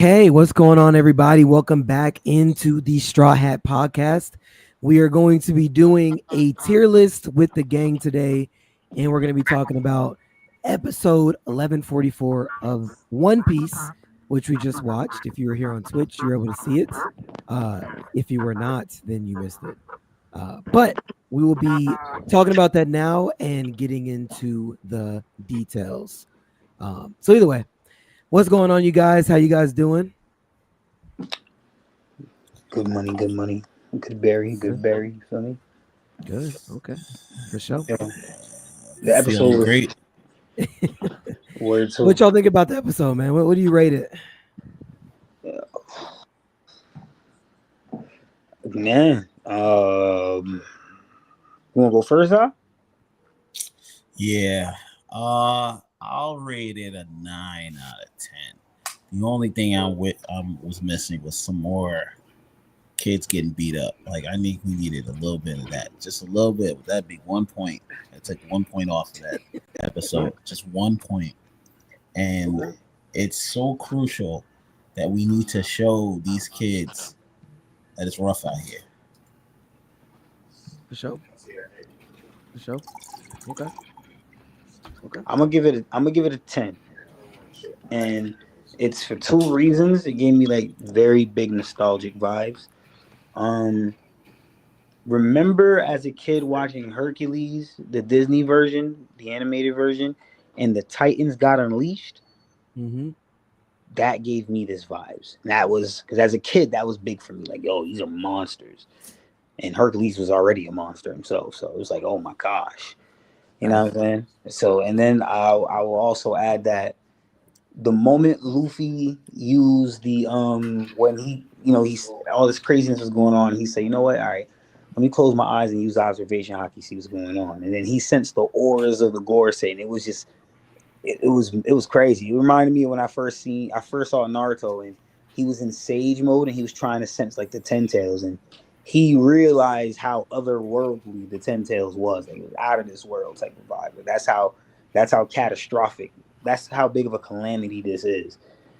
Hey, what's going on, everybody? Welcome back into the Straw Hat Podcast. We are going to be doing a tier list with the gang today, and we're going to be talking about episode 1144 of One Piece, which we just watched. If you were here on Twitch, you're able to see it. Uh, if you were not, then you missed it. But we will be talking about that now and getting into the details. So either way, what's going on, you guys? How you guys doing? Good money, good money. Good berry, good Good. berry. You feel me? Good. Okay. For sure. Yeah. The Feeling episode great. word What to y'all think about the episode, man? What do you rate it? man. You wanna go first, huh? Yeah. I'll rate it a 9 out of 10. The only thing was missing was some more kids getting beat up. Like we needed a little bit of that. Just a little bit. That'd be 1 point. I took 1 point off of that episode. Just 1 point. And it's so crucial that we need to show these kids that it's rough out here. For sure. For sure. Okay. Okay. I'm gonna give it a 10. And it's for two reasons. It gave me like very big nostalgic vibes. Um Remember as a kid watching Hercules, the Disney version, the animated version, and the Titans got unleashed? Mm-hmm. That gave me this vibes. And that was because as a kid, that was big for me. Like, yo, these are monsters. And Hercules was already a monster himself. So it was like, oh my gosh. You know what I'm saying? So, and then I will also add that the moment Luffy used the when he's all this craziness was going on, he said, you know what, all right, let me close my eyes and use observation hockey, see what's going on. And then he sensed the auras of the Gorosei, and it was just it was crazy. It reminded me of when I first saw Naruto, and he was in Sage mode and he was trying to sense like the Ten Tails, and he realized how otherworldly the Ten Tails was. Like, it was out of this world type of vibe. But that's how catastrophic. That's how big of a calamity this is.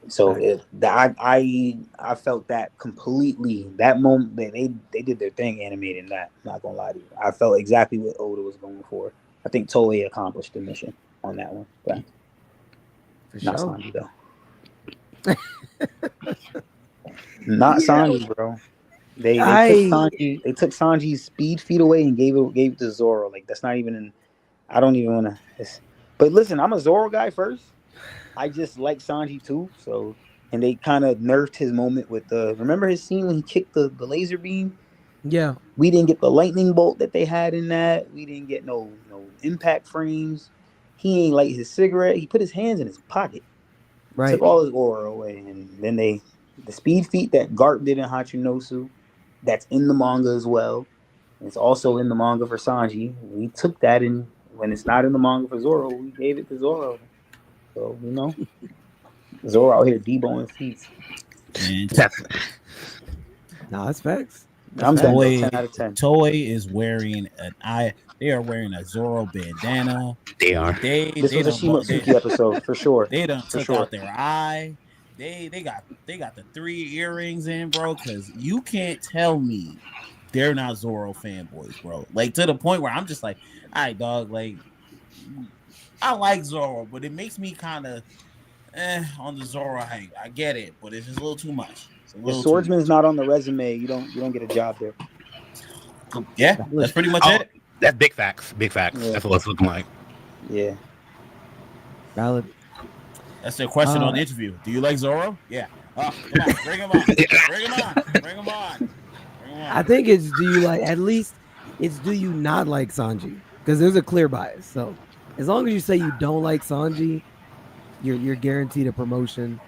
So I felt that completely. That moment they did their thing animating that. I'm not gonna lie to you. I felt exactly what Oda was going for. I think Toei accomplished the mission on that one. But For not sure. Sanji though. Not Sanji, bro. They took Sanji's speed feet away and gave it to Zoro. Like, that's not even in. I don't even want to. But listen, I'm a Zoro guy first. I just like Sanji too. So, and they kind of nerfed his moment with the. Remember his scene when he kicked the laser beam? Yeah. We didn't get the lightning bolt that they had in that. We didn't get no impact frames. He ain't light his cigarette. He put his hands in his pocket. Right. Took all his aura away, and then the speed feat that Garp did in Hachinosu, that's in the manga as well. And it's also in the manga for Sanji. We took that, and when it's not in the manga for Zoro, we gave it to Zoro. So Zoro out here deboing seats. Man, No, that's facts. I'm done. Though, 10 Toei, out of 10. Toei is wearing they are wearing a Zoro bandana. They are. This was a Shimotsuki episode for sure. They done For took sure. out their eye. They got the 3 earrings in, bro. Because you can't tell me they're not Zoro fanboys, bro. Like, to the point where I'm just like, all right, dog. Like, I like Zoro, but it makes me kind of on the Zoro hype. I get it, but it's just a little too much. If swordsman's not on the resume, you don't get a job there. Yeah, that's pretty much it. That's big facts. Big facts. Yeah. That's what it's looking like. Yeah. Valid. That's their question on the interview. Do you like Zoro? Yeah. Come on, bring him on. Bring him on. Bring him on. I think it's do you not like Sanji? Because there's a clear bias. So as long as you say you don't like Sanji, you're guaranteed a promotion.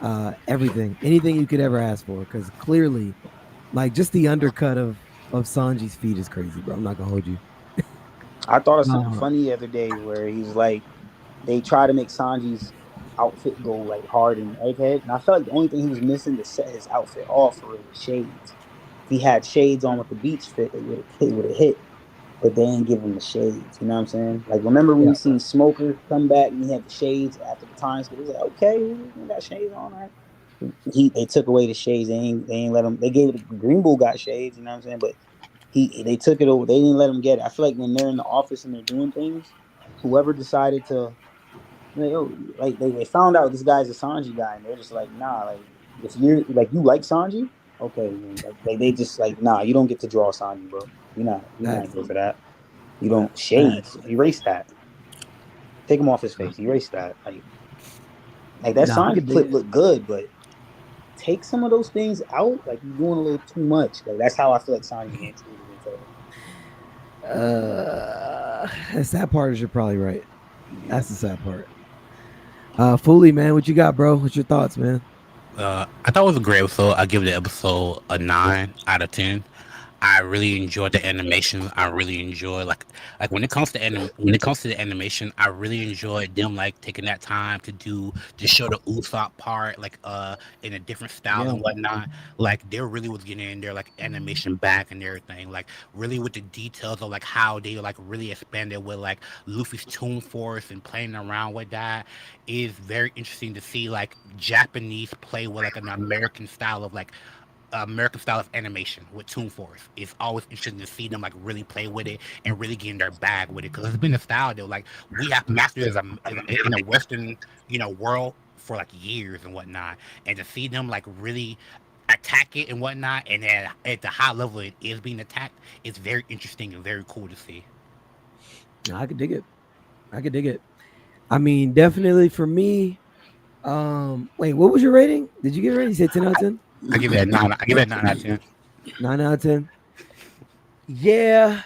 Anything you could ever ask for. Because clearly, like, just the undercut of Sanji's feet is crazy, bro. I'm not gonna hold you. I thought of something funny the other day where he's like, they try to make Sanji's outfit go like hard and egghead, and I felt like the only thing he was missing to set his outfit off were the shades. If he had shades on with the beach fit, it would have hit. But they didn't give him the shades. You know what I'm saying? Like, remember when we seen Smoker come back and he had the shades after the time skip? It was like, okay, we got shades on, right? They took away the shades. They ain't let him. They gave it. Green Bull got shades. You know what I'm saying? But they took it over. They didn't let him get it. I feel like when they're in the office and they're doing things, whoever decided to, like, yo, like they found out this guy's a Sanji guy, and they're just like, nah, like if you're like you like Sanji, okay, then, like they just like, nah, you don't get to draw Sanji, bro. You're not Facts. good for that. You don't Facts. shades. Erase that. Take him off his face. Erase that. Like that Nah, I Sanji could dig clip it. looked good, but take some of those things out. Like you're doing a little too much. Like that's how I feel like Sanji getting treated in total. The sad part is you're probably right. That's the sad part. Fully, man, what you got, bro? What's your thoughts, man? I thought it was a great episode. I give the episode a 9 out of 10. I really enjoyed the animation. I really enjoy like when it comes to when it comes to the animation, I really enjoyed them like taking that time to show the Usopp part in a different style Yeah. and whatnot. Like they really was getting in their like animation back and everything. Like really with the details of like how they like really expanded with like Luffy's Toon Force and playing around with that is very interesting to see like Japanese play with like an American style of animation with Toon Force. It's always interesting to see them like really play with it and really get in their bag with it because it's been a style that like we have mastered in a Western world for like years and whatnot, and to see them like really attack it and whatnot, and at the high level it is being attacked, it's very interesting and very cool to see. Nah, I could dig it. I could dig it. I mean, definitely for me. Wait, what was your rating? Did you give it a rating? You said 10 out of 10? I give it a 9. I give it a 9 out of 10. 9 out of 10? Yeah,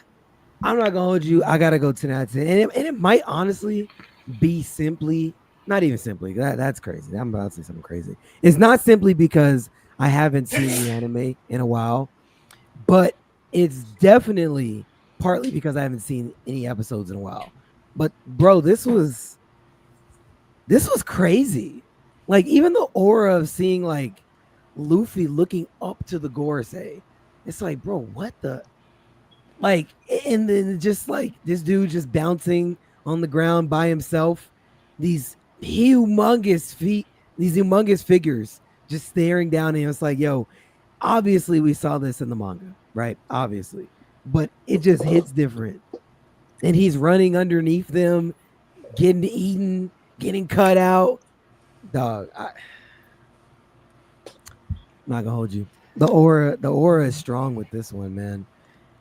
I'm not gonna hold you. I gotta go 10 out of 10. And it might honestly be simply, not even simply, that's crazy. I'm about to say something crazy. It's not simply because I haven't seen the anime in a while, but it's definitely partly because I haven't seen any episodes in a while. But bro, this was crazy. Like even the aura of seeing like Luffy looking up to the Gorosei, it's like, bro, what the like? And then just like this dude just bouncing on the ground by himself, these humongous feet, these humongous figures just staring down at him. It's like, yo, obviously we saw this in the manga, right? Obviously, but it just hits different. And he's running underneath them, getting eaten, getting cut out. Dog, I'm not gonna hold you. The aura is strong with this one, man.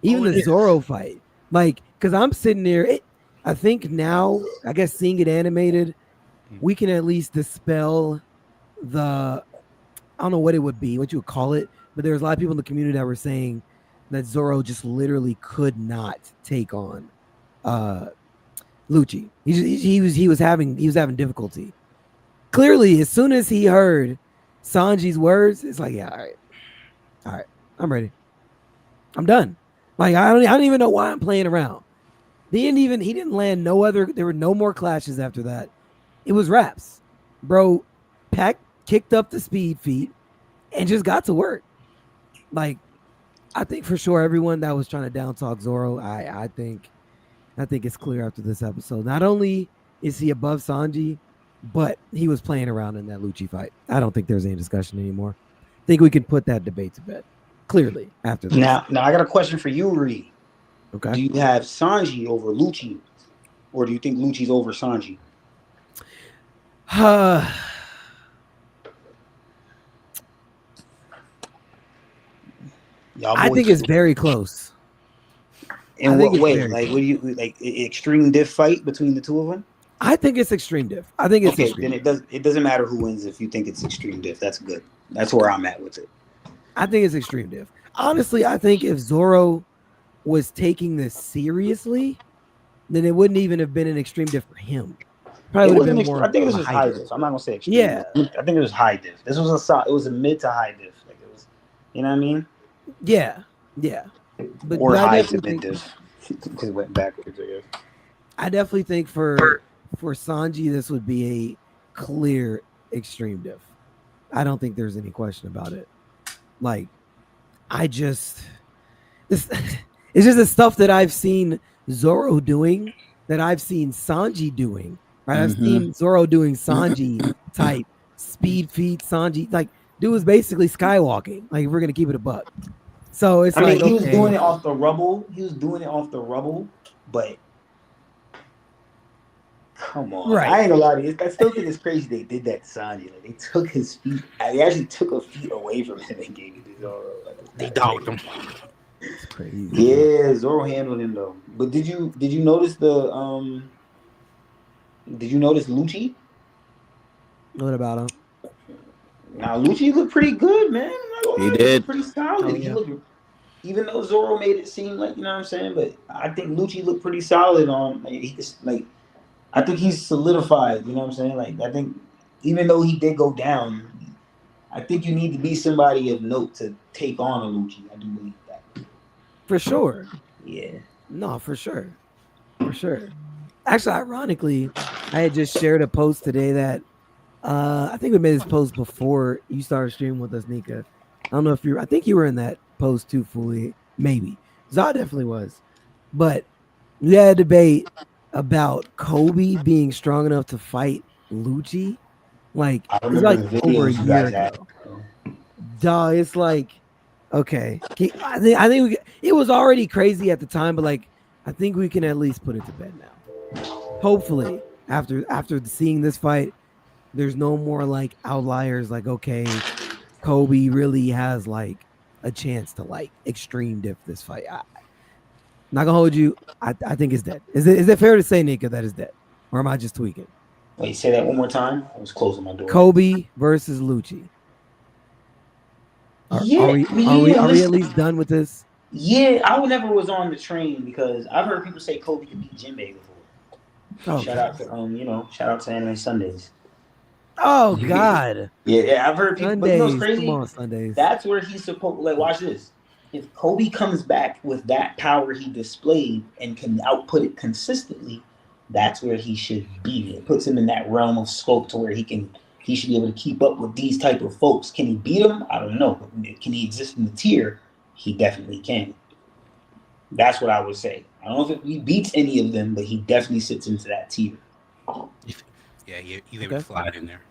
Even Oh, it the is. Zoro fight, like, cause I'm sitting there. I think now, I guess seeing it animated, we can at least dispel the. I don't know what it would be, what you would call it, but there's a lot of people in the community that were saying that Zoro just literally could not take on uh Lucci. He was having difficulty. Clearly, as soon as he heard Sanji's words, it's like, yeah, all right, I'm ready. I'm done. Like I don't even know why I'm playing around. He didn't land no other. There were no more clashes after that. It was raps, bro. Pack kicked up the speed feet and just got to work. Like I think for sure everyone that was trying to down talk Zoro, I think it's clear after this episode. Not only is he above Sanji, but he was playing around in that Lucci fight. I don't think there's any discussion anymore. I think we can put that debate to bed clearly after this. Now I got a question for you, Ree. Okay. Do you have Sanji over Lucci, or do you think Lucci's over Sanji? Y'all I think boys. it's very close. In I think what it's way? very Like, close. what do you like? Extreme diff fight between the two of them? I think it's extreme diff. I think it's Okay, extreme. then it doesn't matter who wins if you think it's extreme diff. That's good. That's where I'm at with it. I think it's extreme diff. Honestly, I think if Zoro was taking this seriously, then it wouldn't even have been an extreme diff for him. Probably It would have wasn't been extreme. more I think it of was a just high high diff. diff. I'm not gonna say extreme. Yeah, I think it was high diff. This was it was a mid to high diff. Like it was, you know what I mean? yeah. But Or I high to definitely mid think diff because it went backwards. I guess. I definitely think for Sanji this would be a clear extreme diff. I don't think there's any question about it. Like I just this it's just the stuff that I've seen Zoro doing that I've seen Sanji doing. Right? I've Mm-hmm. seen Zoro doing Sanji type speed feet, Sanji. Like dude was basically skywalking. Like, if we're gonna keep it a buck. So it's I mean, like, he was doing okay, it off the rubble. He was doing it off the rubble, but come on, right. I ain't gonna lie to you. I still think it's crazy they did that to Sanji. Like they took his feet. They actually took a feet away from him and gave it to Zoro. Like it's They kind of dogged crazy. him. It's crazy, bro. Yeah, Zoro handled him though. But did you notice the did you notice Lucci? What about him? Now Lucci looked pretty good, man. I'm not gonna He lie, he looked did. pretty solid. Oh He yeah, looked, even though Zoro made it seem like you know what I'm saying, but I think Lucci looked pretty solid on. Like, he just like I think he's solidified. You know what I'm saying? Like I think even though he did go down, I think you need to be somebody of note to take on a Lucci. I do believe that. for sure. Yeah. No, for sure, for sure. Actually, ironically, I had just shared a post today that I think we made this post before you started streaming with us, Nika. I don't know if you. I think you were in that post too, fully. Maybe Zod definitely was, but we had a debate about Kobe being strong enough to fight Lucci. Like I it's remember like the over a videos you year guys had. ago. Duh, it's like okay. I think it was already crazy at the time, but like I think we can at least put it to bed now. Hopefully, after seeing this fight, there's no more like outliers. Like okay, Kobe really has like a chance to like extreme diff this fight. Not gonna hold you. I think it's dead. Is it fair to say, Nika, that is dead, or am I just tweaking? Wait, say that one more time. I was closing my door. Kobe versus Lucci. Are, are Yeah, we are we yeah. are we at Listen, least done with this? yeah. I never was on the train because I've heard people say Kobe could beat Jinbei before. Shout Okay. out to shout out to Anime Sundays. Oh yeah, God. yeah, I've heard people, but you know what's Sundays. Come crazy? on, Sundays. That's where he's supposed. Like, watch this. If Kobe comes back with that power he displayed and can output it consistently, that's where he should be. It puts him in that realm of scope to where he should be able to keep up with these type of folks. Can he beat them? I don't know. Can he exist in the tier? He definitely can. That's what I would say. I don't know if he beats any of them, but he definitely sits into that tier. Yeah, he's able to Okay. slide in there.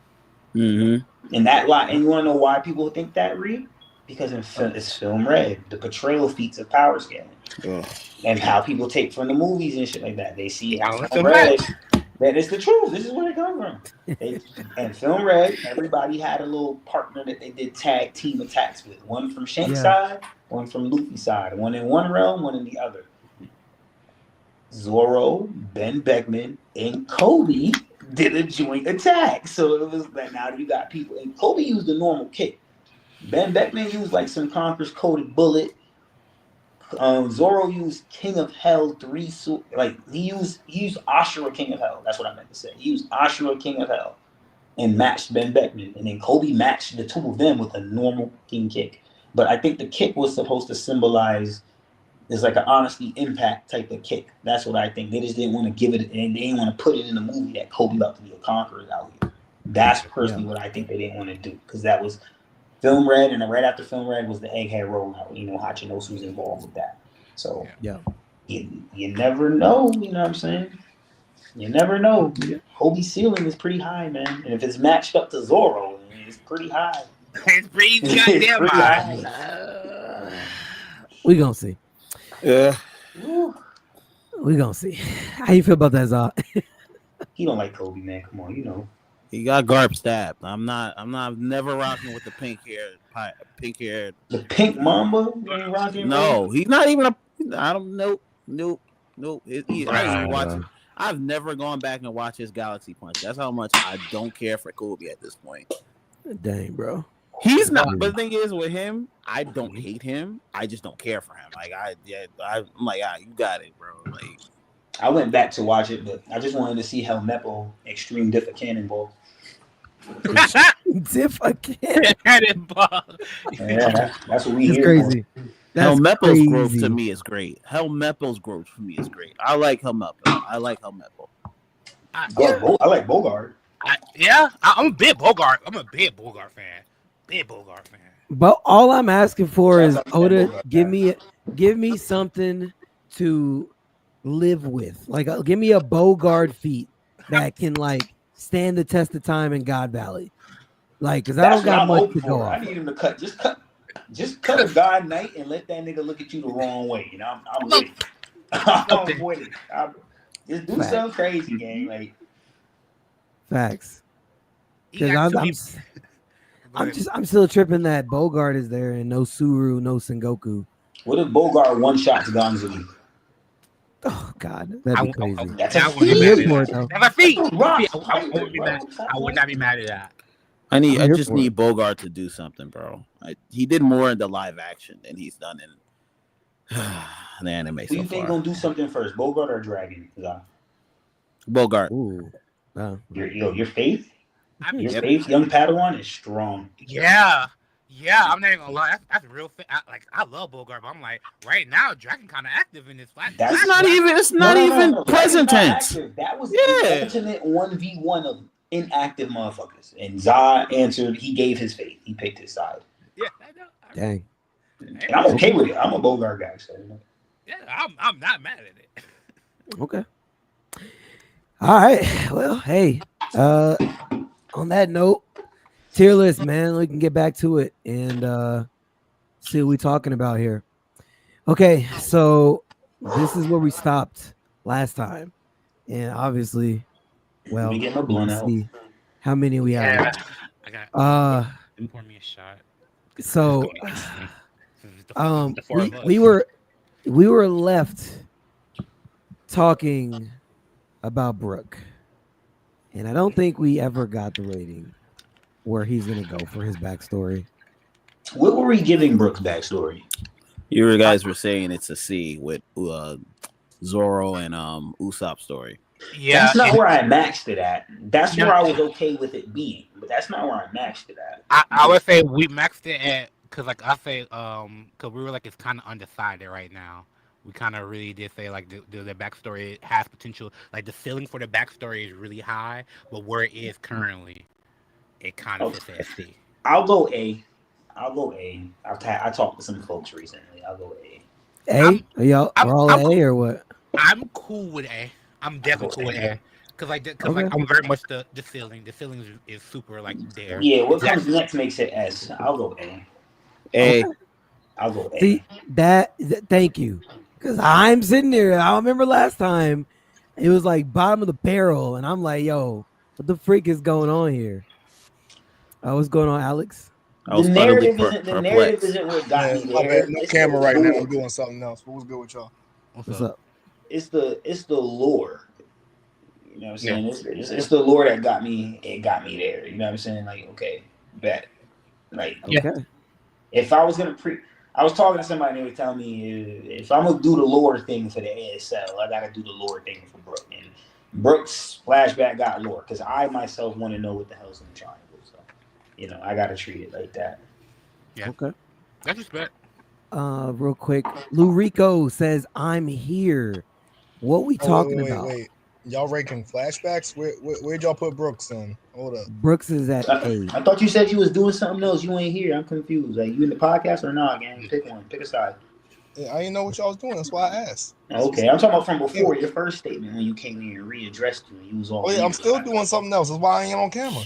Mm-hmm. And that lot, and you want to know why people think that, Reed? Because Oh, it's film red, the portrayal feats of power scaling, Oh. and how people take from the movies and shit like that. They see it in Now film listen red. back. That is the truth. This is where it comes from. And film red, everybody had a little partner that they did tag team attacks with. One from Shank's yeah. side, one from Luffy's side. One in one realm, one in the other. Zoro, Ben Beckman, and Kobe did a joint attack. So it was like now you got people. And Kobe used a normal kick. Ben Beckman used like some Conqueror's Coded Bullet. Zoro used King of Hell like he used Ashura King of Hell. That's what I meant to say. He used Ashura King of Hell and matched Ben Beckman, and then Kobe matched the two of them with a normal king kick. But I think the kick was supposed to symbolize it's like an honesty impact type of kick. That's what I think. They just didn't want to give it, and they didn't want to put it in the movie that Kobe about to be a conqueror out here. That's Yeah. personally what I think they didn't want to do because that was Film Red, and then right after Film Red was the Egghead Rollout. Hachinosu was involved with that. So Yeah. you never know. You know what I'm saying? You never know. Yeah. Kobe's ceiling is pretty high, man. And if it's matched up to Zoro, it's pretty high. It's pretty It's goddamn pretty high. high. We gonna see. Yeah. Woo. We gonna see. How you feel about that, Zod? He don't like Kobe, man. Come on, you know. He got Garp stabbed. I'm never rocking with the pink hair. The Pink Mamba, you ain't rocking. No, he's not even a. I don't know. Nope. I didn't even watch it. Bruh. I've never gone back and watched his Galaxy Punch. That's how much I don't care for Kobe at this point. Dang, bro. He's not. But the thing is, with him, I don't hate him. I just don't care for him. Like I'm like, you got it, bro. Like I went back to watch it, but I just wanted to see how Meppo Extreme Diffa Cannonball. If I can. Cannonball. Yeah, that's what we It's here crazy. Hell That's Meppo's growth crazy. to me is great. Hell Meppo's growth for me is great. I like Hell Meppo. I for. I like Bogart. I'm a big Bogart. I'm a big Bogart fan. Big Bogart fan. But all I'm asking for is Shout out to that Oda, Bogart give me something to live with. Like give me a Bogart feat that can like stand the test of time in God Valley. Like, cause I That's don't what got I'm much hoping to go for. I off. need him to cut a God Knight and let that nigga look at you the wrong way. You know, I'm with it. I'm with it. Just do Fact. something crazy, gang. Like Facts. He Cause got I'm too I'm many. s- Go ahead. I'm still tripping that Bogart is there and no Suru, no Sengoku. what if Bogart one shots Gonzalez? Oh God, that'd be crazy. That's a I wouldn't be I'm mad here at feat. for that. it though. That's a That's feat. a That's a feat. rock I wouldn't fighter, be mad. bro. Stop I would playing. not be mad at that. I'm I here just for need it. Bogart to do something, bro. He did more in the live action than he's done in the anime Who so you think far. gonna do something first, Bogart or Dragon? Bogart. Ooh. Wow. Your faith, I your mean, Yep. faith, young Padawan is strong. yeah, yeah. I'm not even gonna lie. That's real. I love Bogart, but I'm like right now, Dragon kind of active in this That's flashback. It's no, not no, no, even no. Dragon's present not tense. active. That was the Yeah. ultimate 1v1 of inactive motherfuckers. And Zah answered. He gave his faith. He picked his side, Yeah, I know. Dang. and Hey, I'm man. okay Okay. with it. I'm a Bogart guy, so Yeah, I'm not mad at it. Okay. All right. Well, hey. On that note, tier list, man. We can get back to it and see what we're talking about here. Okay, so this is where we stopped last time, and obviously, let me well, get my we can blunt out. see how many we have Yeah, left. I got. Uh, Let me pour me a shot. This is so gonna be interesting. This is the four we of us. we were left talking about Brooke, and I don't think we ever got the rating where he's gonna go for his backstory. What were we giving Brooks' backstory? You guys were saying it's a C with Zoro and Usopp story. Yeah, That's not and where I maxed it at. That's no, where I was okay with it being, but that's not where I maxed it at. I would say we maxed it at because like I say because we were like it's kind of undecided right now. We kind of really did say like the backstory has potential. Like the ceiling for the backstory is really high, but where it is currently, it kind of Okay. sits at C. I'll go A. I'll go A. I talked to some folks recently. I'll go A. A, I'm are y'all, I'm we're all I'm A or what? I'm cool with A. I'm I'll go definitely cool with A. A. Cause like Okay. I'm very much the ceiling. The ceiling is super like there. Yeah, what That comes next makes it S. I'll go A. A. Okay. I'll go See A. thank you, because I'm sitting there. I remember last time it was like bottom of the barrel, and I'm like, yo, what the freak is going on here? What's going on, Alex? I was utterly The narrative perplexed. isn't what got Man, me my bad. there. No It's the camera right now. lore. I'm doing something else. But what's good with y'all? what's What's up? up? It's the lore. You know what I'm Yeah. saying? It's the lore that got me. It got me there. You know what I'm saying? Like, okay, bet. Like, Yeah. Okay. if I was gonna I was talking to somebody and they were telling me if I'm gonna do the lore thing for the ASL, I gotta do the lore thing for Brooke. And Brooks flashback got lore because I myself want to know what the hell's in the triangle. So, I gotta treat it like that. Yeah. Okay. That's respect. Real quick, Lou Rico says I'm here. What we Oh, wait, talking wait, wait, about? wait. Y'all ranking flashbacks? Where'd y'all put Brooks in? Hold up. Brooks is at I, A. I thought you said you was doing something else. You ain't here. I'm confused. Like you in the podcast or not, gang? Pick one. Pick a side. I didn't know what y'all was doing. That's why I asked. Okay, I'm talking about from before your first statement when you came here and readdressed you. You was all. Oh, yeah, I'm ears. still doing something else. That's why I ain't on camera.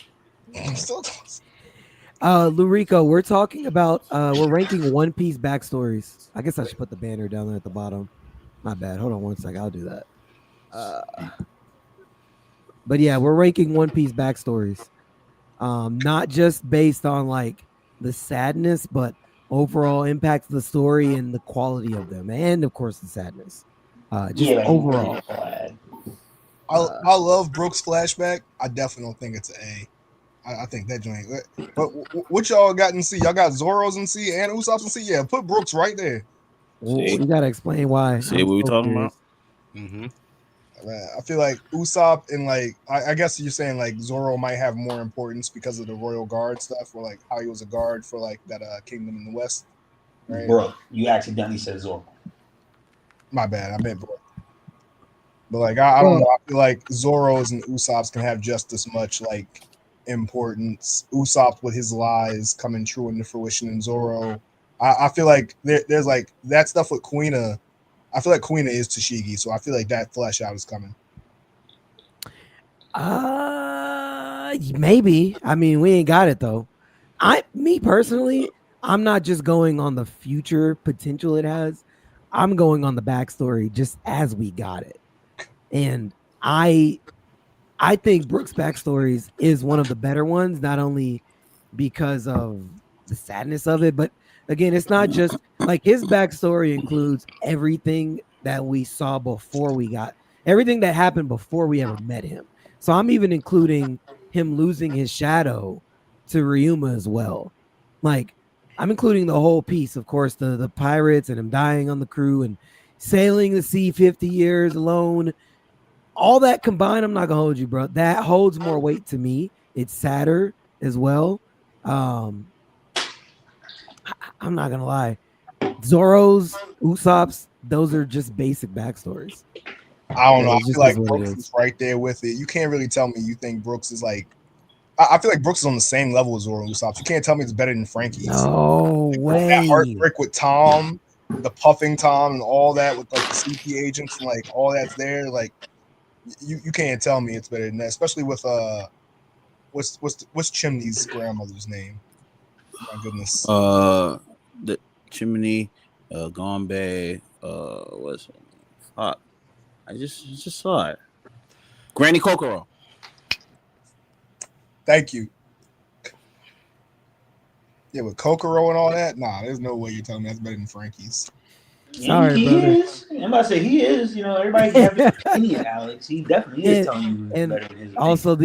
I'm still doing Lou Rico, we're talking about we're ranking One Piece backstories. I guess I should put the banner down there at the bottom. My bad. Hold on one sec. I'll do that. Uh, but yeah, we're ranking One Piece backstories. Not just based on like the sadness, but overall impact of the story and the quality of them, and of course the sadness. Just Yeah, like overall. I love Brooks flashback. I definitely don't think it's an A. I think that joint. But what y'all got in C? Y'all got Zoro's in C and Usopp's in C? Yeah, put Brooks right there. Well, See? you got to explain why. See I'm what we so talking curious. about? Mm-hmm. Man, I feel like Usopp and like I guess you're saying like Zoro might have more importance because of the royal guard stuff, or like how he was a guard for like that kingdom in the west, right? Bro, you accidentally said Zoro. My bad, I meant Brooke. But like I don't Well, know. I feel like Zoro's and Usopp's can have just as much like importance. Usopp with his lies coming true into fruition in Zoro. I feel like there's like that stuff with Kuina. I feel like Kuina is Tashigi, so I feel like that flesh out is coming. maybe. I mean, we ain't got it though. Me personally, I'm not just going on the future potential it has. I'm going on the backstory just as we got it. And I I think Brooks' backstories is one of the better ones, not only because of the sadness of it, but again, it's not just like his backstory includes everything that we saw before we got everything that happened before we ever met him. So I'm even including him losing his shadow to Ryuma as well. Like I'm including the whole piece, of course, the pirates and him dying on the crew and sailing the sea 50 years alone, all that combined, I'm not gonna hold you, bro. That holds more weight to me. It's sadder as well. Um, I'm not gonna lie. Zoro's, Usopp's, those are just basic backstories. I don't know. I It feel just is like what it Brooks is is. right there with it. You can't really tell me you think Brooks is like. I feel like Brooks is on the same level as Zoro and Usopp. You can't tell me it's better than Frankie's. No That way. heartbreak with Tom, the puffing Tom, and all that with like the CP agents and like all that's there. Like you can't tell me it's better than that. Especially with what's Chimney's grandmother's name? My goodness. The chimney, Gombe, what's it? Fuck. I just saw it. Granny Kokoro. Thank you. Yeah, with Kokoro and all that, nah, there's no way you're telling me that's better than Frankie's. Sorry, he brother. is. I'm about to say he is. You know, everybody can have their opinion, Alex. He definitely is and, telling you and better than his opinion. also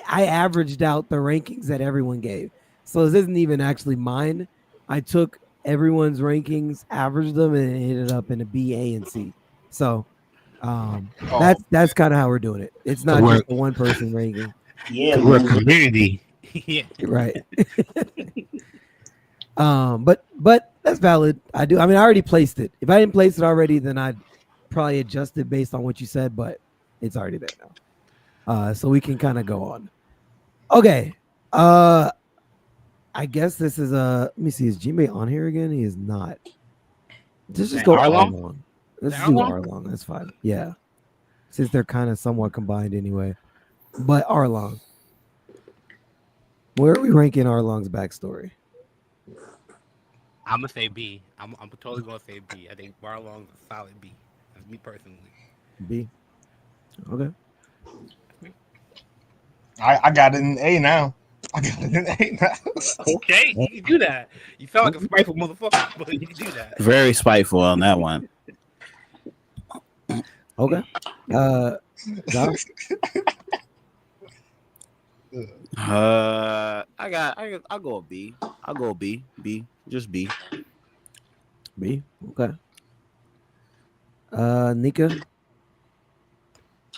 I averaged out the rankings that everyone gave. So this isn't even actually mine. I took everyone's rankings, averaged them, and it ended up in a B, A, and C. So Oh, that's kind of how we're doing it. It's not just a one person ranking. Yeah, we're a loser. community. Yeah. Right. But that's valid. I do. I mean, I already placed it. If I didn't place it already, then I'd probably adjust it based on what you said. But it's already there now. So we can kind of go on. Okay. I guess this is let me see. Is Jimmy on here again? He is not. Just go Arlong? Arlong. Let's That do Arlong? Arlong. That's fine. Yeah. Since they're kind of somewhat combined anyway. But Arlong. Where are we ranking Arlong's backstory? I'm gonna say B. I'm totally gonna say B. I think Barlong's a solid B. That's me personally. B. Okay. I got it in A now. I got it in A now. Okay, you can do that. You sound like a spiteful motherfucker, but you can do that. Very spiteful on that one. Okay. John? I'll go with B. I'll go B. B. Just B. B. Okay. Nika?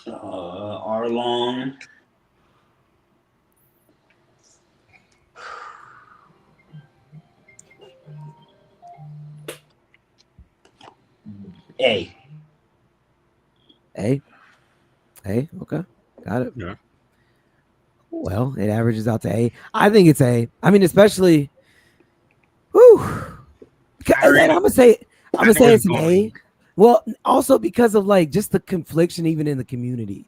Arlong. A. A. A. Okay. Got it. Yeah. Well, it averages out to A. I think it's A. I mean, especially. Whew. And I'm gonna say it's an A. Well, also because of like just the confliction even in the community,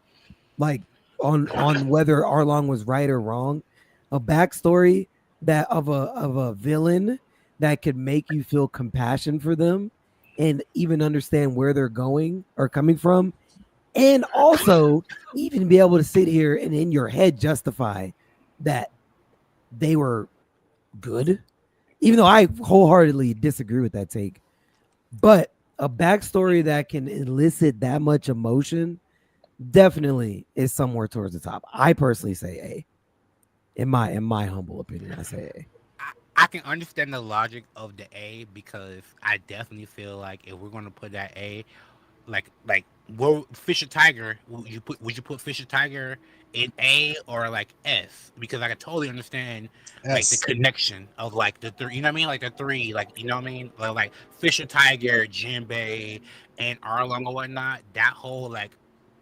like on whether Arlong was right or wrong. A backstory that of a villain that could make you feel compassion for them and even understand where they're going or coming from, and also even be able to sit here and in your head justify that they were good, even though I wholeheartedly disagree with that take. But a backstory that can elicit that much emotion definitely is somewhere towards the top. I personally say A. In my humble opinion, I say A. I can understand the logic of the A because I definitely feel like if we're gonna put that A, like what Fisher Tiger would you put Fisher Tiger in A or like S? Because I can totally understand like the Yes. connection of like the three, you know what I mean? Like the three, like you know what I mean? Like Fisher Tiger, Jinbei, and Arlong or whatnot. That whole like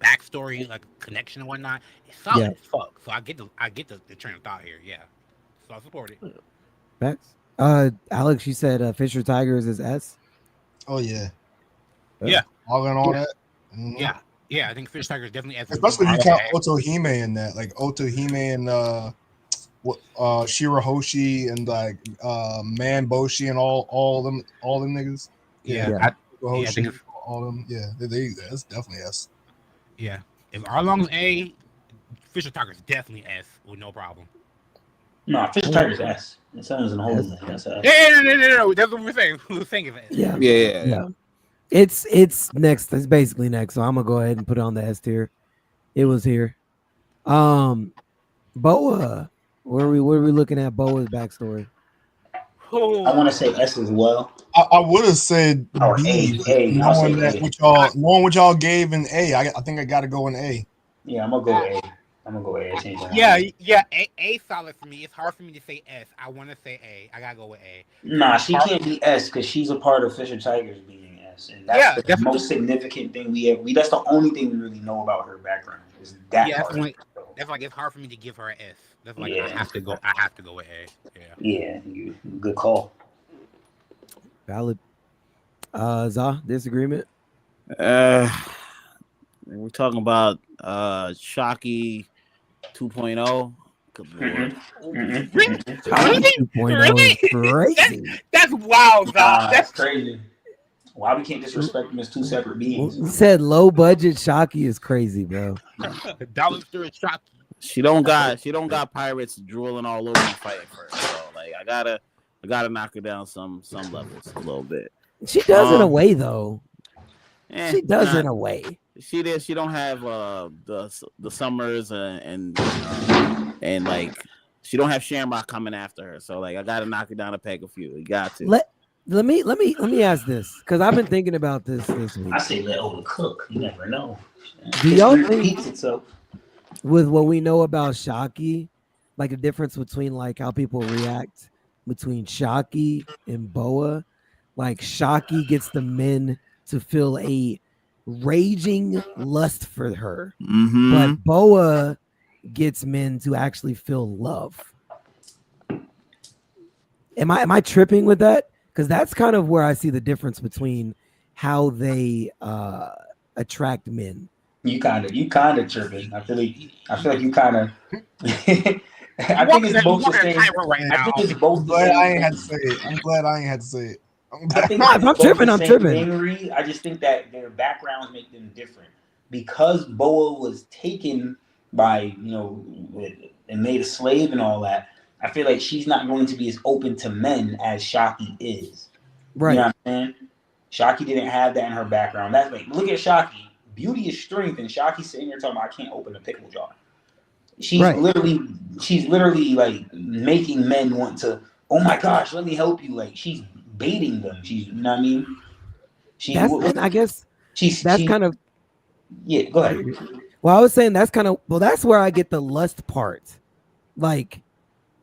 backstory, like connection and whatnot, it's solid Yeah. as fuck. So I get the train of thought here. Yeah, so I support it. Facts. Alex, you said Fisher Tigers is S. Oh yeah. Yeah, All in all that. Mhm. yeah. I think Fisher Tiger is definitely as Especially if you Arlong count A. Otohime in that, like Otohime and Shirahoshi and like Man Boshi and all them niggas. Yeah, Yeah, Yeah. I think Hoshi, it's all them. Yeah, that's definitely S. yeah. If R Long's A, Fisher Tiger's definitely S with no problem. No, Fish Oh, Tiger's S. And Someone's in holding S. that. That's a Yeah, S. no. That's what we're saying. We're saying is S. Yeah. Yeah, yeah, yeah. Yeah. It's next. It's basically next. So I'm gonna go ahead and put it on the S tier. It was here. Um, Boa. Where are we looking at Boa's backstory? I want Oh, to say S as well. I would have said Or B, A. but A. I'll say A. knowing what y'all gave in A, I think I got to go in A. Yeah, I'm gonna go A. I'm gonna go A. I changed my yeah, mind. yeah. A solid for me. It's hard for me to say S. I want to say A. I gotta go with A because Nah, it's she hard. can't be S because she's a part of Fisher Tigers being S, and that's Yeah, the most significant thing we have. That's the only thing we really know about her background is that yeah. part. That's like it's hard for me to give her an S. That's like I Yeah, have to go. I have to go with A. Yeah. yeah, good call. Valid. Za, disagreement? Uh, we're talking about Shocky 2.0. Good lord. Really? Shocky Really? 2.0 is Really? crazy. That's wild, Doc. Nah, that's crazy. Why we can't disrespect them as two separate You beings? said low budget Shocky is crazy, bro. Dollar Store Shocky. She don't got pirates drooling all over me fighting for her. So like I gotta knock her down some levels a little bit. She does in a way though. She does nah, in a way. She don't have the summers and like she don't have Shamrock coming after her. So like I gotta knock her down a peg a few. You got to. Let me ask this because I've been thinking about this week. I say let Oda cook. You never know. Do y'all History think repeats itself. with what we know about Shocky, like the difference between like how people react between Shocky and Boa, like Shocky gets the men to feel a raging lust for her, but Boa gets men to actually feel love. Am I tripping with that? Because that's kind of where I see the difference between how they attract men. You kind of tripping. I feel like you kind of. I think it's both the same. Right I now. think it's both I'm the glad same. I ain't had to say it. I'm glad I ain't had to say it. I think No, if it's I'm both tripping, the I'm same tripping. thing, Reed. I just think that their backgrounds make them different because Boa was taken by and made a slave and all that. I feel like she's not going to be as open to men as Shocky is. Right. You know what I'm saying? Shocky didn't have that in her background. That's like, look at Shocky. Beauty is strength, and Shocky's sitting there talking about, I can't open a pickle jar. She's Right. literally like making men want to, oh my gosh, let me help you. Like she's baiting them. She's, you know what I mean? And I guess that's kind of yeah. Go ahead. well, I was saying that's kind of that's where I get the lust part. Like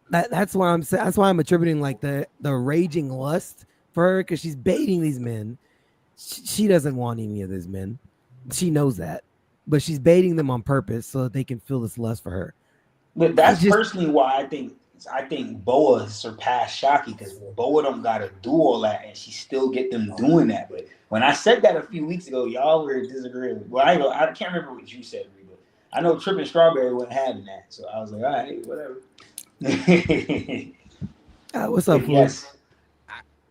that's why I'm attributing like the raging lust for her because she's baiting these men. She doesn't want any of these men. She knows that, but she's baiting them on purpose so that they can feel this lust for her. But that's personally why I think Boa surpassed Shocky because Boa don't gotta do all that and she still get them doing that. But when I said that a few weeks ago, y'all were disagreeing. Well, I can't remember what you said, but I know Trippin' Strawberry wasn't having that, so I was like, all right, whatever. What's up, Flu? Yes.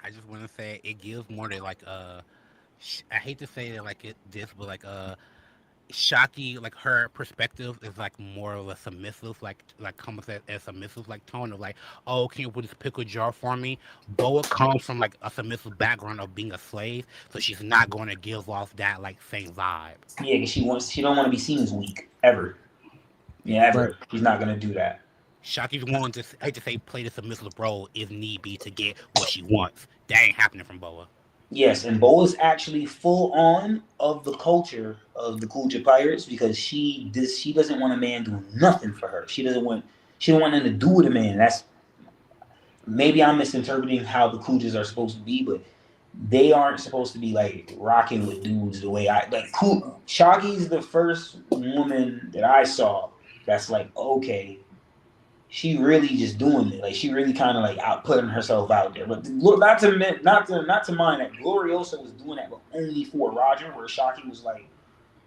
I just want to say it gives more to like I hate to say it like this, but like Shocky, like her perspective is like more of a submissive, like comes as submissive like tone of like, oh, can you put this pickle jar for me? Boa comes from like a submissive background of being a slave, so she's not going to give off that like same vibe. Yeah, because she don't want to be seen as weak ever. Yeah, ever. Right. She's not gonna do that. Shocky's willing to, I hate to say, play the submissive role if need be to get what she wants. That ain't happening from Boa. Yes, and Boa's actually full on of the culture of the Kuja Pirates because she doesn't want a man doing nothing for her. She don't want nothing to do with a man. That's maybe I'm misinterpreting how the Kujas are supposed to be, but they aren't supposed to be like rocking with dudes the way I like. Shaggy's the first woman that I saw that's like, okay, she really just doing it. Like she really kind of like out putting herself out there. But look, not to mind that Gloriosa was doing that, but only for Roger. Where Shocky was like,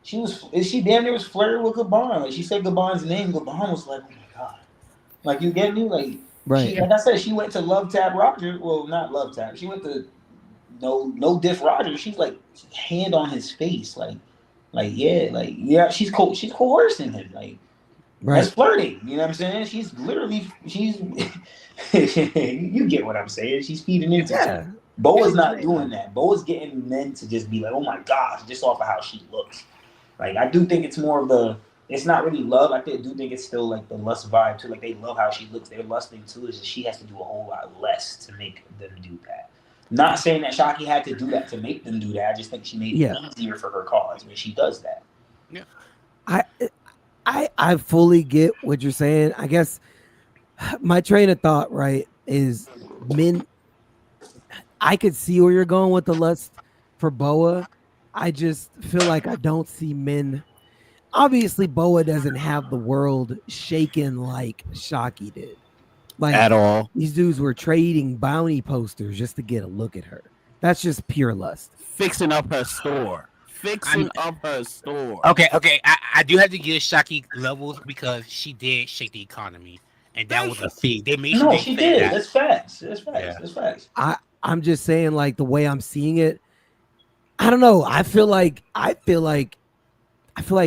she damn near was flirting with Gabon. Like she said Gabon's name. Gabon was like, oh my god. Like you get me? Like Right. she, like I said, she went to Love Tap Roger. Well, not Love Tap. She went to no diff Roger. She's like hand on his face, like she's coercing him, like that's Right. flirting. You know what I'm saying? She's you get what I'm saying? She's feeding into it. Yeah. Boa's She's not doing that. Boa's getting men to just be like, oh my gosh, just off of how she looks. Like I do think it's more of the. It's not really love. Do think it's still like the lust vibe too. Like they love how she looks. They're lusting too. Is just she has to do a whole lot less to make them do that. Not saying that Shockey had to do that to make them do that. I just think she made it Yeah. easier for her cause when she does that. Yeah. I I fully get what you're saying. I guess my train of thought, right, is men. I could see where you're going with the lust for Boa. I just feel like I don't see men. Obviously, Boa doesn't have the world shaken like Shockey did. Like At all. these dudes were trading bounty posters just to get a look at her. That's just pure lust. Fixing up her store. I'm Fixing up her store. okay. I do have to give Shaki levels because she did shake the economy, and that was a thing. They made sure No, they she said did. that. That's facts. That's facts. Yeah. That's facts. I'm just saying, like the way I'm seeing it. I don't know. I feel like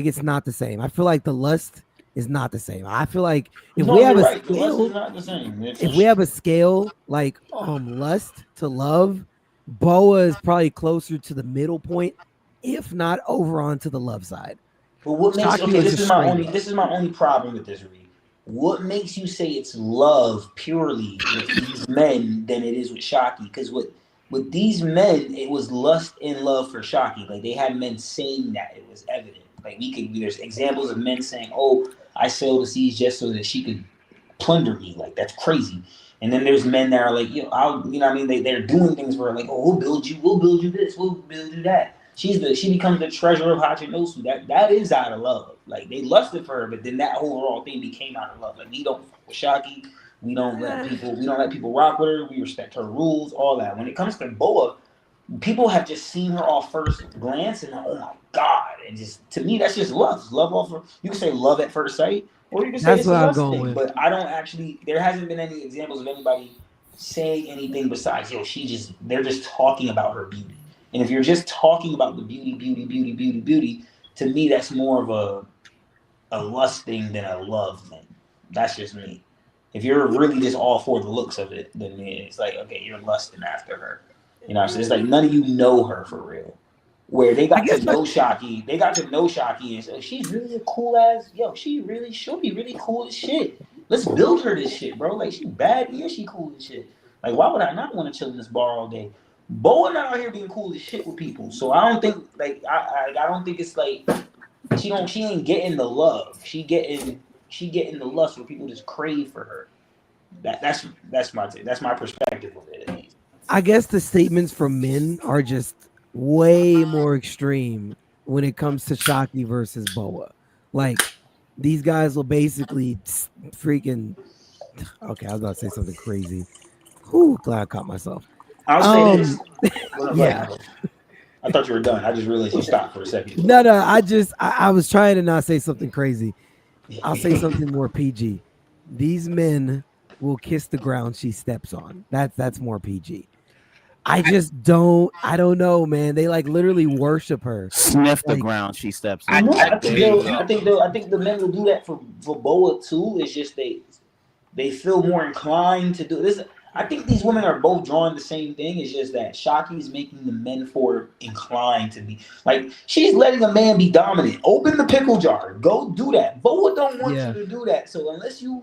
it's not the same. I feel like the lust is not the same. I feel like if No, we have you're a right. The lust is scale, not the same. if we have a scale like lust to love, Boa is probably closer to the middle point, if not over onto the love side. But what makes Shockey was just straight love. this is my only problem with this read. What makes you say it's love purely with these men than it is with Shockey? Because with these men, it was lust and love for Shockey. Like they had men saying that it was evident. Like there's examples of men saying, "Oh, I sailed the seas just so that she could plunder me." Like that's crazy. And then there's men that are like, you know what I mean? They're doing things where like, oh, we'll build you this, we'll build you that. She becomes the treasure of Hachinosu. That is out of love. Like they lusted for her, but then that overall thing became out of love. Like we don't fuck with Shockey. We don't let people rock with her. We respect her rules, all that. When it comes to Boa, people have just seen her off first glance and oh my god, and just to me that's just love. Love off. You can say love at first sight, or you can say That's it's a what I'm lust going thing. with. But I don't actually. There hasn't been any examples of anybody saying anything besides they're just talking about her beauty. And if you're just talking about the beauty, to me that's more of a lust thing than a love thing. That's just me. If you're really just all for the looks of it, then it's like okay, you're lusting after her. You know, so it's like none of you know her for real. Where they got to know Shockey, and say, she's really a cool ass. Yo, she'll be really cool as shit. Let's build her this shit, bro. Like she bad, yeah, she cool as shit. Like why would I not want to chill in this bar all day? Boa not out here being cool as shit with people. So I don't think like I don't think it's like she ain't getting the love. She getting the lust where people just crave for her. That's my perspective of it at least. I guess the statements from men are just way more extreme when it comes to Shockey versus Boa. Like these guys will basically freaking. Okay, I was about to say something crazy. Whew, glad I caught myself. I'll say this. Yeah. I thought you were done. I just realized you stopped for a second. No. I was trying to not say something crazy. I'll say something more PG. These men will kiss the ground she steps on. That's more PG. I don't know, man. They like literally worship her. Sniff the Like, ground she steps I on. know. There you go. I think the men will do that for Boa too. It's just they feel more inclined to do this. I think these women are both drawing the same thing. It's just that Shockey is making the men for inclined to be like she's letting a man be dominant. Open the pickle jar. Go do that. Boa don't want you to do that. So unless you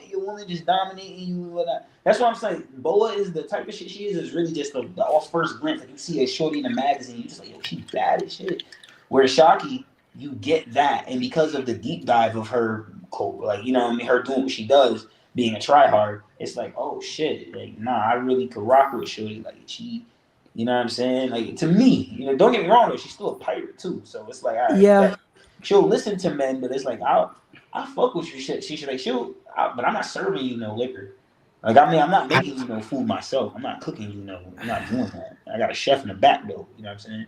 your woman just dominating you, that's what I'm saying. Boa is the type of shit she is really just the off first glance. Like you see a shorty in a magazine, you just like, yo, she's bad as shit. Whereas Shockey, you get that, and because of the deep dive of her, like you know, what I mean, her doing what she does, being a tryhard, it's like, oh shit, like nah, I really could rock with Shorty. Like she, you know what I'm saying? Like to me, you know, don't get me wrong though, she's still a pirate too. So it's like, all right, yeah, she'll listen to men, but it's like I fuck with you. She should like but I'm not serving you no liquor. Like I mean, I'm not making you no food myself. I'm not cooking you no. I'm not doing that. I got a chef in the back though. You know what I'm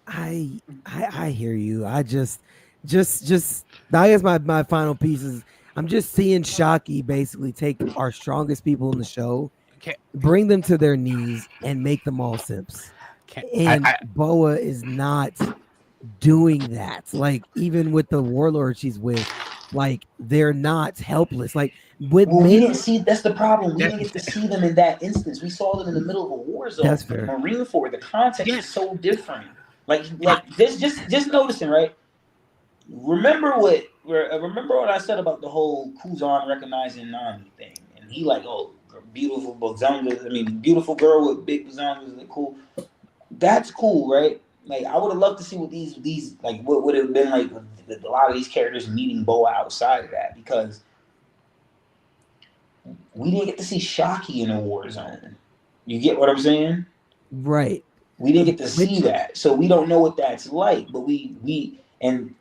saying? I hear you. I just I guess my final piece is I'm just seeing Shockey basically take our strongest people in the show, Can, bring them to their knees, and make them all simps. can, And Boa is not doing that. Like even with the warlord she's with, like they're not helpless. Like with Well, we men, didn't see. That's the problem. We that, didn't get to see them in that instance. We saw them in the middle of a war zone. that's fair. Marine Corps. The context yeah, is so different. Like this. Just noticing, right? Remember what I said about the whole Kuzan recognizing Nami thing, and he like, oh, beautiful bazongas. I mean, beautiful girl with big bazongas. Like, cool. That's cool, right? Like, I would have loved to see what these like what would have been like with a lot of these characters meeting Boa outside of that, because we didn't get to see Shockey in a war zone. You get what I'm saying? Right. We didn't get to see that, so we don't know what that's like. But we and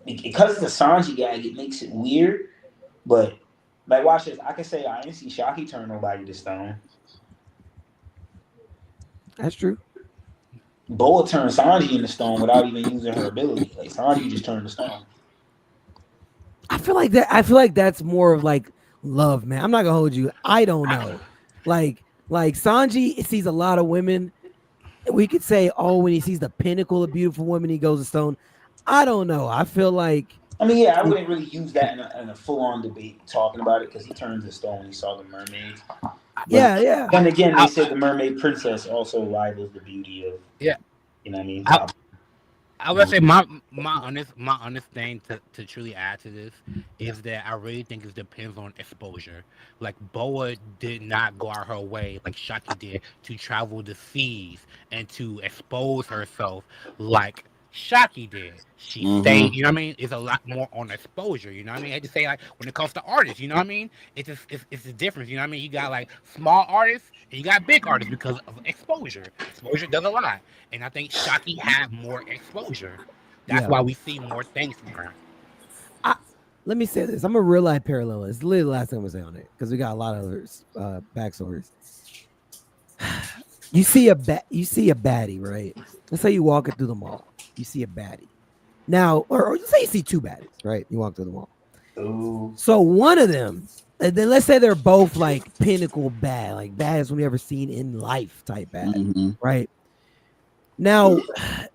because it's a Sanji gag, it makes it weird. But like, watch this. I can say I didn't see Shockey turn nobody to stone. That's true. Boa turned Sanji into stone without even using her ability. Like Sanji just turned to stone. I feel like that. I feel like that's more of like love, man. I'm not gonna hold you. I don't know. Like Sanji sees a lot of women. We could say, oh, when he sees the pinnacle of beautiful women, he goes to stone. I don't know. I feel like. I mean, yeah, I wouldn't really use that in a full-on debate talking about it, because he turns to stone when he saw the mermaids. But Yeah. then again, they said the mermaid princess also rivals the beauty of. Yeah. You know what I mean? I would say my honest thing to truly add to this is that I really think it depends on exposure. Like Boa did not go out her way like Shaki did to travel the seas and to expose herself like Shaki did. She stayed, you know what I mean? It's a lot more on exposure, you know what I mean? I had to say, like, when it comes to artists, you know what I mean? It's the difference, you know what I mean? You got like small artists and you got big artists because of exposure. Exposure does a lot. And I think Shaki had more exposure. That's why we see more things from her. Let me say this. I'm a real life parallelist. It's literally the last thing I'm gonna say on it, because we got a lot of others backstories. You see a baddie, right? Let's say you walking through the mall. You see a baddie. Now, or let's say you see two baddies, right? You walk through the mall. Ooh. So one of them, and then let's say they're both like pinnacle bad, like baddest we ever seen in life type bad, right? Now,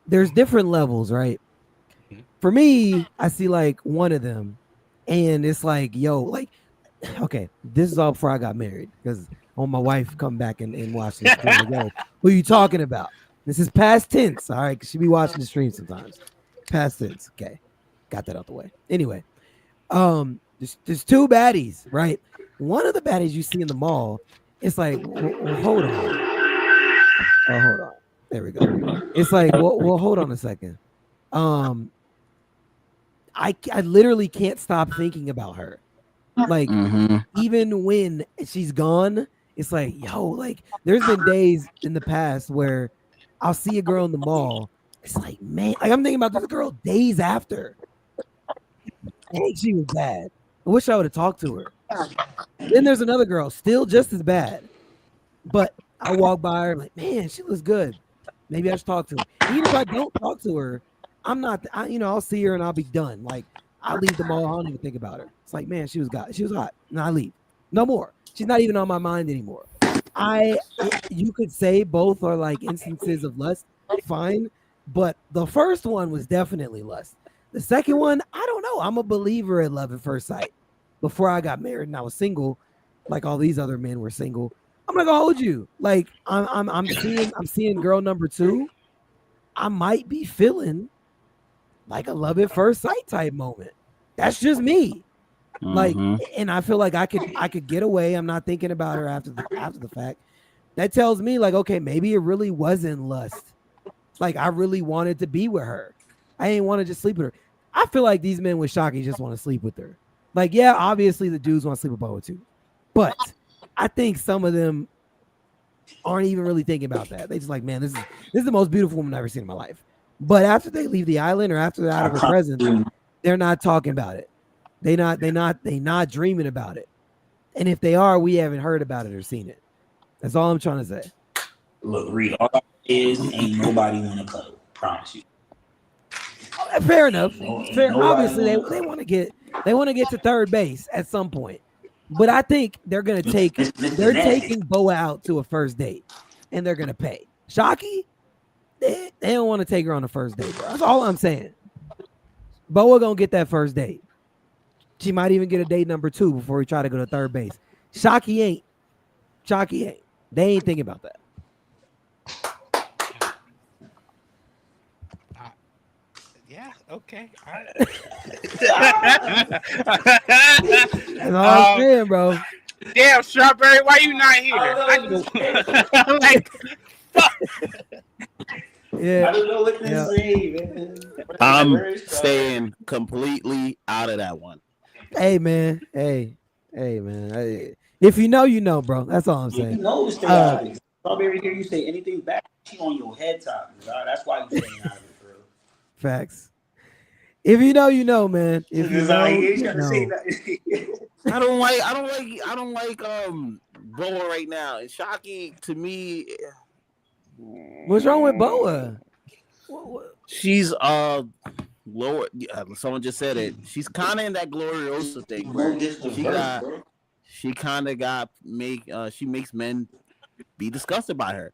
there's different levels, right? For me, I see like one of them, and it's like, yo, like, okay, this is all before I got married, because when my wife come back and watch this, like, yo, who are you talking about? This is past tense, all right? Because she be watching the stream sometimes. Past tense, okay, got that out the way. Anyway, there's two baddies, right? One of the baddies you see in the mall, it's like, well, hold on. Oh, hold on. There we go. It's like, well, hold on a second. I literally can't stop thinking about her. Like, even when she's gone, it's like, yo, like, there's been days in the past where I'll see a girl in the mall. It's like, man, like, I'm thinking about this girl days after. Dang, she was bad. I wish I would have talked to her. Then there's another girl, still just as bad. But I walk by her, like, man, she looks good. Maybe I should talk to her. Even if I don't talk to her, I'll see her and I'll be done. Like, I'll leave the mall. I don't even think about her. It's like, man, she was hot. And I leave. No more. She's not even on my mind anymore. You could say both are like instances of lust. Fine. But the first one was definitely lust. The second one, I don't know. I'm a believer in love at first sight. Before I got married and I was single, like all these other men were single, I'm not gonna hold you. Like I'm seeing girl number two. I might be feeling like a love at first sight type moment. That's just me. Like, and I feel like I could get away. I'm not thinking about her after the fact. That tells me, like, okay, maybe it really wasn't lust. Like, I really wanted to be with her. I ain't want to just sleep with her. I feel like these men with Shockey just want to sleep with her. Like, yeah, obviously the dudes want to sleep with Boa too, but I think some of them aren't even really thinking about that. They just like, man, this is the most beautiful woman I've ever seen in my life. But after they leave the island or after they're out of her presence, they're not talking about it. They not dreaming about it. And if they are, we haven't heard about it or seen it. That's all I'm trying to say. Look, Reed, all I is ain't nobody want to cuddle. Promise you. Fair enough. Fair. Obviously, they want to get They want to get to third base at some point. But I think they're taking Boa out to a first date and they're gonna pay. Shockey, they don't want to take her on the first date, bro. That's all I'm saying. Boa gonna get that first date. She might even get a date number 2 before we try to go to third base. Shockey ain't. Shockey ain't. They ain't thinking about that. Yeah. Okay. All right. That's all I'm saying, bro. Damn, Strawberry, why you not here? Like, fuck. Yeah. I don't know what to Yeah. say, man. I'm staying completely out of that one. Hey, man. Hey, man. If you know, you know, bro. That's all I'm Yeah, saying. you know to stay out of it. Strawberry, hear you say anything back, she on your head top. Dog. That's why you staying out of it, bro. Facts. If you know, you know, man. If you know, you you trying to say know. that. I don't like Boa right now. And Shockey to me, What's wrong with Boa? she's lower. Someone just said it. She's kind of in that Gloriosa thing, bro. She kind of got she makes men be disgusted by her.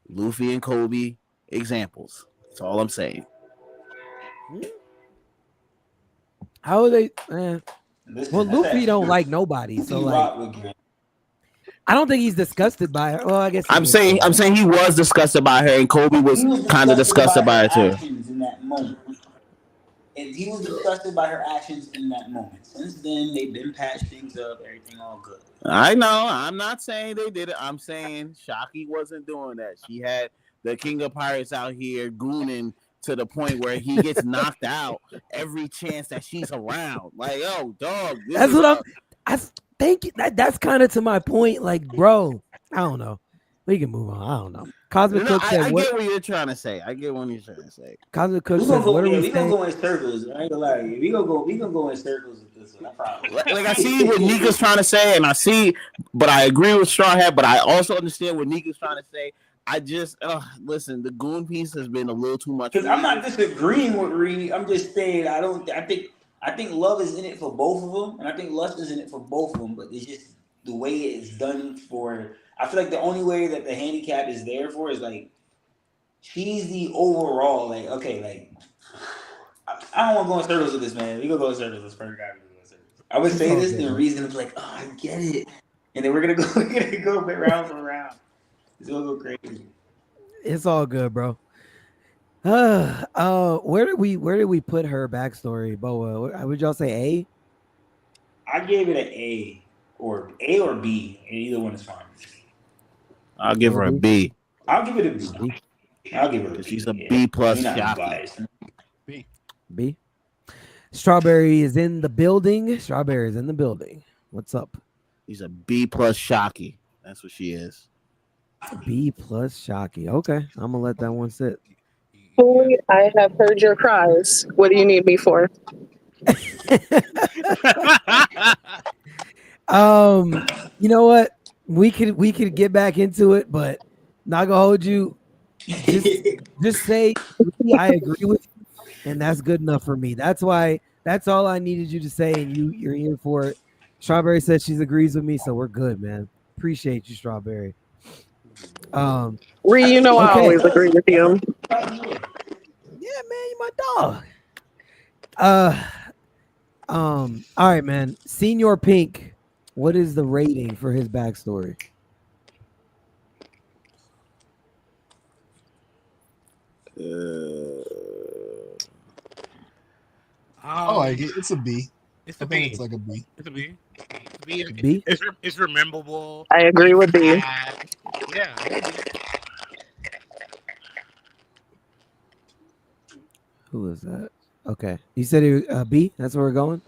Luffy and Kobe examples. That's all I'm saying. How are they? Listen, Well, that's Luffy that don't shit. like nobody, so Luffy like, rock with you. I don't think he's disgusted by her. Well, I guess I'm saying he was disgusted by her, and Kobe was He was kind of disgusted by her too. actions in that moment. And he was disgusted by her actions in that moment. Since then, they've been patched things up, everything all good. I know. I'm not saying they did it. I'm saying Shockey wasn't doing that. She had the King of Pirates out here gooning to the point where he gets knocked out every chance that she's around. Like, yo, dog. That's what I think that's kind of to my point. Like, bro, I don't know. We can move on. I don't know. Cosmic Cook said, I get what you're trying to say. I get what you're trying to say. Cosmic Cook says, what are we we gonna saying? go in circles. I ain't gonna lie to you. We gonna go in circles with this one. I promise. Like I see what Nika's trying to say, and but I agree with Straw Hat, but I also understand what Nika's trying to say. I just listen. The goon piece has been a little too much. Because I'm not disagreeing with Reed. I'm just saying I think love is in it for both of them, and I think lust is in it for both of them. But it's just the way it's done for. I feel like the only way that the handicap is there for is like she's the overall like okay like I don't want to go in circles with this man. We gonna go in circles. This first guy we go in circles. I would say this, and Reed's gonna be like, oh, I get it, and then we're gonna go round for round. It's gonna go crazy. It's all good, bro. Where did we put her backstory, Boa? Would y'all say A? I gave it an or B, and either one is fine. I'll give her a B. I'll give it a B. I'll give her a B. She's a B plus Shockey. B. Strawberry is in the building. What's up? She's a B plus Shockey. That's what she is. B plus Shockey. Okay, I'm gonna let that one sit. Fully, I have heard your cries. What do you need me for? You know what? We could get back into it, but not gonna hold you. Just say I agree with you, and that's good enough for me. That's all I needed you to say, and you're here for it. Strawberry said she agrees with me, so we're good, man. Appreciate you, Strawberry. Ree, you know I always agree with you. Yeah, man, you my dog. All right, man. Senior Pink, what is the rating for his backstory? I like it. It's a B. It's a I think B. it's like a B. It's a B. B? It's rememberable. I agree with B. Yeah. Who is that? Okay. You said it, B? That's where we're going?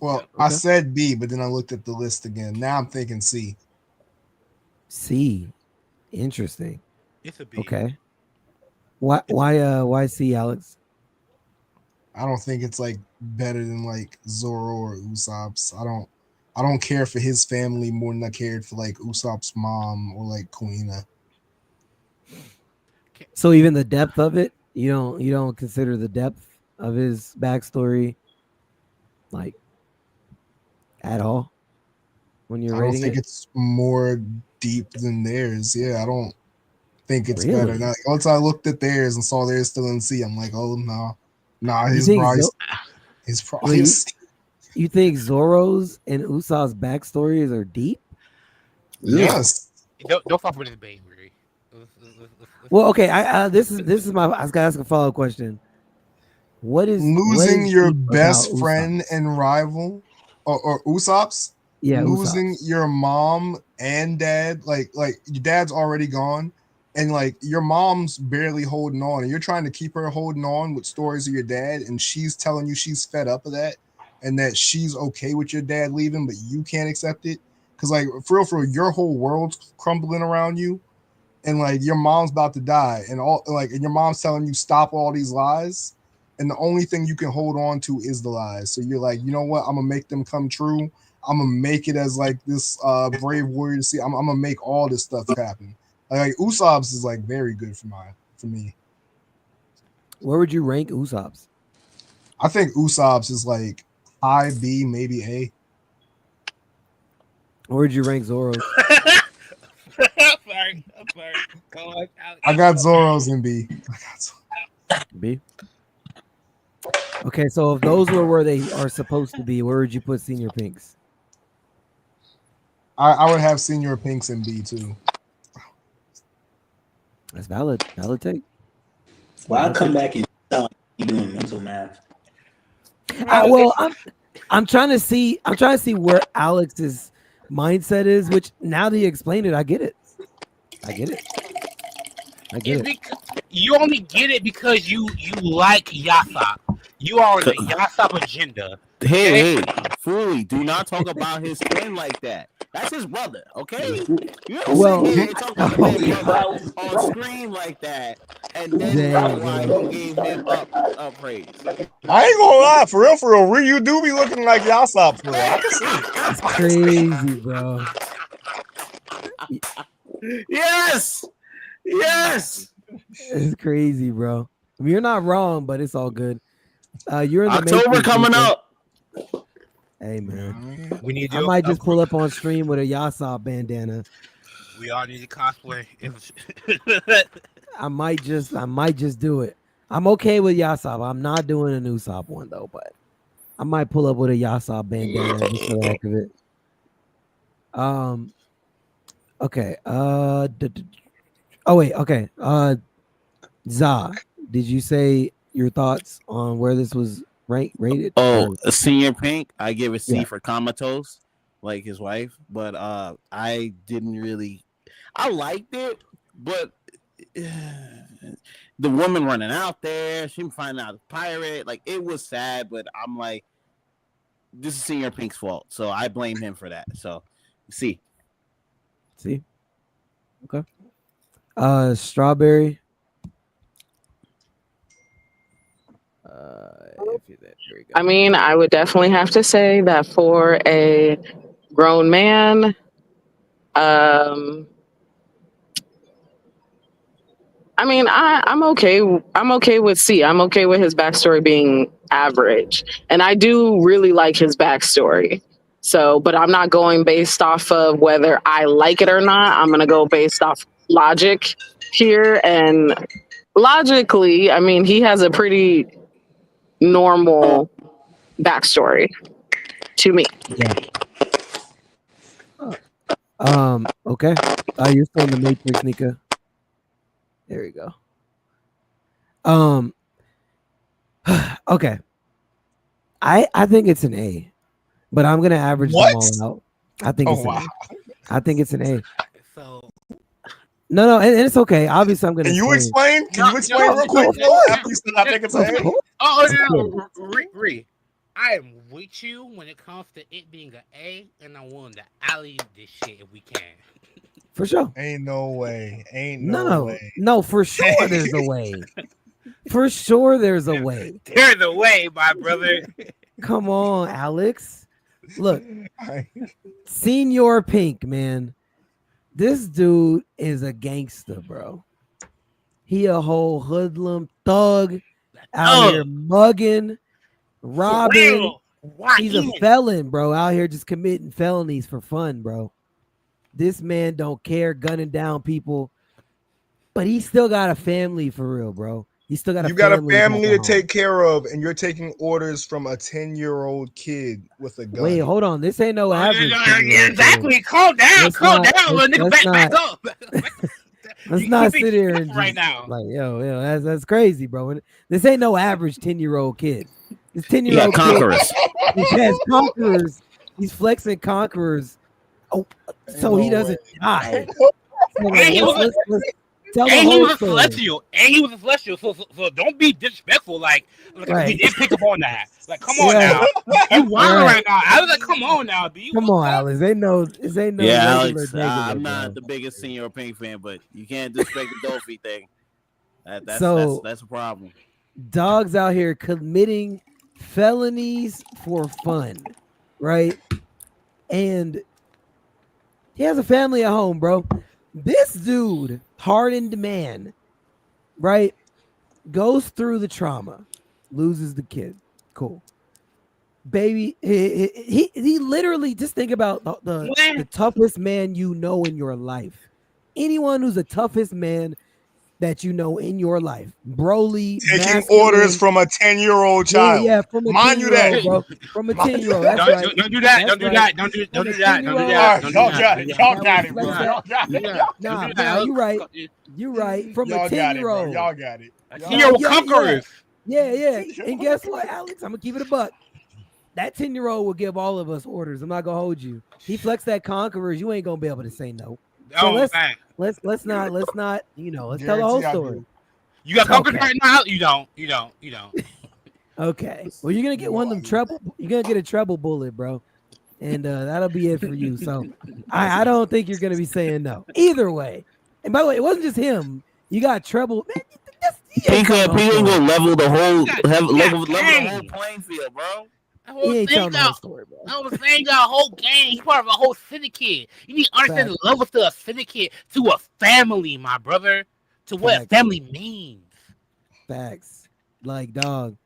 Well, I said B, but then I looked at the list again. Now I'm thinking C. C. Interesting. It's a B. Okay. Why C, Alex? I don't think it's like better than like Zoro or Usopp's. I don't care for his family more than I cared for like Usopp's mom or like Kuina. So even the depth of it, you don't consider the depth? of his backstory, like at all, when you're I don't rating think it? it's more deep than theirs. Yeah, I don't think it's better. Really? Now, once I looked at theirs and saw theirs still in C, I'm like, oh no, nah, You his think price, Zo- his wait, price. you think Zoro's and Usopp's backstories are deep? Yeah. Yes, Don't fall for this bait, Riri. Well, okay. This is my. I was gonna ask a follow up question. What losing is your deep about best friend Usopp's? and rival, or Usopp's, Yeah, losing Usopp's. your mom and dad, like your dad's already gone, and like your mom's barely holding on, and you're trying to keep her holding on with stories of your dad, and she's telling you she's fed up of that, and that she's okay with your dad leaving, but you can't accept it because like for real, your whole world's crumbling around you, and like your mom's about to die, and all like and your mom's telling you stop all these lies, and the only thing you can hold on to is the lies. So you're like, you know what, I'm gonna make them come true. I'm gonna make it as like this brave warrior to see. I'm gonna make all this stuff happen. Like Usopp's is like very good for me. Where would you rank Usopp's? I think Usopp's is like high B, maybe A. Where would you rank Zoro's? I'm sorry. Go on, Alex. I got Zoro's in B. B. Okay, so if those were where they are supposed to be, where would you put Senior Pinks? I would have Senior Pinks in B too. That's valid. Valid take. Well, I'll Valid come take. back and sound like you doing mental math. Bro, Well, I'm trying to see. I'm trying to see where Alex's mindset is. Which now that you explained it, I get it. I get it. I get it's it. because you only get it because you like Yasop. You are on the Yasop agenda. Hey, Fooey, do not talk about his twin like that. That's his brother, okay? You don't Well, sit here and talk about the oh man god, brother on screen like that, and then dang, wonder why bro, you gave him up praise. I ain't gonna lie, for real, Ree, you do be looking like Yasop for real. I can see it. it's crazy, bro. Yes, yes. It's crazy, bro. I mean, you're not wrong, but it's all good. You're in the October Matrix, coming Nika. up. Hey, man. We need I to might just pull up on stream with a Yasop bandana. We all need to cosplay. I might just do it. I'm okay with Yasop. I'm not doing an Usopp one though, but I might pull up with a Yasop bandana just for the heck of it. Okay. Oh wait. Okay. Za, did you say your thoughts on where this was rated? Oh, Or, a senior pink. I give a C yeah. for comatose, like his wife, but I didn't really. I liked it, but the woman running out there, she finding out the pirate, like it was sad. But I'm like, this is Senior Pink's fault, so I blame him for that. So, C. See. Okay. Strawberry. There we go. I mean, I would definitely have to say that for a grown man, I mean, I'm okay. I'm okay with C. I'm okay with his backstory being average, and I do really like his backstory. So, but I'm not going based off of whether I like it or not. I'm gonna go based off logic here, and logically, I mean, he has a pretty normal backstory to me. Yeah. Okay. You're still in the Matrix, Nika. There you go. Okay. I think it's an A, but I'm gonna average What? them all out. I think Oh it's an wow! A. I think it's an A. So No, and it's okay. Obviously, I'm gonna Can you explain. explain? Can you explain no, real no, quick of though? course. After you said I think it's Of A. course. Oh, Of no. Ree, I am with you when it comes to it being an A, and I'm willing to alley this shit if we can. For sure. Ain't no way. Ain't no way. No, for sure there's a way. For sure there's a way. There's a way, my brother. Come on, Alex. Look, Senior Pink, man. This dude is a gangster, bro. He a whole hoodlum thug. out here mugging, For robbing. real. Why He's a in? felon, bro. Out here just committing felonies for fun, bro. This man don't care, gunning down people, but he still got a family for real, bro. He still got a You got a family back family at to home. take care of, and you're taking orders from a 10-year-old kid with a gun. Wait, hold on. This ain't no average 10-year-old kid. Exactly. Calm down. Let's Calm not- down, little nigga. let's Back not- up. Let's You not being sit here and disrespectful right just now. like, yo, that's crazy, bro. This ain't no average 10-year-old kid. This You 10-year-old got kid, conquerors. he has conquerors. He's flexing conquerors, so he doesn't die. So And he was let's tell the And he whole was a story. celestial. And he was a celestial. So don't be disrespectful. Like Right. we did pick up on that. Like, come on Right. now. You wild Right. right now. I was like, come on now, B. Come on, Alex. This ain't no Yeah, regular, Alex. regular, I'm bro. not the biggest Senior Pink fan, but you can't disrespect the Dolphy thing. That's a problem. Dogs out here committing felonies for fun, right? And he has a family at home, bro. This dude, hardened man, right, goes through the trauma, loses the kid. Cool. Baby, he literally, just think about the toughest man you know in your life. Anyone who's the toughest man that you know in your life. Broly, Taking masculine. orders from a 10-year-old child. Yeah, from a Mind you 10-year-old, that. bro. From a 10-year-old. That's Don't, right. don't do that. That's Don't do right. that. Don't do From a that. Don't do 10-year-old. that. Don't do Y'all that. got it. Y'all got it, bro. Flex that. Y'all got it. Nah, you right. You right. From a Y'all got it, bro. 10-year-old. Y'all got it. Hero conquerors. Yeah. And guess what, Alex? I'm gonna keep it a buck. That 10-year-old will give all of us orders. I'm not gonna hold you. He flexed that conquerors. You ain't gonna be able to say no. So Oh, let's man. let's not, let's tell the whole Guarantee I story. do. You got conquerors Okay. right now? You don't. Okay. Well, you're gonna get one of them treble. You're gonna get a treble bullet, bro, and that'll be it for you. So I don't think you're gonna be saying no either way. And by the way, it wasn't just him. You got treble. Man, Pink will level the whole level the dang. whole playing field, bro. He ain't telling the whole story, bro. I was saying got a whole gang. He's part of a whole syndicate. You need to understand the levels to a syndicate, to a family, my brother, to what a family means. Facts. Like, dog.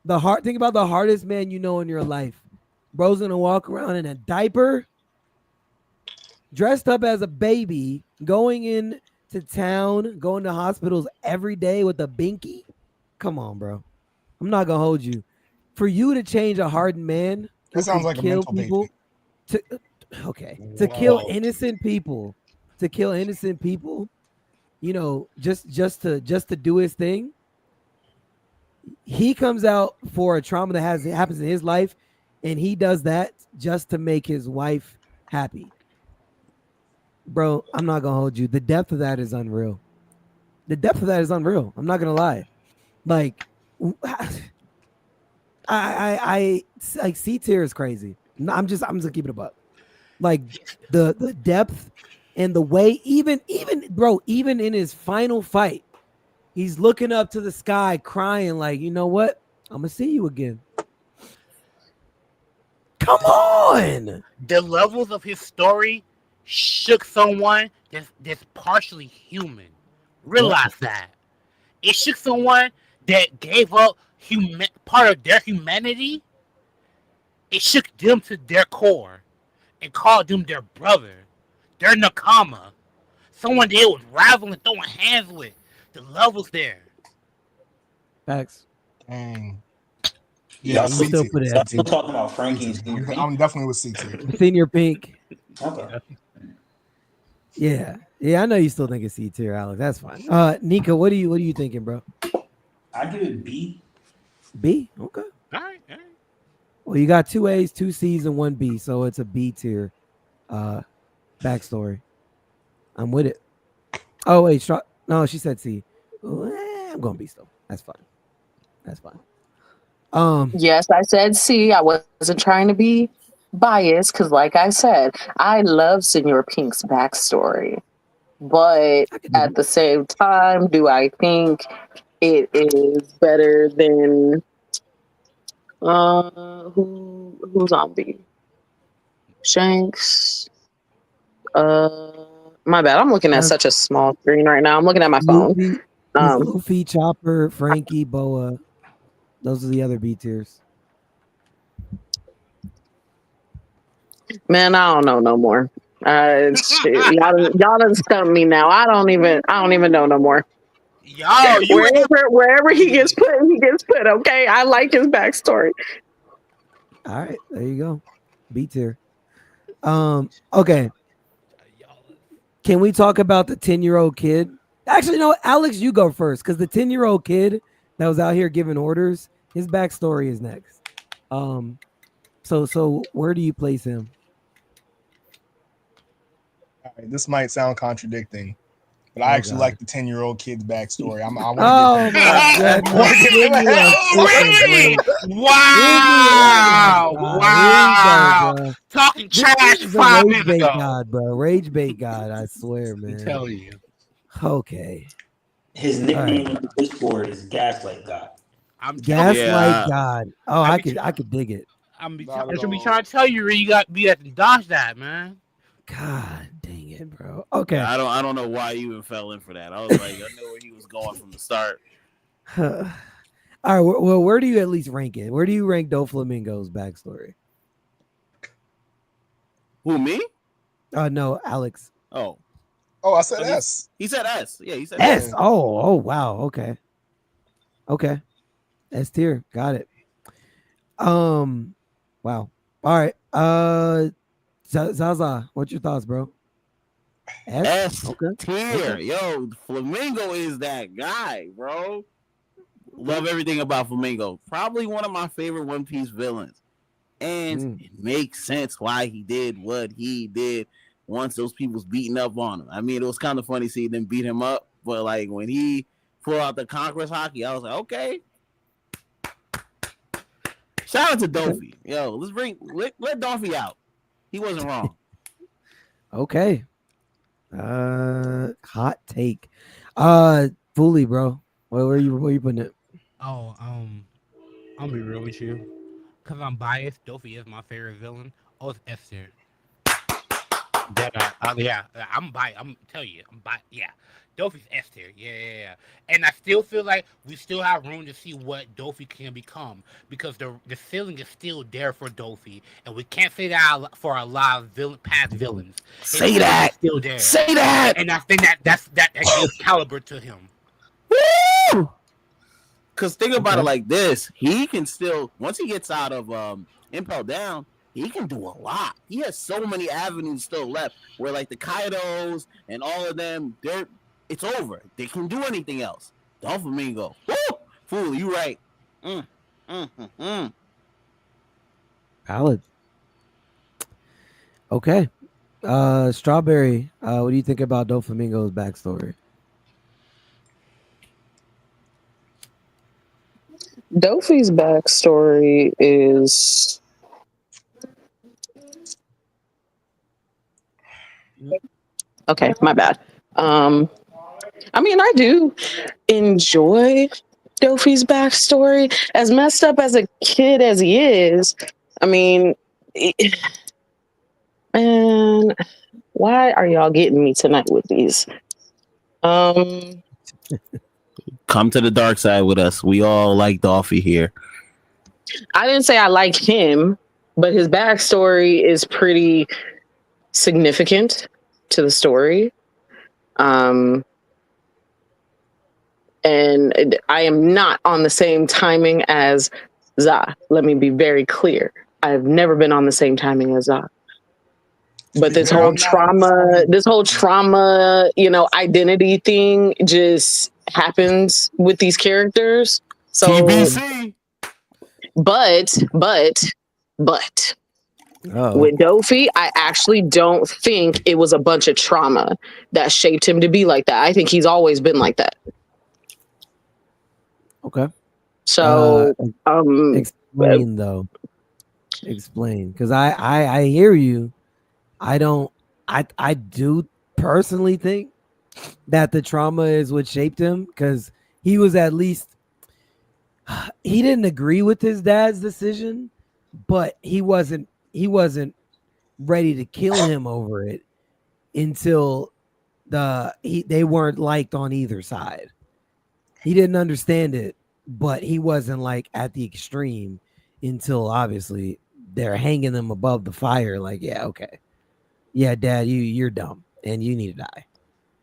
Think about the hardest man you know in your life. Bro's gonna walk around in a diaper, dressed up as a baby, going in to town, going to hospitals every day with a binky. Come on, bro. I'm not gonna hold you. For you to change a hardened man, That sounds like a kill mental people, baby. to kill innocent people, you know, just to do his thing. He comes out for a trauma that happens in his life, and he does that just to make his wife happy. Bro, I'm not gonna hold you. The depth of that is unreal. I'm not gonna lie. Like, I like C tier is crazy. I'm just gonna keep it a buck. Like the depth and the way, even in his final fight, he's looking up to the sky, crying, like, you know what? I'm gonna see you again. Come on. The levels of his story shook someone that's partially human. Realize that. It shook someone that gave up part of their humanity. It shook them to their core and called them their brother, their nakama. Someone they was rivaling, throwing hands with. The levels there. Facts. Dang. Yeah, you still put it I'm at still talking about Frankie and Senior Pink. I'm definitely with C tier. Senior Pink. Okay. Yeah, I know you still think it's C tier, Alex. That's fine. Nika, what are you thinking, bro? I give it B. B. Okay. All right. Well, you got 2 A's, 2 C's, and 1 B, so it's a B tier. Backstory. I'm with it. Oh wait, no, she said C. I'm going B still. That's fine. Yes, I said C. I wasn't trying to be biased because, like I said, I love Senor Pink's backstory. But at the same time, do I think it is better than who's on B? Shanks. My bad. I'm looking at such a small screen right now. I'm looking at my phone. Luffy, Chopper, Frankie, Boa. Those are the other B tiers. Man, I don't know no more. Shit, y'all done stumped me now. I don't even know no more. Yo, you ain't Wherever me. he gets put. Okay, I like his backstory. All right, there you go. B tier. Okay. Can we talk about the 10-year-old kid? Actually, no, Alex, you go first because the 10-year-old kid that was out here giving orders, his backstory is next. So where do you place him? All right, this might sound contradicting, but I Oh actually God. like the 10-year-old kid's backstory. I want to give Oh him. my I want goodness. to give Give him a me a heads. freaking break. Give me oh my Wow! God. Here we go, Wow! bro. Talking This trash is a 5 years rage bait ago. god, bro. Rage bait god, I swear, I'm man. telling you. Okay. His All right. nickname on the Discord is Gaslight God. I'm telling you. Gaslight Yeah. God. Oh, I I be, could dig it. Not I at should be all. trying to tell you, Ray, you got be at to dodge that, man. God dang it, bro. Yeah, Okay. I don't know why you even fell in for that. I was like, I knew where he was going from the start. All right. Well, where do you at least rank it? Where do you rank Doflamingo's backstory? Who, me? No, Alex. Oh. Oh, I said Oh, S. he said S. Yeah, he said S. S. Yeah. Oh, wow. Okay. Okay. S tier. Got it. Wow. All right. Zaza, what's your thoughts, bro? S. S Okay. tier. Okay. Yo, Flamingo is that guy, bro. Love everything about Flamingo. Probably one of my favorite One Piece villains. And it makes sense why he did what he did once those people's beating up on him. I mean, it was kind of funny seeing them beat him up, but like when he pulled out the Conqueror's hockey, I was like, okay. Shout out to Doffy. Yo, let Doffy out. He wasn't wrong. Okay. Hot take. Fully, bro. Where you putting it? Oh, I'll be real with you. Cause I'm biased, Dofi is my favorite villain. Oh, it's S tier. Yeah, I'm biased. I'm tell you, I'm biased. Yeah, Dofi's S tier. Yeah. And I still feel like we still have room to see what Dofi can become because the ceiling is still there for Dofi, and we can't say that for a lot of past villains. His Say ceiling that. is still there, Say that. and I think that gives caliber to him. Woo! Because think about it Okay. like this: he can still once he gets out of Impel Down, he can do a lot. He has so many avenues still left. Where like the Kaidos and all of them, it's over. They can do anything else. Doflamingo, woo! Fool, you right. Mm, mm, mm, mm. Valid. Okay. Strawberry. What do you think about Doflamingo's backstory? Dofi's backstory is okay. My bad. I mean, I do enjoy Dofi's backstory. As messed up as a kid as he is, I mean, man, why are y'all getting me tonight with these? Um, Come to the dark side with us. We all like Doffy here. I didn't say I like him, but his backstory is pretty significant to the story. Um, and I am not on the same timing as Za. Let me be very clear. I have never been on the same timing as Za. To But be fair, I'm not on the side. this whole trauma, identity thing just happens with these characters. So, TBC. but Oh, with Dofi, I actually don't think it was a bunch of trauma that shaped him to be like that. I think he's always been like that. okay. So, Explain though. Explain, because I hear you. I don't. I do personally think that the trauma is what shaped him because he was at least he didn't agree with his dad's decision, but he wasn't ready to kill him over it until they weren't liked on either side. He didn't understand it but he wasn't like at the extreme until obviously they're hanging them above the fire. Like, yeah, okay, yeah, Dad, you're dumb and you need to die.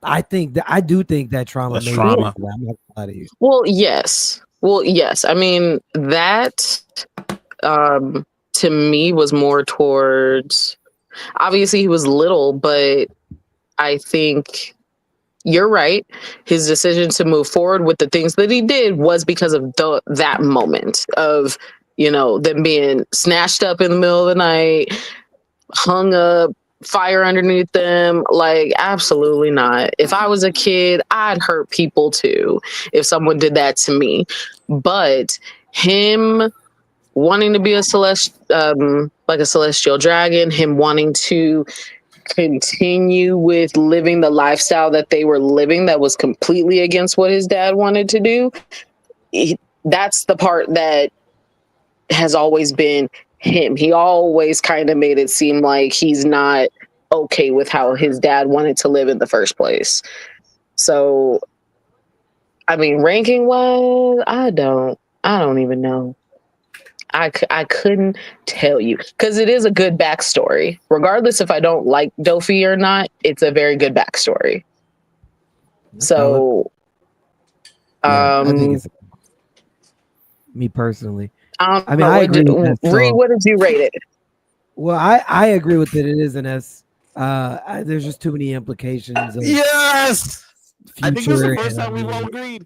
I do think that trauma That's made him trauma. like that. I'm not gonna lie to you. Well, yes. Well, yes. I mean, that to me was more towards obviously he was little, but I think you're right. His decision to move forward with the things that he did was because of that moment of, them being snatched up in the middle of the night, hung up, fire underneath them. Like, absolutely not. If I was a kid, I'd hurt people too if someone did that to me. But him wanting to be a like a celestial dragon, him wanting to continue with living the lifestyle that they were living that was completely against what his dad wanted to do. That's the part that has always been him. He always kind of made it seem like he's not okay with how his dad wanted to live in the first place. So, I mean, ranking wise, I don't even know. I couldn't tell you because it is a good backstory. Regardless if I don't like Dofi or not, it's a very good backstory. Valid. So, Yeah, I think it's me personally. I I don't mean, know. I agree with that. Reed, So, what did you rate it? well, I agree with it. It is an S. There's just too many implications of Yes. I think this is the future, first and I time we've all mean, agreed.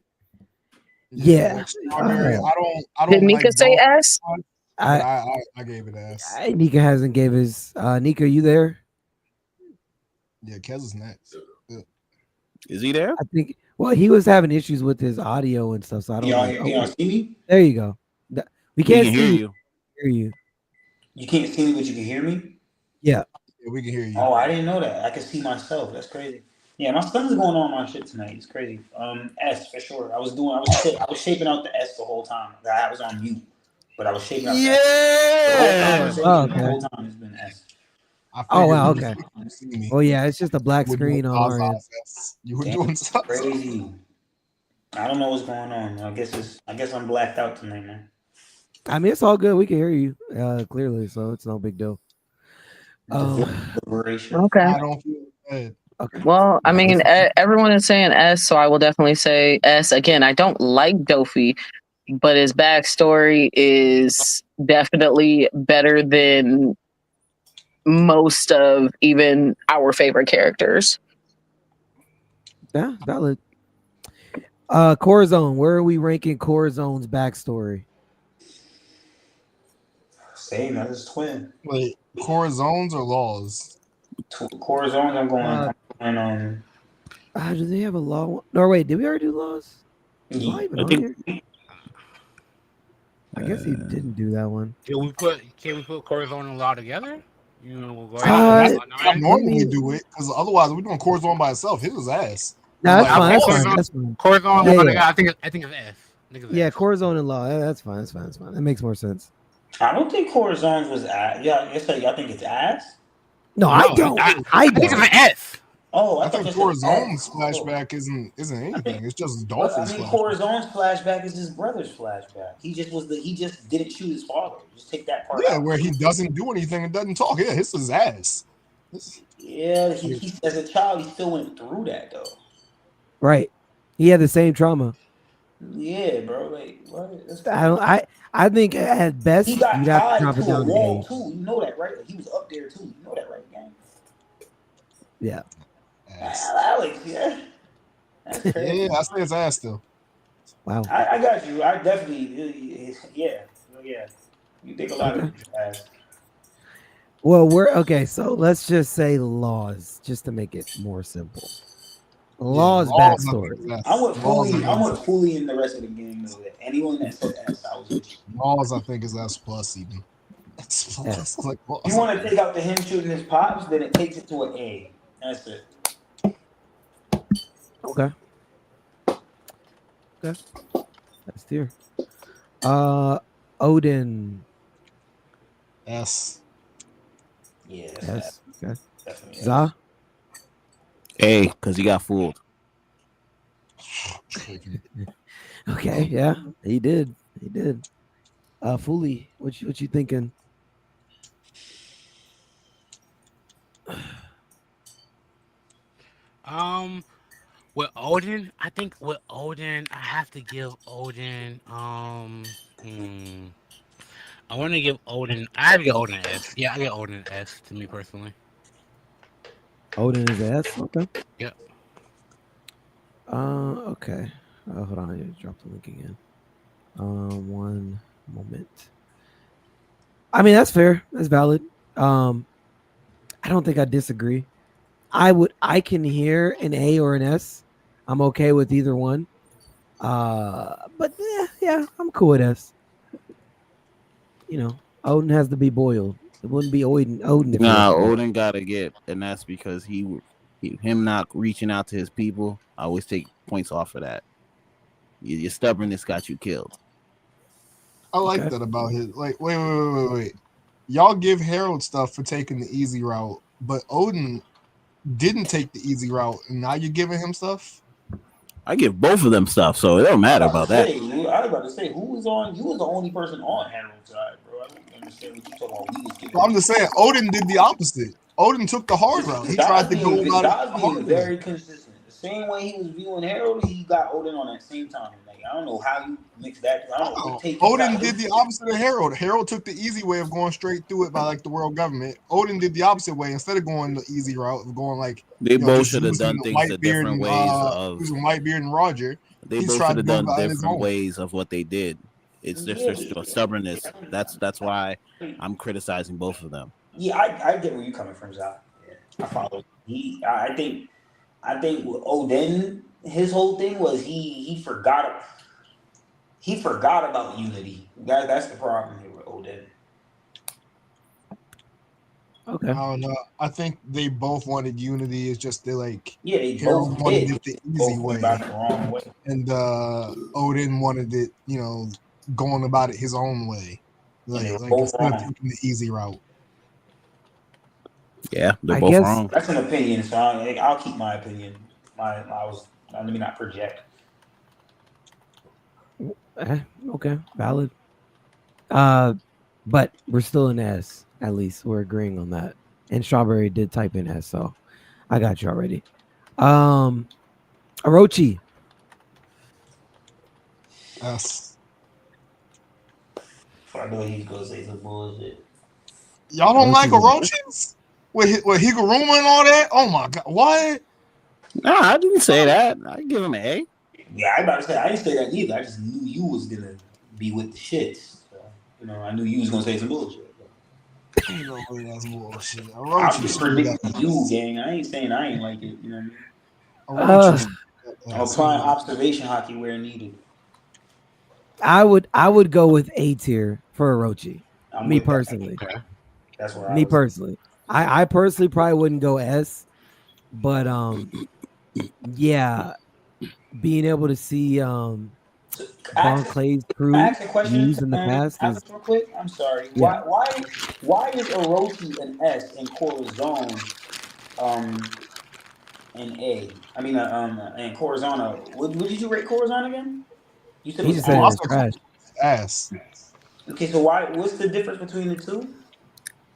yeah. Like Strawberry. I Did don't Nika like say Dolphin, S? but I, I gave it S. Nika hasn't gave his. Nika, you there? Yeah, Kez is next. Is he there? I think. Well, he was having issues with his audio and stuff, so I don't know. Can y'all see me? There you go. We We can't can see hear you. you. Hear you. You can't see me, but you can hear me. Yeah. Yeah, we can hear you. Oh, I didn't know that. I can see myself. That's crazy. Yeah, my son's going on my shit tonight. It's crazy. S for sure. I was shaping out the S the whole time. I was on mute, but I was shaping out the S. The whole Yeah. conversation, Oh, the okay. whole time has been S. I Oh figured wow. when Okay. you see me, Well, yeah. It's just a black you were doing screen on our end. Zaza's S. You were Damn, doing Zaza. crazy. I don't know what's going on. I guess I'm blacked out tonight, man. I mean, it's all good. We can hear you clearly, so it's no big deal. The voice of liberation. Okay. I don't feel bad. Okay. Well, I Yeah, mean, everyone is saying S, so I will definitely say S. Again, I don't like Dofi, but his backstory is definitely better than most of even our favorite characters. Yeah, valid. Corazon, where are we ranking Corazon's backstory? Same as his twin. Wait, core zones or laws? Corazon, I'm going. Uh, I'm going do they have a law? No, wait, did we already do laws? Is law even I on think here? I guess he didn't do that one. Can we put Corazon and Law together? We'll go Uh, ahead. I normally me- do it because otherwise we're doing core zone by itself. His is ass. No, that's Like, fine. That's Corazon- fine. That's fine. Corazon and Yeah, Law yeah. together. I think it's S. I think it's Yeah, S. Corazon and law. That's fine. That's fine. That's fine. That makes more sense. I don't think Corazon's was ass. Yeah, y'all think it's ass? No, I don't. I think it's don't. an S. Oh, I think Corazon's Oh. flashback isn't anything. It's just But I Dolphin's mean, flashback. Corazon's flashback is his brother's flashback. He just didn't shoot his father. Just take that part Yeah, out. where he doesn't do anything and doesn't talk. Yeah, his is ass. Yeah, he as a child he still went through that though. Right. He had the same trauma. Yeah, bro. Like what? That's I don't. I think at best He got you'd have to tied drop to it a down to wall A. too. You know that, right? Like, he was up there too. You know that, right, gang? Yeah. Ass. Alex, yeah. That's crazy. Yeah, I say it's ass still. Wow. I got you. I definitely, yeah. You think a lot of Okay. it ass. Well, we're okay. So let's just say laws, just to make it more simple. Laws Yeah, laws, I backstory. think is ass. I'm with Laws, Cooley. I I'm think with Cooley and the rest of the gang though. That anyone that said S, I was with you. Laws, I think is S plus even. S plus. Like, laws, You want to take out the him shooting his pops, then it takes it to an A. That's it. Okay. Okay. That's tier. Odin. S. Yeah. Yes. Okay. Definitely. Za. A, because he got fooled. Okay, yeah, he did. He did. Fully, what you thinking? Um, with Odin, I think with Odin, I have to give Odin. I want to give Odin. I have to give Odin an S. Yeah, I get Odin an S to me personally. Odin is S. Okay. Yeah. Okay. Hold on. I drop the link again. One moment. I mean, that's fair. That's valid. Um, I don't think I disagree. I can hear an A or an S. I'm okay with either one. But yeah, I'm cool with S. Odin has to be boiled. It wouldn't be Odin if it Nah, wasn't boiled. Odin gotta get, and that's because him not reaching out to his people. I always take points off of that. Your stubbornness got you killed. I like Okay. that about his. Like, wait. Y'all give Harold stuff for taking the easy route, but Odin didn't take the easy route, and now you're giving him stuff. I give both of them stuff, so it don't matter about that. I was about to say, who was on? You was the only person on Harold's side, bro. I don't understand what you talking about. We was So giving I'm just saying, Odin did the opposite. Odin took the hard route. He tried to go about it God's the being hard way. very consistent. The same way he was viewing Harold, he got Odin on that same time. Like I don't know how you mix that. I don't know what No, take you Odin got did him the for. opposite of Harold. Harold took the easy way of going straight through it by like the world government. Odin did the opposite way. Instead of going the easy route of going like They both just should have using done things the different ways of. Whitebeard and Roger, They he's both tried should to have go done about it his different own. ways of what they did. It's just Yeah, their stubbornness. That's why I'm criticizing both of them. yeah, I get where you're coming from, Zach. Yeah, I follow. I think with Odin, his whole thing was he forgot about unity. That's the problem here with Odin. Okay. I don't know. I think they both wanted unity. It's just they like Yeah, they Harold both wanted did. it the easy Both went way, about it the wrong way. and Odin wanted it, going about it his own way, And they were like both instead of wrong. taking the easy route. Yeah, they're I both guess. wrong. That's an opinion, so I'll keep my opinion. Let me not project. Okay. Valid. Uh, but we're still in S. At least we're agreeing on that. And Strawberry did type in S, so I got you already. Um, Orochi. Yes. I know he's gonna say some bullshit. Y'all don't like Orochi's an S. Orochis with Higuruma and all that? Oh my god, what? Nah, I didn't say that. I give him an A. Yeah, I about to say I didn't say that either. I just knew you was gonna be with the shits. So, I knew you was gonna say some bullshit. Ain't no way that's bullshit. I'm Orochi just should get predicting you, gang. I ain't saying I ain't like it. You know what I mean? Orochi Uh, should get I'm S. applying observation hockey where needed. I would go with A tier for Orochi. I'm Me with that. personally. Okay. That's where I Me was. personally. I personally probably wouldn't go S, but yeah, being able to see So, Bon ask, Clay's I crew asked a question, used in the past is real quick. I'm sorry. yeah. Why is Orochi an S and Corazon um an A? I mean and Corazon what did you rate Corazon again? You said it He was just said it Oh, I was ass. said trash. ass. Okay, so what's the difference between the two?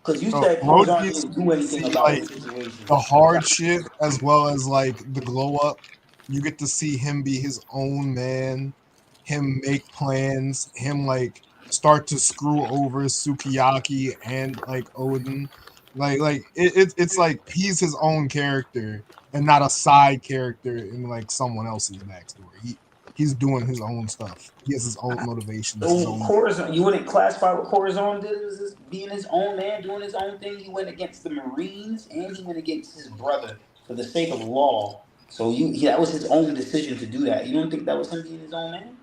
Because you So said Corazon Orochi didn't do anything see about like his situation. the hardship as well as like the glow up. You get to see him be his own man, him make plans, him like start to screw over Sukiyaki and like Odin. It's like he's his own character and not a side character in like someone else's backstory. He's doing his own stuff. He has his own motivations, his So own. Corazon, you wouldn't classify what Corazon did as being his own man, doing his own thing. He went against the Marines and he went against his brother for the sake of law. So that was his own decision to do that. You don't think that was him being his own man?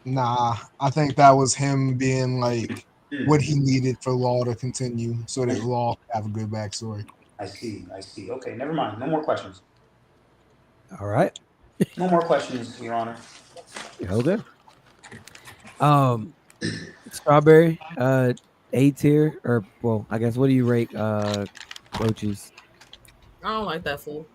Nah, I think that was him being like what Hmm. he needed for Law to continue so that Law could have a good backstory. I see. I see. Okay, never mind. No more questions. All right. No more questions, Your Honor. Okay. Um, Strawberry, A tier or well, I guess what do you rate roaches? I don't like that fool.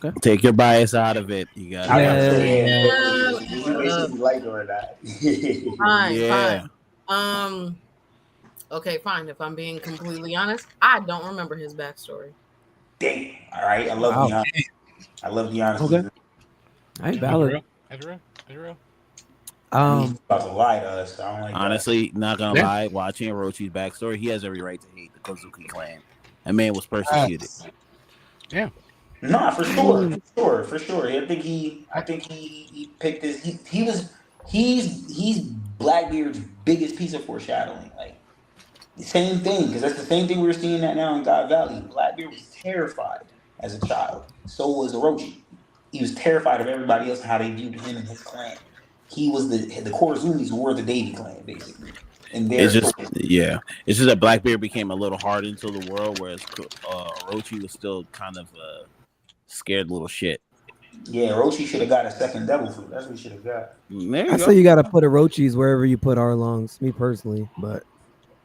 Okay. Take your bias out of it. You got I to was about to go. say, yeah. Yeah, Is he basically like her or not? fine, Yeah. fine. Okay, fine. If I'm being completely honest, I don't remember his backstory. Damn. All right. I love Wow. the honesty. I love the honesty. Okay. I ain't That's valid. real. That's real. That's real. I mean, he's Um. about to lie to us. So I don't like that. Honestly, not gonna Yeah. lie, watching Orochi's backstory, he has every right to hate the Kozuki clan. That man was persecuted. Facts. Yeah. Nah, for I sure, mean, for sure. I think he picked this. He's Blackbeard's biggest piece of foreshadowing. Like the same thing, because that's the same thing we were seeing that now in God Valley. Blackbeard was terrified as a child. So was Orochi. He was terrified of everybody else and how they viewed him and his clan. He was the Korazumis were the Davy clan basically in their It's story. just yeah. It's just that Blackbeard became a little hardened to the world, whereas Orochi was still kind of a scared little shit. Yeah, Orochi should have got a second devil fruit. That's what he should have got. There I you say go. you got to put Orochis wherever you put Arlongs. Me personally, but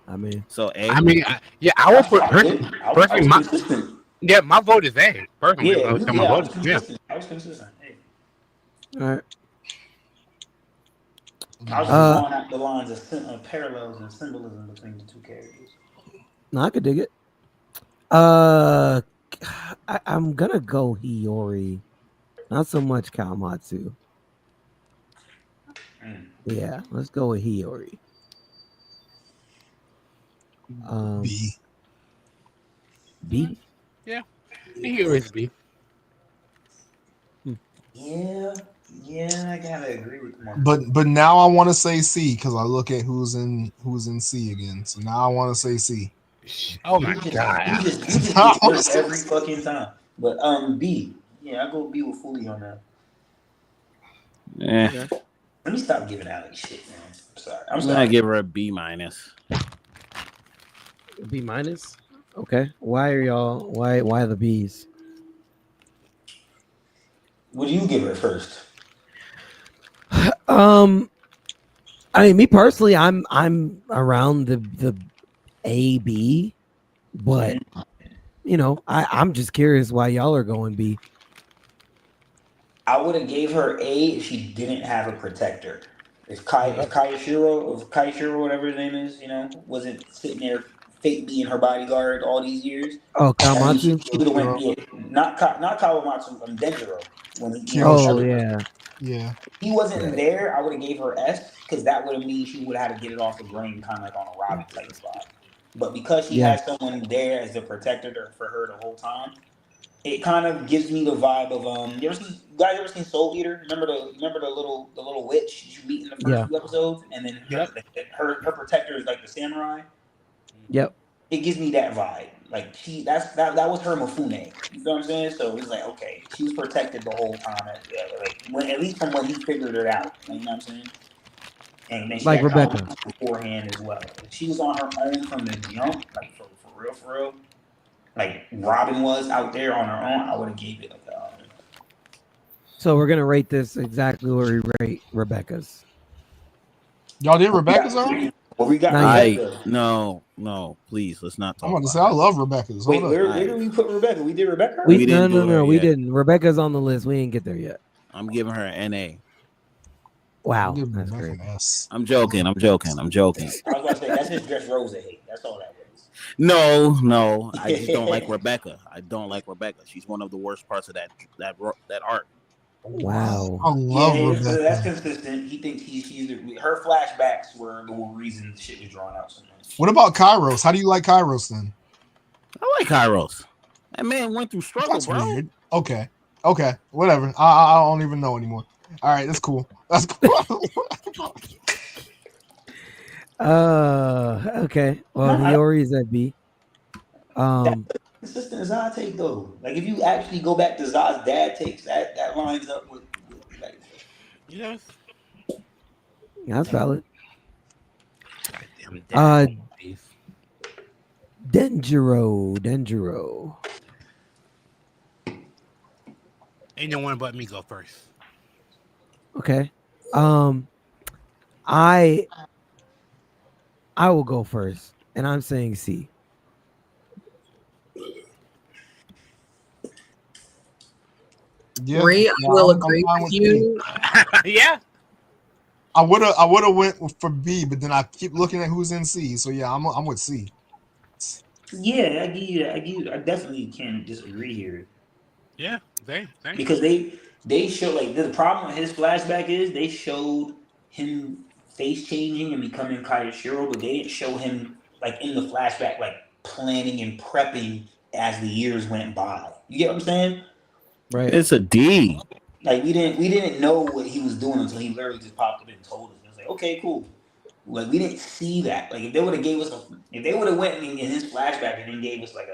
I mean, So I A. mean, yeah, I would That's put fine. I personally was my consistent. yeah, my vote is A. Personally, Yeah, so my I vote was is yeah. consistent. I was consistent. Hey, all right. I was just Uh, drawing out the lines of parallels and symbolism between the two characters. no, I could dig it. Uh, I'm gonna go Hiyori, not so much Kawamatsu. Mm. Yeah, let's go with Hiyori. Um, B. Mm, B. yeah. He always be. Hmm. Yeah, I gotta agree with But now I want to say C because I look at who's in C again. So now I want to say C. Oh my god. You just I get wanna first say every C. fucking time. But B. Yeah, I go B with Fully on that. Eh, Okay. Let me stop giving Alex shit, man. I'm sorry. I'm I'm gonna sorry. give her a B minus. B minus. Okay. Why are y'all? Why the B's? What do you give her first? Um, I mean, me personally, I'm around the A B, but Mhm. I'm just curious why y'all are going B. I would have gave her A if she didn't have a protector. Yep. If Kaishiro, whatever his name is, wasn't sitting there fake being her bodyguard all these years. Oh, I mean, she Kawamatsu. would have went, Hero. yeah, not Kawamatsu, Denjiro. When he, Oh Kyoshi. yeah, Yeah. he wasn't yeah, there, I would have gave her S because that would have mean she would have had to get it off the grain, kind of like on a Robin type spot. But because she yeah, has someone there as the protector for her the whole time, it kind of gives me the vibe of you guys ever seen Soul Eater? Remember the little witch you meet in the first yeah, few episodes, and then Yep. her protector is like the samurai. yep. It gives me that vibe. Like that was her Mifune. You know what I'm saying? So it's like okay, she was protected the whole time. At least from when he figured it out. Like, you know what I'm saying? And then she Like had Rebecca. Kawhi beforehand as well. If she was on her own from the jump, like for real, like Robin was out there on her own, I would have gave it like So we're gonna rate this exactly where we rate Rebecca's. Y'all did what we Rebecca's already? got. What we got Not yet. Rebecca. No, please, let's not I'm talk about to say about I it. love Rebecca's. Hold Wait, up. where did we put Rebecca? We did Rebecca We We already? didn't no, do no, her no, we yet. didn't. Rebecca's on the list. We didn't get there yet. I'm giving her an NA. I'll Wow, give that's Rebecca crazy. an S. I'm joking. I'm joking. I'm joking. I was about to say that's just Dress Rosa hate. That's all that was. No. I just don't like Rebecca. I don't like Rebecca. She's one of the worst parts of that arc. Wow. Wow. I Yeah, love that's Rebecca. consistent. He thinks her flashbacks were the reason the shit was drawn out so much. What about Kairos? How do you like Kairos then? I like Kairos. That man went through struggle, That's bro. weird. Okay. Okay. Whatever. I don't even know anymore. All right. That's cool. That's cool. Okay. Well, No, Hiyori's at B. that's Um, consistent as I take though. Like if you actually go back to Zod's dad takes, that lines up with like Yes. that's valid. Goddamn Uh, dad. Please. Denjiro. Ain't no one but me go first. Okay. Um, I I will go first, and I'm saying C. Yeah, Ray, I yeah, will I'm agree fine with with C. you. Yeah. I would have went for B, but then I keep looking at who's in C. So yeah, I'm with C. Yeah, I give you that. I definitely can't disagree here Yeah. Same. because they show like the problem with his flashback is they showed him face changing and becoming Kayashiro, but they didn't show him like in the flashback like planning and prepping as the years went by. You get what I'm saying? Right. It's a D. Like we didn't know what he was doing until he literally just popped up and told us. It was like, okay, cool. Like we didn't see that. Like if they would have went in his flashback and then gave us like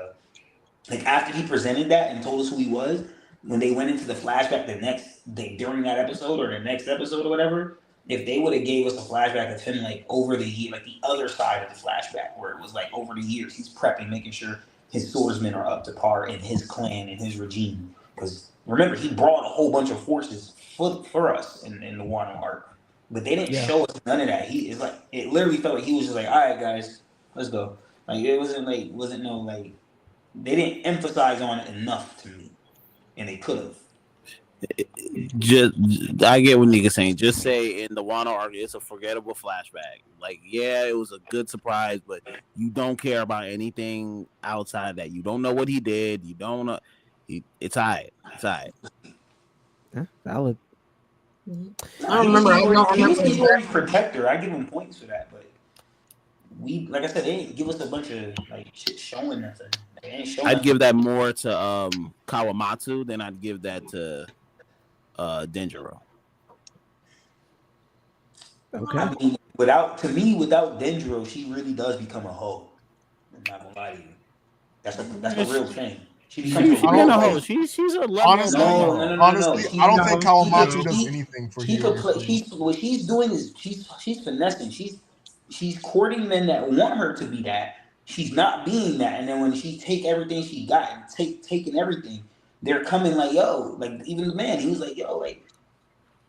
after he presented that and told us who he was, when they went into the flashback the next day during that episode or the next episode or whatever, if they would have gave us a flashback of him like over the year, like the other side of the flashback where it was like over the years he's prepping, making sure his swordsmen are up to par in his clan and his regime. Because remember, he brought a whole bunch of forces for us in the Wano arc, but they didn't Yeah. show us none of that. He is like it literally felt like he was just like, all right, guys, let's go. Like it wasn't no like they didn't emphasize on it enough to me, and they could have. Just I get what niggas saying. Just say in the Wano arc, it's a forgettable flashback. Like, yeah, it was a good surprise, but you don't care about anything outside of that. You don't know what he did. You don't know. It's alright. It's alright. Yeah, valid. I Nah, don't remember. I don't He was remember Hiyori's exactly. protector. I give him points for that, but we, like I said, they didn't give us a bunch of like shit showing nothing. They ain't showing I'd nothing. give that more to Kawamatsu than I'd give that to Denjiro. Okay. I mean, without Dendro, she really does become a hoe. I'm not gonna lie to you. That's a Yeah, real thing. She becomes she a she I being real don't a hoe. hoe. She's a level above honestly, a No, no, hoe. no, no, no. honestly, I don't think Kawamatsu No. does anything for She could Hiyori play. for real. What she's doing is she's finessing. She's courting men that want her to be that. She's not being that, and then when she take everything she got and taking everything, they're coming like yo, like even the man. He was like yo, like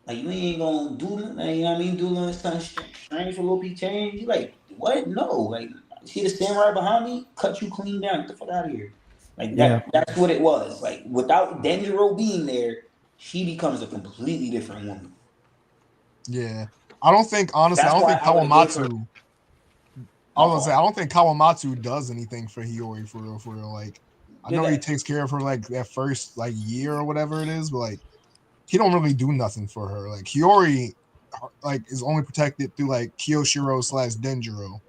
you ain't gonna do nothing. Like, you know what I mean? Do nothing strange for little P change. You like what? No, like see the samurai behind me, cut you clean down. Get the fuck out of here. Like Yeah. that's what it was. Like without Denjiro being there, she becomes a completely different woman. Yeah, I don't think honestly, I That's don't why think I would have gave her Kawamatsu. I my was gonna say I fault. don't think Kawamatsu does anything for Hiyori for real, for real. Like I Did know he that. takes care of her like that first like year or whatever it is, but like he don't really do nothing for her. Like Hiyori, like is only protected through like Kiyoshiro slash Denjiro.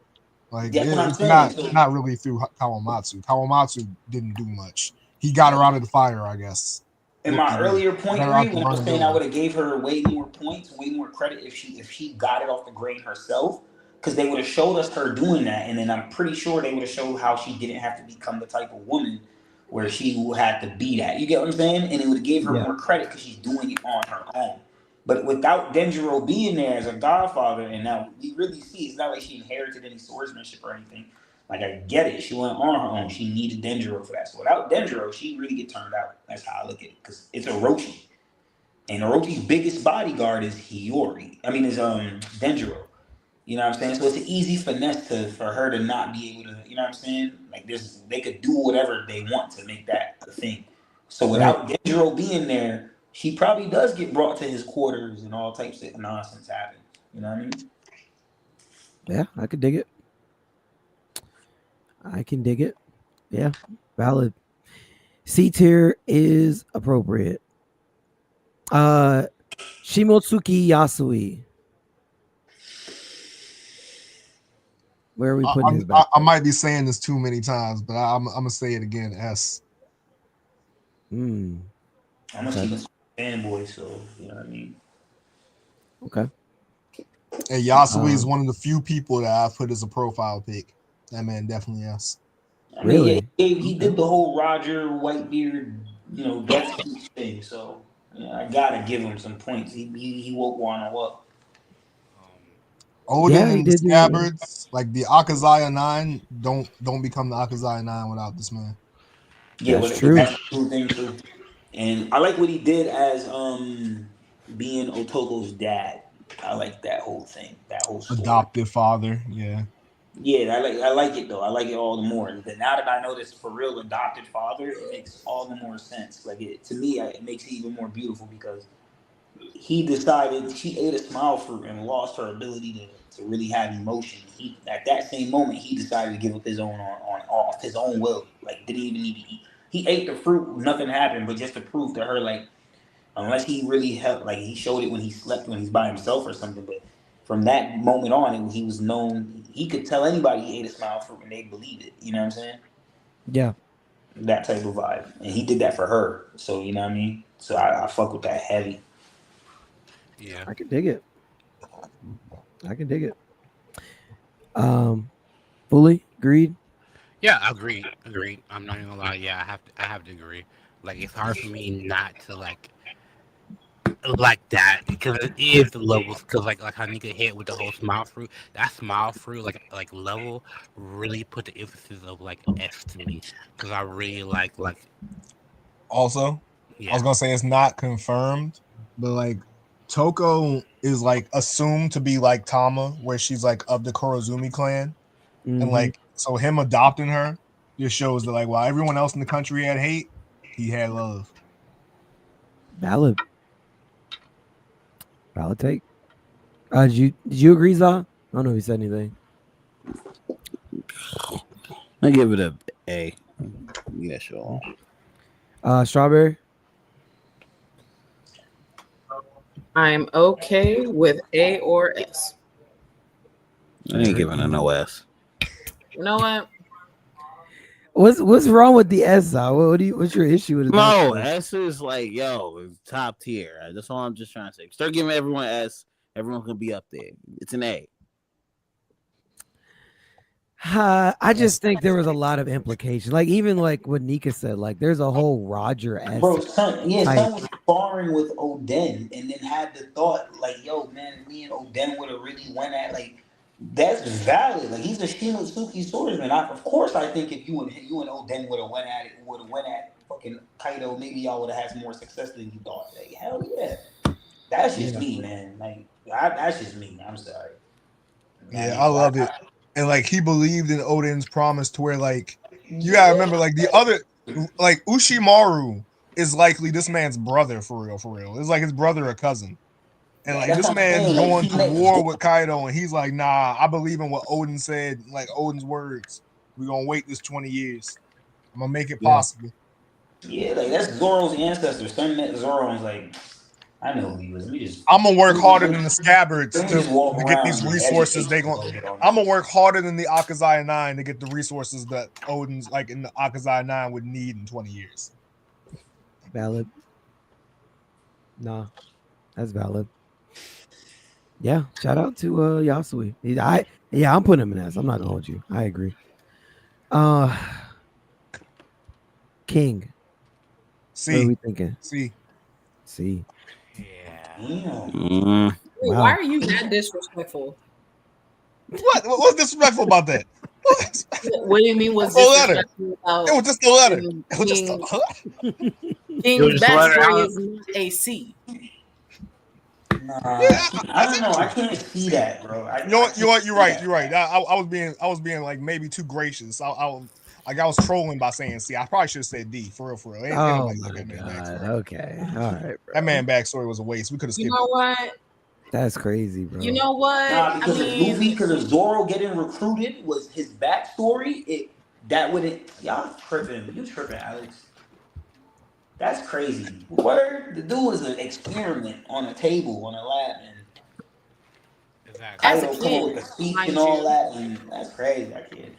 Like That's what I'm it's saying. not So not really through Kawamatsu. Kawamatsu didn't do much. He got her out of the fire, I guess. in Whoop my de doo. earlier point, Got her Ree, out the when I was burning saying I building. would have gave her way more points, way more credit if she got it off the grain herself, because they would have showed us her doing that, and then I'm pretty sure they would have showed how she didn't have to become the type of woman where she had to be that. You get what I'm saying? And it would have gave her Yeah. more credit because she's doing it on her own. But without Denjiro being there as a godfather, and now we really see it's not like she inherited any swordsmanship or anything. Like I get it, she went on her own. She needed Denjiro for that. So without Denjiro, she really get turned out. That's how I look at it. Because it's Orochi. And Orochi's biggest bodyguard is Hiyori. I mean is Denjiro. You know what I'm saying? So it's an easy finesse for her to not be able to, you know what I'm saying? Like they could do whatever they want to make that a thing. So Right. without Denjiro being there, she probably does get brought to his quarters and all types of nonsense happens. You know what I mean? Yeah, I could dig it. I can dig it. Yeah. Valid. C tier is appropriate. Uh Shimotsuki Yasui. Where are we putting his I backstory? might be saying this too many times, but I'm gonna say it again. S. Hmm. I'm a Okay. Steven fanboy, so you know what I mean? Okay. And Yasui is Um one of the few people that I put as a profile pic. That man definitely S. I mean, yeah, really? he Okay. did the whole Roger Whitebeard, death speech thing. So yeah, I gotta give him some points. He woke Wano up. Odin Yeah, he and the did do Scabbards, like the Akazaya Nine, don't become the Akazaya Nine without this man. Yeah, that's but true. that's a true thing too. And I like what he did as being Otoko's dad. I like that whole thing, that whole story. Adoptive father, yeah. Yeah, I like it though. I like it all the more. And now that I know this for real adopted father, it makes all the more sense. Like it to me, it makes it even more beautiful because he decided she ate a smile fruit and lost her ability to really have emotion. He at that same moment he decided to give up his own on off his own will. Like didn't even need to eat. He ate the fruit, nothing happened, but just to prove to her like unless he really helped, like he showed it when he slept when he's by himself or something. But from that moment on, he was known. He could tell anybody he ate a smile fruit and they believe it. You know what I'm saying? Yeah, That type of vibe, and he did that for her. So you know what I mean. So I fuck with that heavy. Yeah. I can dig it. I can dig it. Um, fully agreed. Yeah, agreed. Agreed. I'm not even gonna lie. Yeah, I have to agree. Like it's hard for me not to like that because it is the levels. Because like how Nika hit with the whole smile fruit. That smile fruit like level really put the emphasis of like S to me. Because I really like Also, I was yeah. gonna say it's not confirmed, but like Toko is like assumed to be like Tama, where she's like of the Korozumi clan, and Hmm. like so him adopting her just shows that like while everyone else in the country had hate, he had love. Valid, valid take. Did you agree, Za? I don't know if you said anything. I give it a A. Yeah, sure. Strawberry. I'm okay with A or S. I ain't giving it no S. You know what? What's wrong with the S? Za? What's your issue with his No, backstory? S is like, yo, it's top tier. That's all I'm just trying to say. Start giving everyone S. Everyone can be up there. It's an A. I That's just think there was a lot of implication. Like even like what Nika said, like there's a whole Roger Bro, esque son type. was sparring with Oden, and then had the thought like, "Yo, man, if me and Oden would have really went at like, that's valid. Like, he's a Shimotsuki swordsman. Of course, I think if you and Oden would have went at fucking Kaido, maybe y'all would have had some more success than you thought. Like, hell yeah, that's just Yeah. me, man. Like, that's just me. I'm sorry. I yeah, mean, I love it. And like he believed in Odin's promise to where like you gotta remember like the other like Ushimaru is likely this man's brother for real, for real. It's like his brother or cousin. And like that's this what I'm man's saying. Like, going he to next war door. with Kaido, and he's like, "Nah, I believe in what Odin said. Like Odin's words. We're gonna wait this 20 years. I'm gonna make it Yeah. possible." Yeah, like that's Zoro's ancestor. Son met Zoro and was like, I know who he was. I'm gonna work harder than the let scabbards me just walk to get around these and just resources. educate They you a going little bit on I'm gonna this. work harder than the Akazaya 9 to get the resources that Odin's like in the Akazaya 9 would need in 20 years. Valid. Nah, that's valid. Yeah. Shout out to Yasui. I'm putting him in S. I'm not gonna hold you. I agree. Uh King. What are See, we thinking? see, See. Yeah. Damn. Mm. Wait, why Wow. are you that disrespectful? what's disrespectful about that? What? What do you mean was A letter. disrespectful It about was just a letter. King, It was just a King letter. It was King's just a letter, backstory Alex. is not a C. Nah, Yeah, I I don't see know. what I you. can't see See, that, bro. you know I what? You know can't what? You're see right. You're that. right. I was being like maybe too gracious. I was trolling by saying C. I probably should have said D. For real, for real. Ain't Oh nobody like my that man god. backstory. Okay. All right, That bro. man backstory was a waste. We could have You skipped know it. what? That's crazy, You bro. know what? Nah, I mean, because of Zoro getting recruited was his backstory. That wouldn't y'all tripping. You tripping, Alex? That's crazy. Word, the dude was an experiment on a table on a lab, and Exactly. as a Kaido come up with kid, a speech and mind all you, that, and that's crazy. I kid.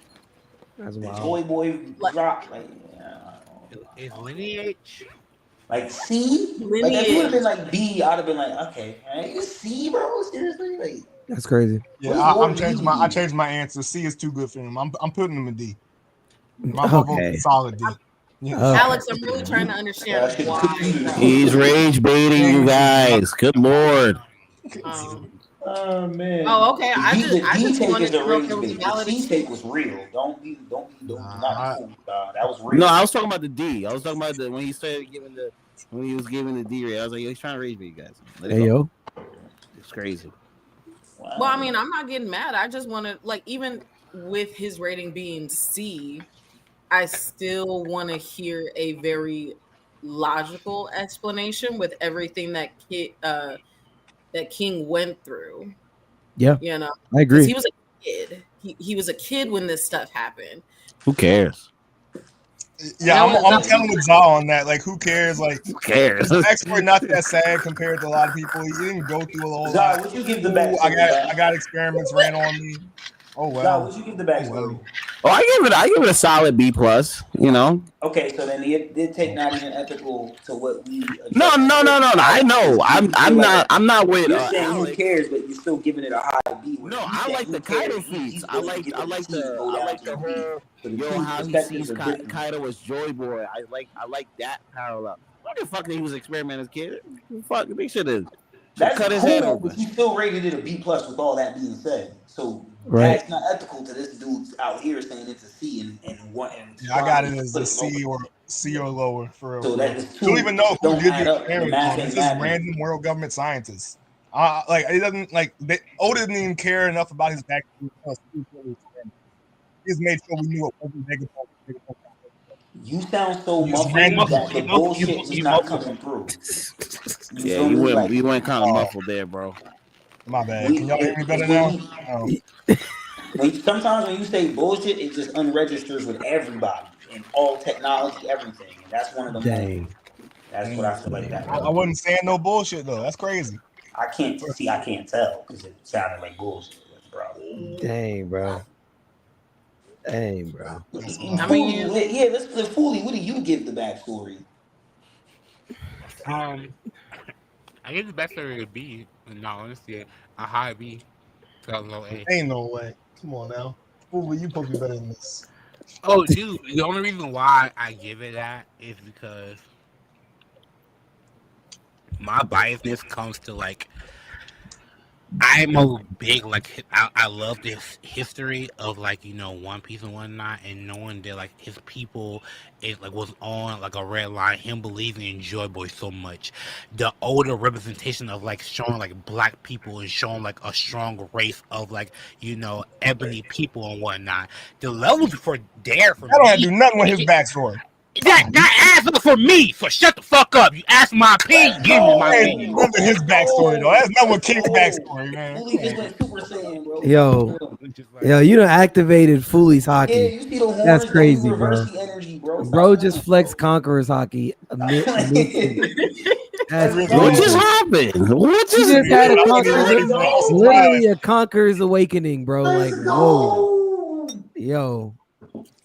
That's The wild. Joy Boy like dropped like, yeah, Is lineage? like C. Like if you would have been lineage. like B, I'd have been like, okay, right? You C, bro? Seriously? Like, That's crazy. what Yeah, does I'm war changing mean to my I you? changed my answer. C is too good for him. I'm putting him in D. My vote's a Okay. solid D. Yeah. Okay. Alex, I'm really trying to understand I should have why. took you to the Like, He's cookie. rage baiting you Thank you. guys. Good lord. um, Oh man, oh, okay. The I D just take is wanted a to know if rage there was a bait. The valid C take excuse. was real. Do not be Nah, fooled. That was No, real. I was talking about the D. I was talking about when he started giving when he was giving the D rate. I was like, yo, he's trying to rage bait you guys. Let it Hey go. yo. It's crazy. Well, I Wow. mean, I'm not getting mad. I just want to like even with his rating being C, I still want to hear a very logical explanation with everything that King went through. Yeah, You know, I because he agree. was a kid. He was a kid when this stuff happened. Who cares? Yeah, No, I'm telling with Zal on that. Like, who cares? Like, Who cares? his backstory not that sad compared to a lot of people. He didn't go through a whole Zara, lot. would you give the Ooh, backstory I back? got experiments ran on me. Oh Zara, well. would you give the Oh backstory? well. Oh, I give it a solid B plus. You know. Okay, so then it did take not even ethical to what we No, adjusted no, for no, no, no. I Alex, know. because you feel I'm like not. I'm not with you're saying who Alex. cares, but you're still giving it a high B. Where No, he's I saying like who the cares, Kaido and feats. he's willing to give it a C and go I down like to the a B. whole So the two how he perspectives sees are different. Kaido as Joy Boy. I like that parallel. What the fuck that he was experimenting as a kid? Fuck, they should That's cut his head cool, but open. you still rated it a B plus with all that being said. So Right. that's not ethical to this dude out here saying it's a C and Yeah, I got it striving to as put a it lower. C or lower for real. So For that real. is You don't two even know who don't did the add up. The experiments math on. It's ain't just mathing. random world government scientists. Like it doesn't like Oda didn't even care enough about his backstory. He just made sure we knew what was Vegapunk. You sound so He just You muffled randomly. muffled. that the bullshit just You not muffled. coming through. You Yeah, feel me? Like you went kind of Oh, muffled there, bro. my bad. Can y'all hear me better when now? Oh, sometimes when you say bullshit, it just unregisters with everybody and all technology, everything, and that's one of them moments. Dang. That's what dang. I feel like that I was. wasn't saying no bullshit though. That's crazy. I can't tell because it sounded like bullshit, bro. Dang, bro. Dang, bro. That's I wild. mean, Foolie, yeah, let's play Foolie. What do you give the backstory? Um, I guess the best story would be, in all honesty, a high B to a low A. Ain't no way. Come on now. Fool, you supposed to be better than this. Oh, dude, the only reason why I give it that is because my biasness comes to like I'm a big I love this history of One Piece and whatnot, and knowing that like his people is like was on like a red line, him believing in Joy Boy so much, the older representation of like showing like black people and showing like a strong race of ebony people and whatnot. The levels for there for I don't have to me. do nothing with his backstory. That ass for me, so shut the fuck up. You ask my opinion, Let's give me my Hey, opinion. go. none of his Let's backstory though. go. That's not what Let's King's go. backstory, man. Foolie Come just on. went Super Saiyan, bro. Yo, Just like, yo, you done activated Foolie's Yeah, hockey. you see the That's horns? Don't you crazy, reverse bro. the energy, bro? Stop Bro just playing, bro. flexed Conqueror's hockey mid tweet. That's Let's What just crazy. go. happened? What He just? just Yeah, had a I wasn't even conqueror's, ready Let's for that. I was go. literally surprised. a conqueror's awakening, bro. Like, Let's whoa, go. yo,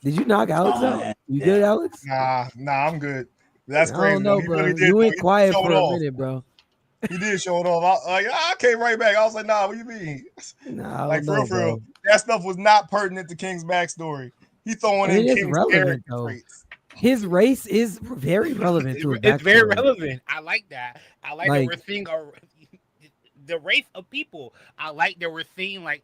did you knock Oh Alex out? man. You good, Yeah. Alex? Nah, I'm good. I That's crazy don't though. know, He really bro. did You though. went He did quiet show it for a off. minute, bro. He did show it off. I came right back. I was like, nah, what you mean? Nah, I Like don't know, for real. bro. That stuff was not pertinent to King's backstory. He I throwing in mean, it's King's relevant character though. traits. His race is very relevant to his it's very backstory. relevant. I like that. I like that Like, we're seeing the race of people. I like that we're seeing like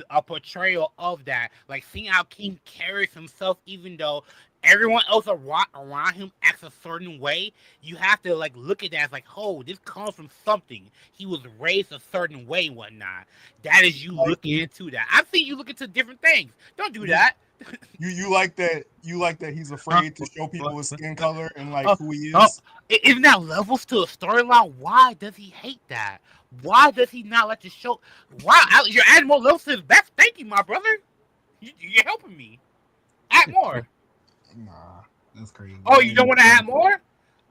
a portrayal of that. Like seeing how King carries himself, even though everyone else around him acts a certain way. You have to like look at that as like, oh, this comes from something. He was raised a certain way, whatnot. That is you Like looking into that. I've seen you look into different things. Don't do you, that. you like that he's Huh? afraid to show people his skin color and like Oh, who he oh, is. isn't that levels to a storyline? Why does he hate that? Why does he not like to show? Wow, you're adding more levels to his best. Thank you, my brother. You're helping me. Add more. Nah, that's crazy. Oh, you don't want to add more?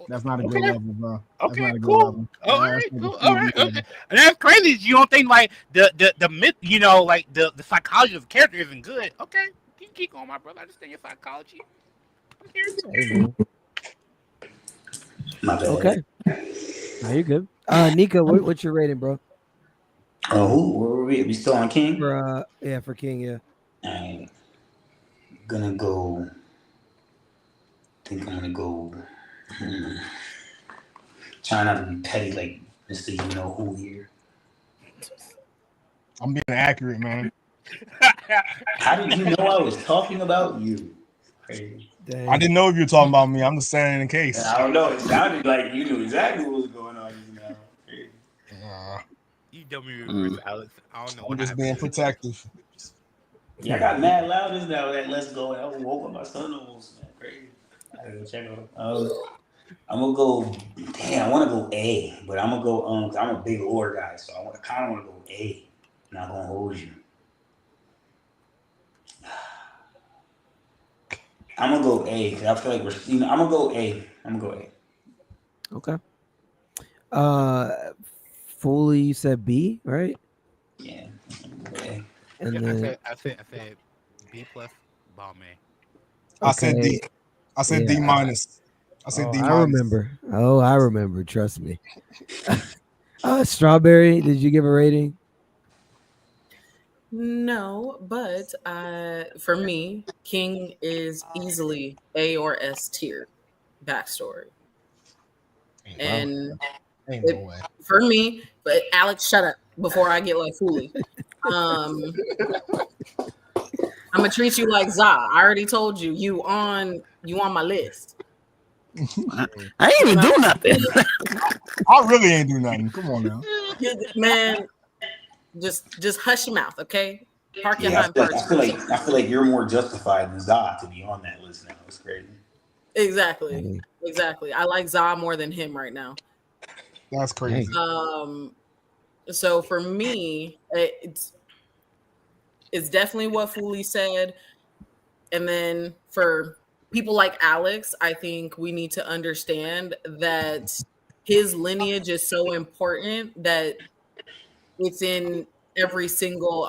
That's not a good Okay. level, bro. That's Okay, not a good cool. level. All That's right, like cool. a All 3B right, level. okay. And that's crazy. You don't think like the myth, like the psychology of the character isn't good. Okay, you keep going, my brother. I understand your psychology. I'm here. hey, man. My bad. Okay, now you're good. Nika, what's your rating, bro? Oh, who? Where were we? We still on King? For King, yeah. I'm gonna go. I think I'm gonna go. Hmm, try not to be petty like Mr. You know who here. I'm being accurate, man. How did you know I was talking about you? Crazy. Dang. I didn't know if you were talking about me. I'm just saying in case. I don't know. It sounded like you knew exactly what was going on. You know. Crazy. You dummy reverse, Alex. I don't know I'm what just happened. being protective. Yeah, I got mad loud just now. That let's go. I woke up my son almost. Man, crazy. I gotta go check on him. I'm gonna go. Damn, I want to go A, but I'm gonna go. Cause I'm a big lore guy, so I kind of want to go A. Not gonna hold you. I'm gonna go A because I feel like we're. I'm gonna go A. I'm gonna go A. Okay. Uh, fully you said B, right? Yeah. I'm gonna go A. And Yeah, then I said B plus bomb man. I said okay, D. I said D yeah. minus. I said Oh, D I minus. remember. Oh, I remember. Trust me. Strawberry. Did you give a rating? No, but for me, King is easily A or S tier backstory. Ain't no, Wow. And ain't no it, way. for me, but Alex, shut up before I get like fully. Um, I'm gonna treat you like Za. I already told you you on my list. I ain't You even know, do nothing. I really ain't do nothing. Come on now. man, just hush your mouth, okay? Park your Yeah, hind parts where it's I feel like you're more justified than Zod to be on that list now. It's crazy. exactly, Hey, exactly. I like Za more than him right now. That's hey. crazy. So for me, it's definitely what Fooley said. And then for people like Alex, I think we need to understand that his lineage is so important that it's in every single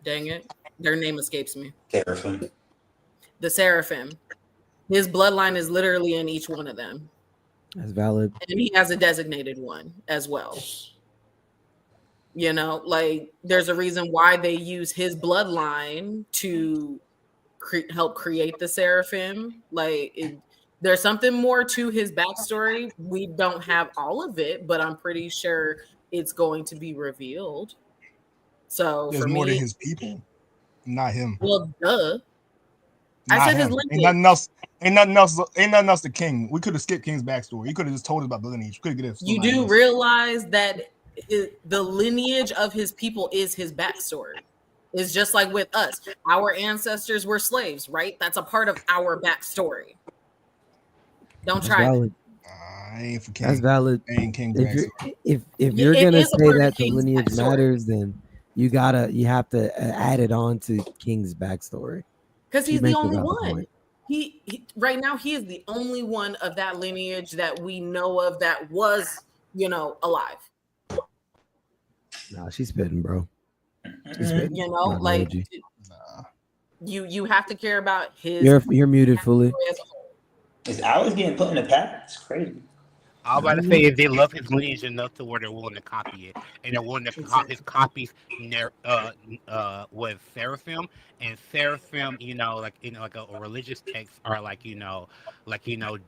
dang it, their name escapes me. Seraphim. The Seraphim. His bloodline is literally in each one of them. That's valid. And he has a designated one as well. You know, like there's a reason why they use his bloodline to help create the Seraphim. There's something more to his backstory. We don't have all of it, but I'm pretty sure it's going to be revealed. So There's for more to me, his people, not him. well, duh. I Not said his him. Ain't lineage. nothing else. Ain't nothing else. Ain't nothing else. To King. We could have skipped King's backstory. You could have just told us about the lineage. Could have get it. Still You not do list. realize that the lineage of his people is his backstory. It's just like with us. Our ancestors were slaves, right? That's a part of our backstory. Don't That's try that. valid. I ain't for That's King. valid. Ain't King's If you're backstory. if Yeah, you're it gonna is a say part of that the King's lineage backstory matters, then you have to add it on to King's backstory. because She he's the makes a only valid one. point. He right now he is the only one of that lineage that we know of that was alive. Nah, she's spitting, bro. She's spitting. You I'm know, not gonna like hold you. Nah. you have to care about his You're muted fully. backstory as a whole. Is Alex getting put in the pack? It's crazy. I was about to say if they love his lineage enough to where they're willing to copy it, and they're willing to his Exactly. copies with Seraphim and Seraphim, like like a religious text are like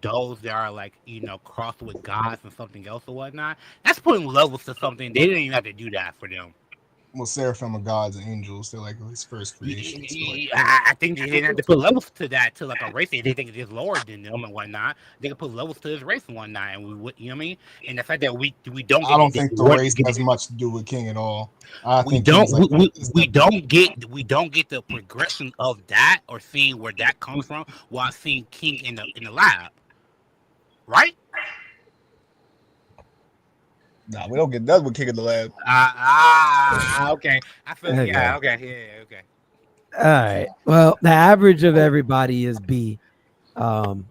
those that are like crossed with gods and something else or whatnot. That's putting levels to something they didn't even have to do that for them. Well, Seraphim are gods and angels. They're like his first creation. So like, I think they didn't have to put levels to that to like a race. They think it's lower than them and whatnot. They can put levels to his race and whatnot, and we would, you know what I mean. And the fact that we don't I get don't the think the race has much to do with King at all. I we think don't King's like we don't get the progression of that or seeing where that comes from while seeing King in the lab, right? nah. We don't get that with King in the lab. Okay. I feel Okay. yeah. Okay. Yeah. Okay. All right. Well, the average of everybody is B. Um,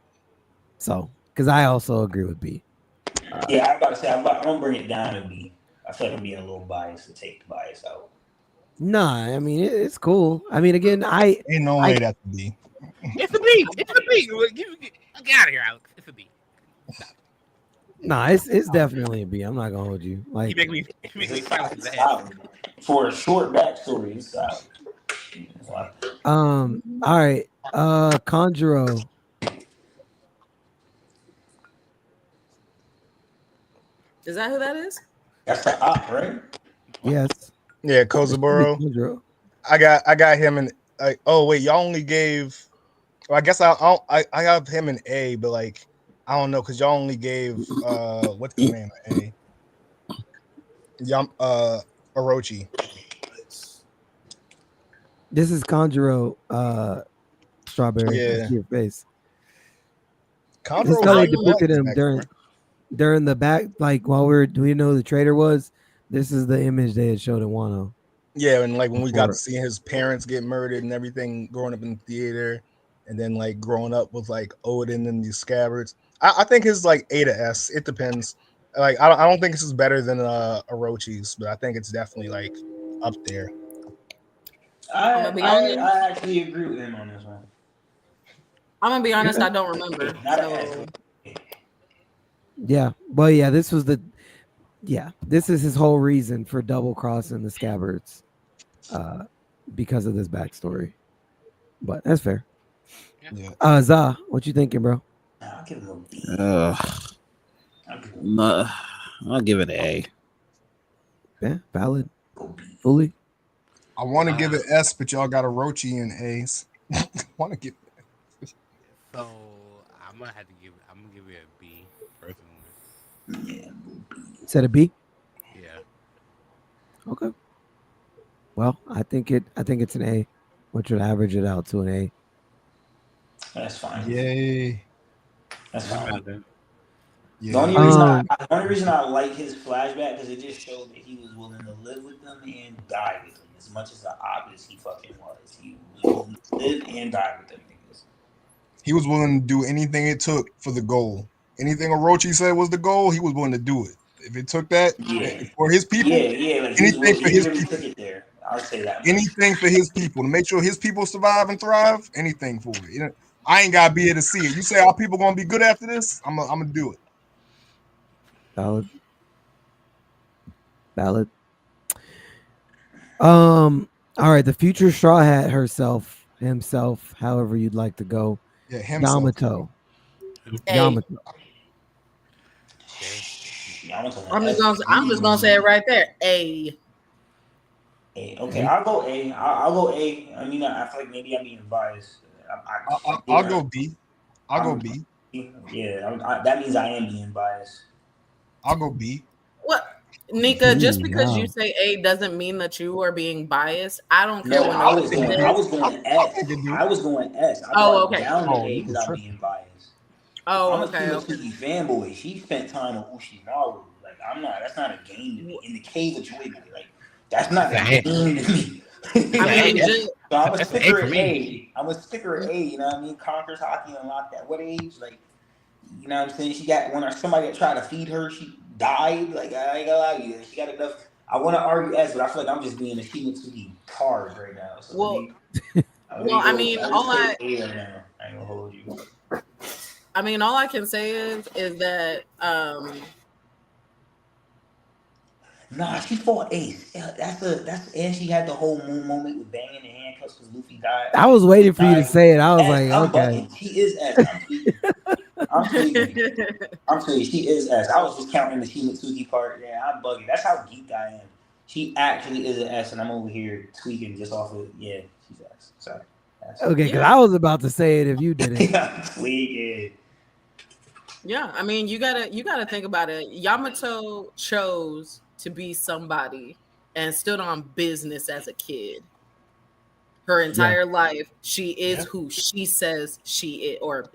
so because I also agree with B. Yeah, I'm about to say I'm gonna bring it down to B. I feel like I'm being a little biased to take the bias out. Nah, I mean it's cool. I mean, again, Ain't no I way that to be. It's a B. It's a B. Get out of here, Alex. It's a B. Stop. nah, it's definitely a B. I'm not gonna hold you. You Like, make me It's silence the head. solid. For a short backstory, it's solid. all right, Conjuro. Is that who that is? That's the op, right? Yes, Yeah, it should be Kozaburo. Conjuro. I got him in. Oh wait, y'all only gave. Well, I guess I have him in A, but like I don't know because y'all only gave what's his name A. Orochi. This is Conjuro Strawberry. I Yeah, see your face. This is Conjuro's how they like I depicted Basket's him backstory. during the back, like while we know who the traitor was. This is the image they had showed in Wano Yeah, and like when we got to before. see his parents get murdered and everything growing up in the theater, and then like growing up with like Odin and these scabbards. I think his like A to S. It depends. Like I don't think this is better than Orochi's, but I think it's definitely like up there. I'm gonna be honest. I actually agree with him on this one. I'm gonna be honest. Yeah, I don't remember. Not an S. So yeah, but yeah, this is his whole reason for double crossing the scabbards, uh, because of this backstory. But that's fair. Yeah, Za, what you thinking, bro? I'll give him a B. I'll give him No, I'll give it an A. Yeah, valid. a B. Fully. I want to give it S, but y'all got Orochi in A's. I want to give. So I'm gonna give it a B personally. Yeah, B. Said a B. Yeah. Okay. Well, I think it's an A, which would average it out to an A. That's fine. Yay! That's fine. Yeah. The only reason Um, I like his flashback because it just showed that he was willing to live with them and die with them. As much as the obvious he fucking was, he was willing to live and die with them niggas. He was willing to do anything it took for the goal. Anything Orochi said was the goal, he was willing to do it. If it took that Yeah, for his people, like anything for he his really people, took it there. I'll say that much. anything for his people to make sure his people survive and thrive, anything for it. You know, I ain't gotta be here to see it. You say our people gonna be good after this, I'm gonna do it. valid. Valid. All right, the future Straw Hat himself, however you'd like to go. Yeah, himself. Yamato. A. Yamato. Okay. I'm just gonna say it right there. A. Okay, A. I'll go A. I mean, I feel like maybe I'm being biased. I'll go B. I'll go B. Yeah, that means I am being biased. I'll go B. What, Nika? Just Ooh, because you wow. say A doesn't mean that you are being biased. I don't care No, what I nobody think it says. do. I was going I S. think it do. I was going S. I Oh, brought it okay. down to Oh, A you because was I'm tripping. being biased. Oh, I'm a okay. Okay. Kimetsugi fanboy. She spent time with Ushimaru. Like I'm not. That's not a game to me. In the Cave of Joy Boy. Like that's not That's a an A. game to me. I mean, That's, just, So I'm a that's an A sticker for at me. A. I'm a sticker at A. You know what I mean? Conquers hockey unlocked at what age? Like you know what I'm saying? She got when somebody tried to feed her, she died. Like I ain't gonna lie to you. She got enough. I want to argue S, but I feel like I'm just being a Shimatsugi card right now. So well, let me I go. mean, I just take A right now. I ain't gonna hold you. all I can say is that Nah, she fought Ace. Yeah, that's and she had the whole moon moment with banging the handcuffs because Luffy died. I was waiting for you to Died. say it. I was S, like, I'm okay. bugging. She is S. I'm tweaking. I'm tweaking. I'm tweaking. She is S. I was just counting the Shimatsuki part. Yeah, I'm bugging. That's how geek I am. She actually is an S, and I'm over here tweaking just off of yeah. She's S. Sorry. S. Okay, because yeah, I was about to say it if you didn't. I'm tweaking. yeah. I mean, you gotta think about it. Yamato chose to be somebody and stood on business as a kid. Her entire life, she is who she says she is, or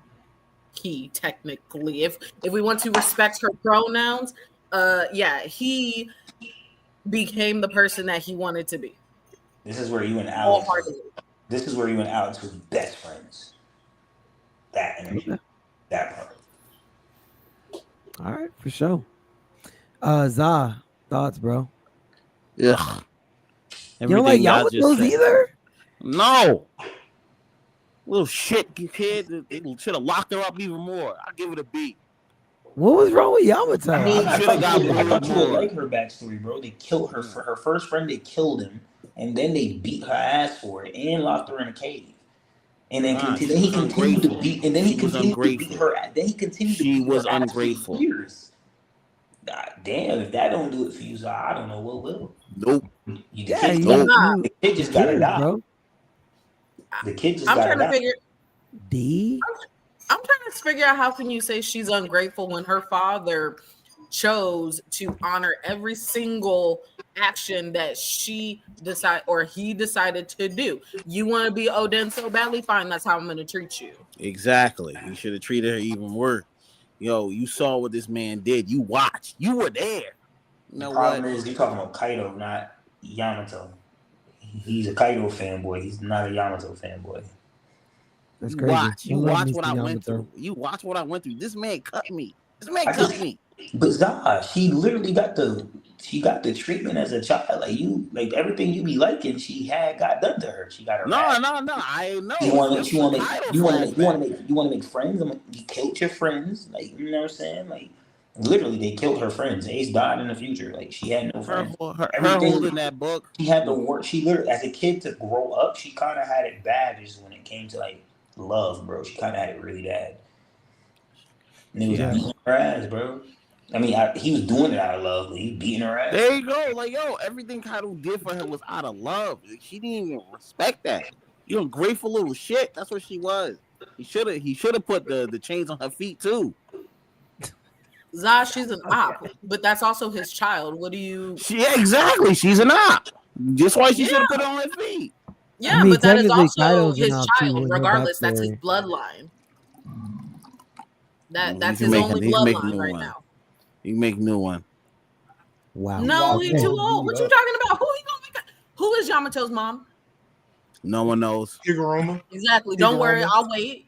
he technically. If we want to respect her pronouns, yeah, he became the person that he wanted to be. This is where you and Alex. Wholeheartedly. This is where you and Alex were best friends. That energy. Okay. That part. All right, for sure. Za, thoughts, bro? Ugh. You don't like Everything y'all just Yamato's said. either? No. Little shit kid. They should have locked her up even more. I'll give it a B. What was wrong with Yamato? I mean, Shoulda got I thought bullied you would more. like her backstory, bro. They killed her for her first friend. They killed him, and then they beat her ass for it and locked her in a cave. And then, Nah, then she he was continued to ungrateful. beat, and then he She was continued to beat ungrateful. her. Then he continued to She beat her was ass for ungrateful. years. God damn! If that don't do it for you, so I don't know what will. Nope. The Yeah, kid, you, Nah, you the kid just who gotta cares, die. bro? The kid just I'm gotta trying to die. figure. D. I'm trying to figure out how can you say she's ungrateful when her father chose to honor every single action that he decided to do. You want to be Oden so badly, fine. That's how I'm going to treat you. Exactly. He should have treated her even worse. Yo, you saw what this man did. You watched. You were there. You The know problem what? is you're talking about Kaido, not Yamato. He's a Kaido fanboy. He's not a Yamato fanboy. That's You crazy. watch. I You love watch me what some I went Yamato. through. You watch what I went through. This man cut me. This man I cut just, me. but Zah, she got the treatment as a child. Like everything you be liking, she had got done to her. She got her No, ass. no, no. I You know. want to This make, you was a want to make, Kaido you want to make, you want flashback. to make, you want to make friends. You killed your friends. Like you know what I'm saying? Like literally, they killed her friends. Ace died in the future. Like she had no Her, friends. her Everything holding that book. she had to work. She literally, as a kid, to grow up, she kind of had it bad. Just when it came to like love, bro, she kind of had it really bad. And he was Yeah. beating her ass, bro. I mean, he was doing it out of love, but he was beating her ass. There you go. Like, yo, everything Kaido did for her was out of love. She didn't even respect that. You ungrateful little shit. That's what she was. He should have put the chains on her feet too. Zah, she's an op, but that's also his child. What do you? Yeah, exactly. She's an op. Just why she Yeah, should have put it on her feet. yeah, I mean, but that is technically, also Kaido's an his op too child. in her Regardless, that's his backstory. bloodline. You That's can his make only you can make a bloodline new right one. now. You can make a new one. Wow. No, he Okay. too old. What you talking about? Who he gonna make? Who is Yamato's mom? No one knows. Higuruma. Exactly. Don't worry, Higuruma. I'll wait.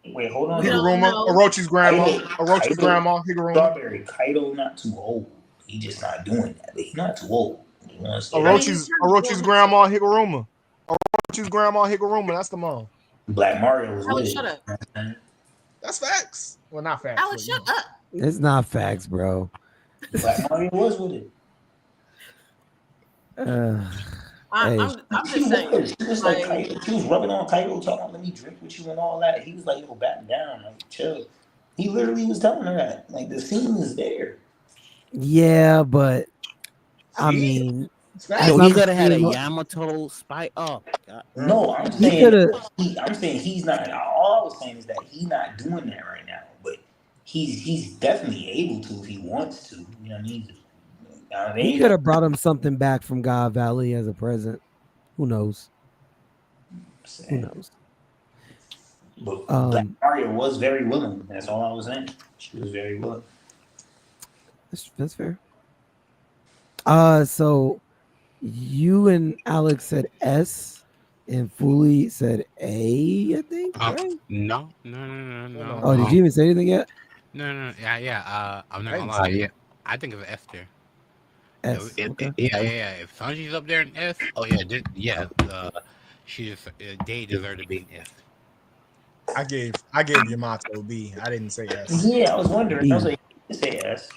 Wait, hold on We though. don't Higuruma. know. Orochi's grandma. Orochi's Kaido, grandma. Higuruma. Strawberry, Kaido not too old. He just not doing that. But he not too old. You know what I'm saying? I mean, he's Orochi's grandma. Higuruma. Orochi's grandma. Higuruma. That's the mom. Black Mario was with Alex, it. shut up. That's facts. Well, not facts. Alex, but, shut up. It's not facts, bro. Black Mario was with it. Hey. I'm She just saying. was. She was like Like, Kaido. She was rubbing on Kaido, talking, "Let me drink with you" and all that. He was like, "Yo, back down, like chill." He literally was telling her that. Like the scene is there. Yeah, but I See? mean, It's as facts. Yo, he I'm could have had a seeing, Yamato spike. Oh my god. No, I'm he saying could have. I'm saying he's not. All I was saying is that he's not doing that right now. But he's definitely able to if he wants to. You know what I mean? He could have brought him something back from God Valley as a present. Who knows? Who knows? But Black Mario was very willing. That's all I was saying. She was very willing. That's fair. So you and Alex said S, and Fuli said A. I think. Right? No. Oh, did you even say anything yet? No. Yeah. I'm not gonna lie. Yeah, I think it's S there. S. Okay. Yeah. If Sanji's up there in S, oh yeah, she just they deserve to be in S. I gave Yamato B. I didn't say S. Yeah, I was wondering. B. I was like, you say S.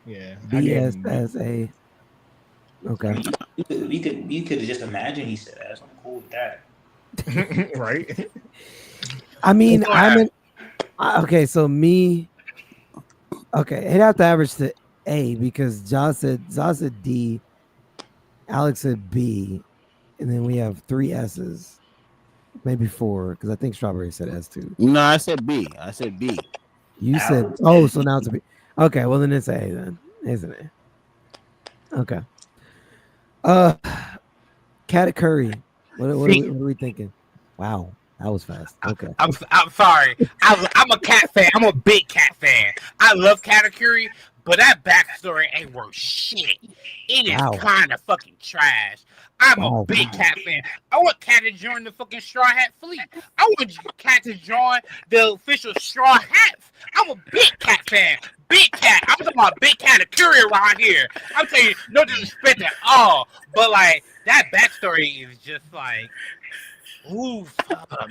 Yeah. B S S A. Okay. You could just imagine he said S. I'm cool with that. Right. I mean, okay. So me. Okay, it'd have to average to A because Zah said D, Alex said B, and then we have 3 S's, maybe 4 because I think Strawberry said S too. No, I said B. I said B. You said so now it's a B. Okay, well then it's A then, isn't it? Okay. Katakuri. What are we thinking? Wow, that was fast. Okay. I'm sorry. I'm a cat fan. I'm a big cat fan. I love Katakuri, but that backstory ain't worth shit. It is kind of fucking trash. I'm a big cat fan. I want Cat to join the fucking Straw Hat fleet. I want Cat to join the official Straw Hats. I'm a big cat fan. Big cat. I'm talking about big Katakuri around here. I'm telling you, no disrespect at all. But like that backstory is just like, ooh,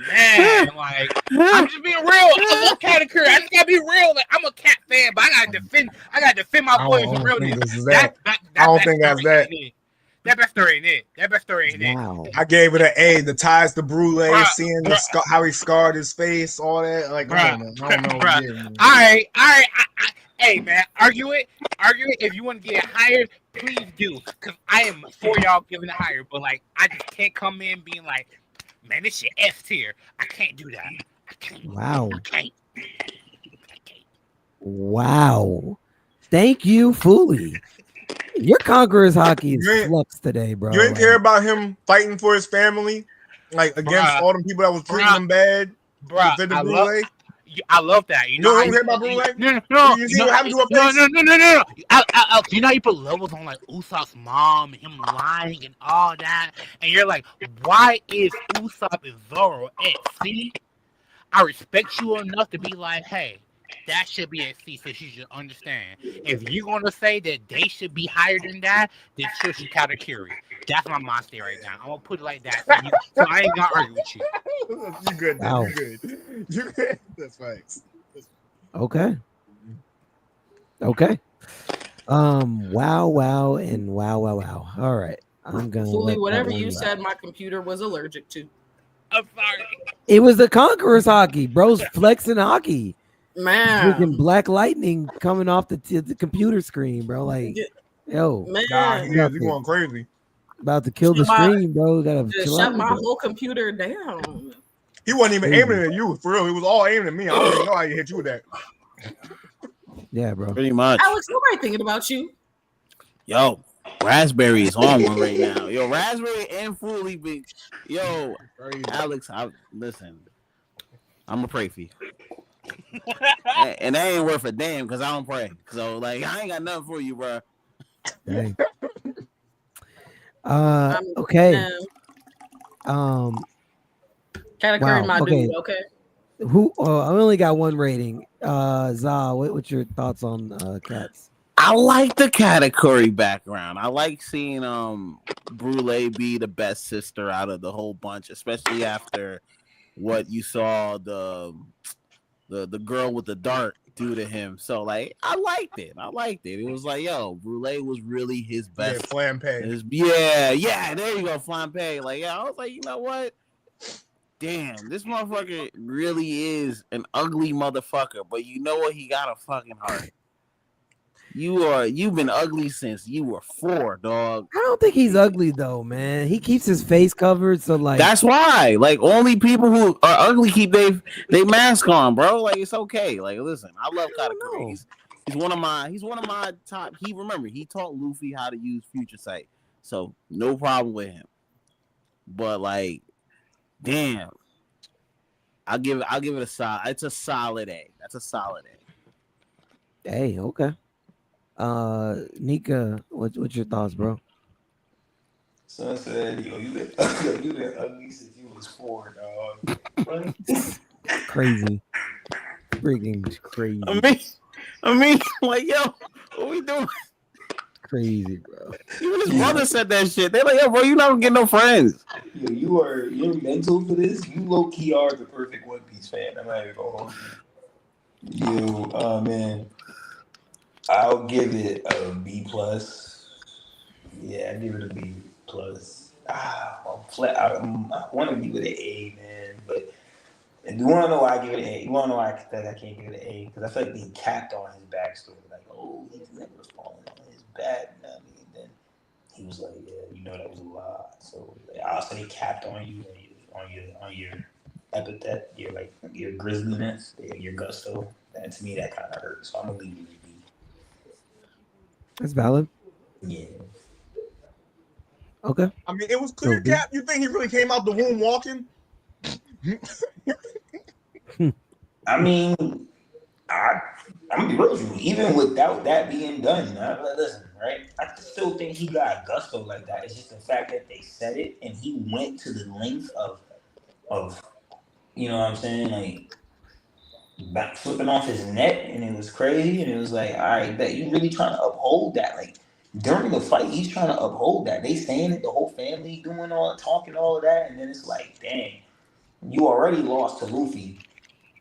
man. Like I'm just being real. I love Katakuri. I just gotta be real. Like I'm a cat fan, but I gotta defend my boy from realness. I don't think that's that. That backstory ain't it. That backstory ain't it. I gave it an A. The ties to Brule, seeing how he scarred his face, all that. Like, I don't know. All right. Hey, man, argue it. If you want to get it higher, please do. Because I am for y'all giving it higher. But, like, I just can't come in being like, man, this shit F tier. I can't do that. I can't. Wow. I can't. Wow. Thank you, Fuli. Your Conquerors hockey is You ain't flux today, you bro. ain't care about him fighting for his family, like against Bruh, all them people that was treating bruh, him bad to bruh. defend the Brule. I love that. You You know how don't you care put about Brule? no, no, You you see know what how happened to her no, face? no, no, no, no, no. You know how you put levels on like Usopp's mom and him lying and all that, and you're like, why is Usopp and Zoro at C? I respect you enough to be like, hey, that should be at C, so she should understand. If you're gonna say that they should be higher than that, then so should Katakuri. That's my mindset right now. I'm gonna put it like that, so I ain't gonna argue with you. You good then? Wow. You good? You good? That's facts. Okay. Okay. Wow, wow, and wow, wow, wow. All right. I'm gonna Fully, let that whatever one you ride. said, my computer was allergic to. I'm sorry. It was the Conquerors hockey, bro's flexing hockey. Freaking Man, black lightning coming off the computer screen, bro. Like, yo, Nah, he man, is. about He to going crazy. about to kill the shut my stream, bro. Gotta just chill out shut a my bit. whole computer down. He wasn't even aiming Crazy. at you for real. He was all aiming at me. I don't even know how he hit you with that. Yeah, bro. Pretty much. Alex, nobody thinking about you. Yo, Raspberry is on one right now. Yo, Raspberry and Fully been. Yo, Crazy. Alex, listen. I'm gonna pray for you, and that ain't worth a damn because I don't pray. So like, I ain't got nothing for you, bro. Dang. I'm Okay. um, category Wow. my Okay. dude. Okay. Who? Oh, I only got one rating. Za, what's your thoughts on cats? I like the category background. I like seeing Brule be the best sister out of the whole bunch, especially after what you saw the girl with the dart do to him. So like I liked it. I liked it. It was like, yo, Brule was really his Yeah, best. Flampe. Yeah, there you go, Flampe. Like, yeah, I was like, you know what? Damn, this motherfucker really is an ugly motherfucker, but you know what? He got a fucking heart. You've been ugly since you were 4, dog. I don't think he's ugly though, man. He keeps his face covered, so like That's why. Like only people who are ugly keep they mask on, bro. Like it's okay. Like listen, I love I don't Katakuri. know. He's one of my top. He taught Luffy how to use Future Sight, so no problem with him. But like, damn, I'll give it a solid. It's a solid A. That's a solid A. Hey, okay. Nika, what's your thoughts, bro? Son said, yo, you been you been ugly since you was 4, dog. What? Crazy. Freaking crazy. I mean, like, yo, what we doing? Crazy, bro. Even his brother said that shit. They're like, yo, bro, you not get no friends. Yo, you're mental for this. You low key are the perfect One Piece fan. I'm not even gonna hold you. You, man, I'll give it a B plus. Yeah, I give it a B plus. I want to give it an A, man, but and you want to know why I give it an A? You want to know why I can't give it an A? Because I feel like they capped on his backstory. Like, oh, he's never fallen on his bad. You know what I mean? Then he was like, yeah, you know that was a lie. So like, I'll say capped on you on your epithet, your grisliness, your gusto. And to me, that kind of hurts. So I'm gonna leave you with B. That's valid. Yeah. Okay. I mean, it was So clear, B. Cap. You think he really came out the womb walking? I mean, I'm gonna be real with you. Even without that being done, listen, right? I still think he got gusto like that. It's just the fact that they said it and he went to the length of you know what I'm saying, like back flipping off his neck, and it was crazy. And it was like, all right, that you really trying to uphold that, like. During the fight, he's trying to uphold that. They saying it, the whole family doing talking all of that, and then it's like, dang, you already lost to Luffy.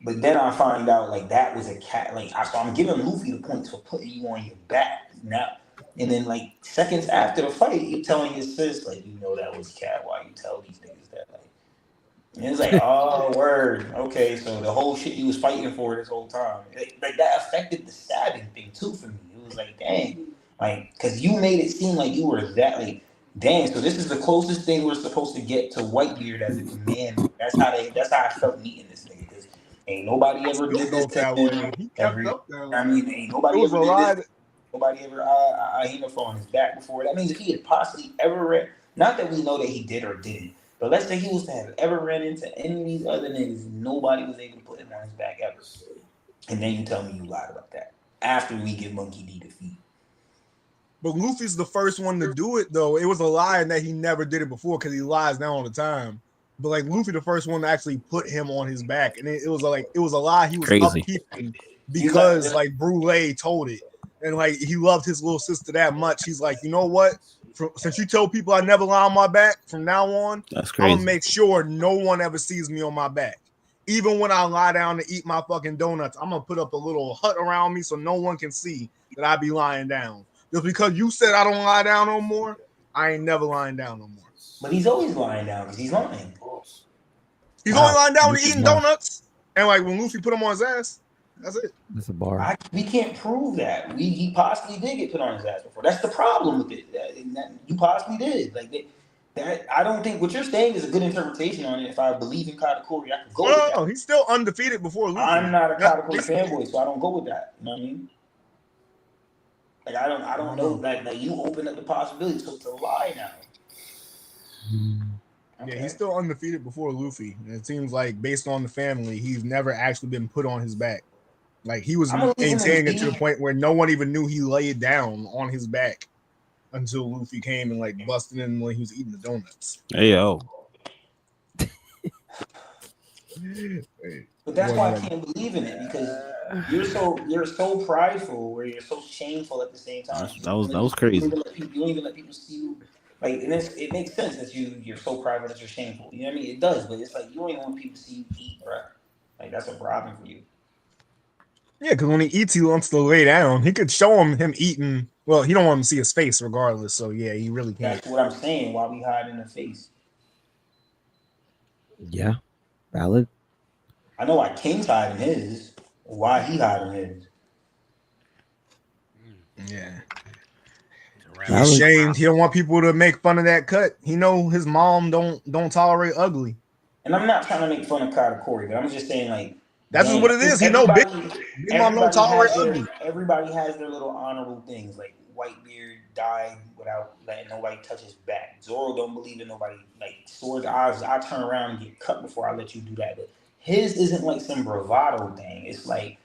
But then I find out like that was a cat. So I'm giving Luffy the points for putting you on your back now. And then like seconds after the fight, you're telling your sis like, you know that was cat. Why you tell these niggas that? Like, and it's like, oh word, okay. So the whole shit you was fighting for this whole time, like that affected the stabbing thing too for me. It was like, dang, like because you made it seem like you were that like. Dang, so this is the closest thing we're supposed to get to Whitebeard as a command. That's how I felt meeting this nigga. Ain't nobody ever Still did this felt to that him. way. He kept up that way. Ain't It nobody was ever a did lot. this. nobody ever Hina on his back before. That means if he had possibly ever ran, not that we know that he did or didn't, but let's say he was to have ever ran into any of these other niggas, nobody was able to put him on his back ever. And then you tell me you lied about that after we give Monkey D defeat. But Luffy's the first one to do it, though. It was a lie in that he never did it before because he lies now all the time. But like Luffy, the first one to actually put him on his back, and it was a lie he was Crazy. upkeeping because like Brule told it, and like he loved his little sister that much. He's like, you know what? Since you told people I never lie on my back, from now on, That's I'm gonna crazy. make sure no one ever sees me on my back. Even when I lie down to eat my fucking donuts, I'm gonna put up a little hut around me so no one can see that I be lying down. Just because you said I don't lie down no more, I ain't never lying down no more. But he's always lying down because he's lying. He's Wow. only lying down when This is eating nice. donuts. And like when Luffy put him on his ass, that's it. That's a bar. We can't prove that. He possibly did get put on his ass before. That's the problem with it. That you possibly did. Like that. I don't think what you're saying is a good interpretation on it. If I believe in Katakuri, I could go with that. No, he's still undefeated before Luffy. I'm not a Katakuri fanboy, so I don't go with that. You know what I mean? Like I don't know that you open up the possibility so to lie now. Yeah, he's still undefeated before Luffy. And it seems like based on the family, he's never actually been put on his back. Like he was maintaining it to the point where no one even knew he laid down on his back until Luffy came and like busted in when he was eating the donuts. Hey yo. But that's why I can't believe in it because you're so prideful where you're so shameful at the same time. That was crazy. You don't even let people see you. Like, and it makes sense that you're so prideful that you're shameful. You know what I mean? It does, but it's like you don't even want people to see you eat, bro. Like that's a problem for you. Yeah, because when he eats, he wants to lay down. He could show him eating. Well, he don't want him to see his face regardless. So yeah, he really can't. That's what I'm saying. Why we hide in the face? Yeah, valid. I know why King's hiding his. Why he hiding his? Yeah. Valid. He's ashamed. He don't want people to make fun of that cut. He know his mom don't tolerate ugly. And I'm not trying to make fun of Katakuri, but I'm just saying like that's just what it is. He know big mom don't tolerate ugly. Everybody has their little honorable things. Like Whitebeard died without letting nobody touch his back. Zoro don't believe in nobody. Like swords, I turn around and get cut before I let you do that. But his isn't like some bravado thing. It's like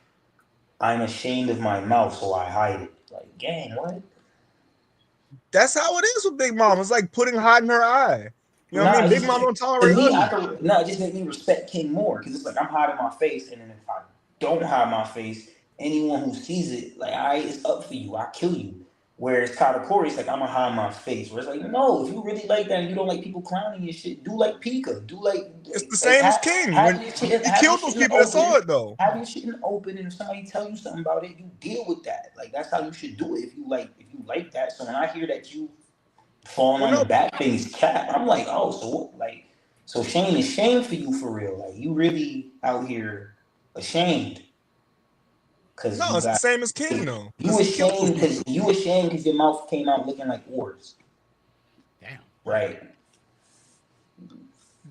I'm ashamed of my mouth, so I hide it. Like, gang, what? That's how it is with Big Mom. It's like putting hide in her eye. You know what I mean? Big Mom don't tolerate ugly. It just made me respect King more because it's like I'm hiding my face, and then if I don't hide my face, anyone who sees it, like, it's up for you. I kill you. Whereas Katakuri, it's like I'm gonna hide my face. Where it's like, no, if you really like that and you don't like people clowning your shit, do like Pika. Do like it's the same as King. He killed those people that saw it though. Have your shit in the open, and if somebody tell you something about it, you deal with that. Like that's how you should do it if you like that. So when I hear that you falling on the back thing's cap, I'm like, oh, so what? Like, so shame is shame for you for real. Like you really out here ashamed. No, it's the same as King though. You ashamed because your mouth came out looking like oars. Damn. Right.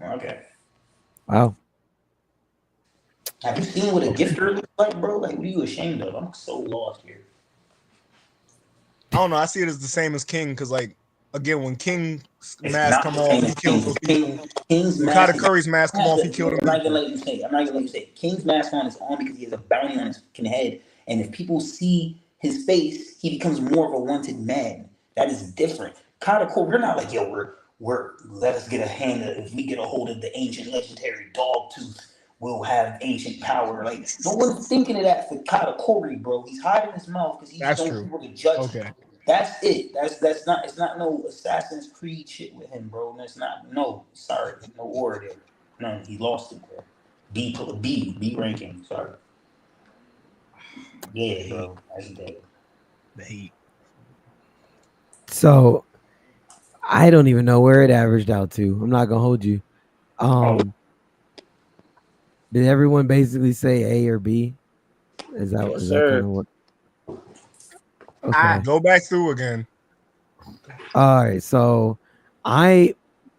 Okay. Wow. Have you seen what a gifter looks like, bro? Like, what are you ashamed of? I'm so lost here. I don't know. I see it as the same as King because, like, again, when King's mask come off, he kills those people. Katakuri's mask come off, he killed him. I'm not gonna let you say it. King's mask on is on because he has a bounty on his fucking head, and if people see his face, he becomes more of a wanted man. That is different. Katakuri, we're not like, yo, we're let us get a hand of, if we get a hold of the ancient legendary dog tooth, we'll have ancient power. Like, no one's thinking of that for Katakuri, bro. He's hiding his mouth because he's don't people to judge him. That's it. That's not. It's not no Assassin's Creed shit with him, bro. That's not. No, sorry, no war there. No, he lost it, bro. B ranking. Sorry. Yeah, bro. That's dead. The heat. So, I don't even know where it averaged out to. I'm not gonna hold you. Did everyone basically say A or B? Is that kind of what? Okay. Go back through again. All right. So I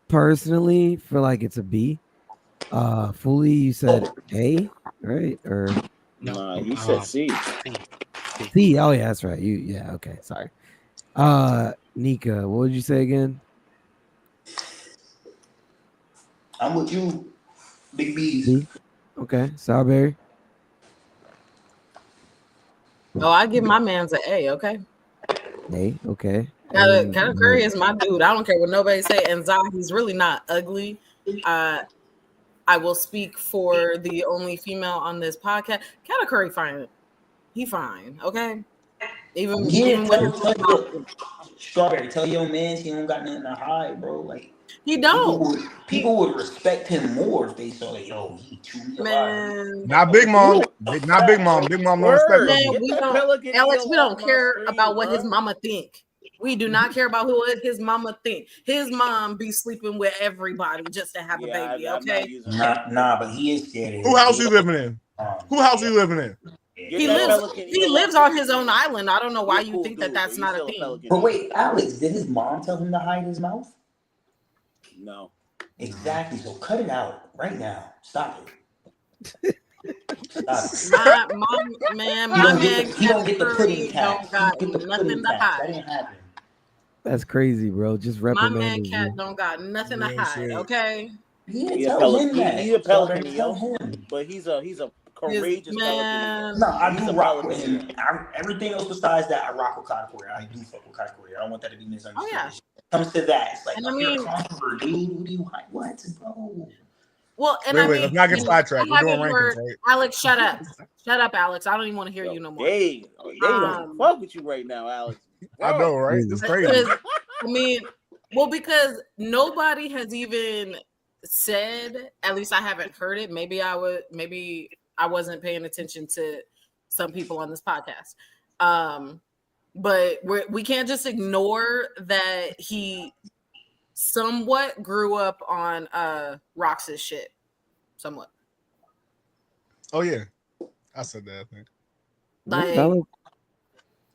personally feel like it's a B. Fully, you said A, right? Or nah, you said C. C. Oh yeah, that's right. Yeah. Okay. Sorry. Nika, what would you say again? I'm with you, Big B's. C. Okay. Strawberry. Oh, I give my man's an A. Okay. A. Okay. Kind And of Curry is my dude. I don't care what nobody say. And Zah, he's really not ugly. I will speak for the only female on this podcast. Kind of Curry fine. He fine. Okay. Even Yeah, with Strawberry, tell your man he don't got nothing to hide, bro. Like he don't. people would respect him more if they saw like, yo, he chewed me alive. Man, Not Big Mom. Not Big Mom. Big Mom don't respect Word. us. man, Get we that don't, Pelican Alex. eel We don't off my care screen, about what his bro. mama think. We do not care about who his mama think. His mom be sleeping with everybody just to have a Yeah, baby. I'm not Okay, using Nah, but he is scared of Who house you living in? Who house yeah. you living in? Get he that lives. Pelican He eel lives off on my his own screen. island. I don't know why He a you cool think dude, that that's but he's not a still a thing. Pelican But eel. wait, Alex, did his mom tell him to hide his mouth? No. Exactly. So cut it out right now. Stop it. Stop it. My man, my man, He don't get the pudding Curry tax. don't got He don't get the nothing pudding to tax. That hide. didn't happen. that's crazy, bro. Just My man, reprimanded cat you. don't got nothing to Real hide. shit. Okay, Yeah, He a tell Pelican. him He a that. Strawberry, Pelican tell eel, him. but he's a his courageous Pelican eel. man. No, I He's do a rock with Pelican eel. him. Everything else besides that, I rock with Katakuri. I do fuck with Katakuri. I don't want that to be Oh misunderstood. yeah, When it comes to that, it's like, and I oh, you're a mean, conqueror, dude. What do you hide? What, bro? well, and I Wait. mean, Let's not get you know, sidetracked. We're I doing haven't rankings, heard right? Alex. Shut up, Alex. I don't even want to hear you Yo, no more. they don't fuck with you right now, Alex. I know, Bro. right? It's crazy. Because I mean, well, because nobody has even said. At least I haven't heard it. Maybe I would. Maybe I wasn't paying attention to some people on this podcast. But we can't just ignore that he somewhat grew up on Rox's shit. Somewhat. Oh yeah, I said that. I think. Like, Valid.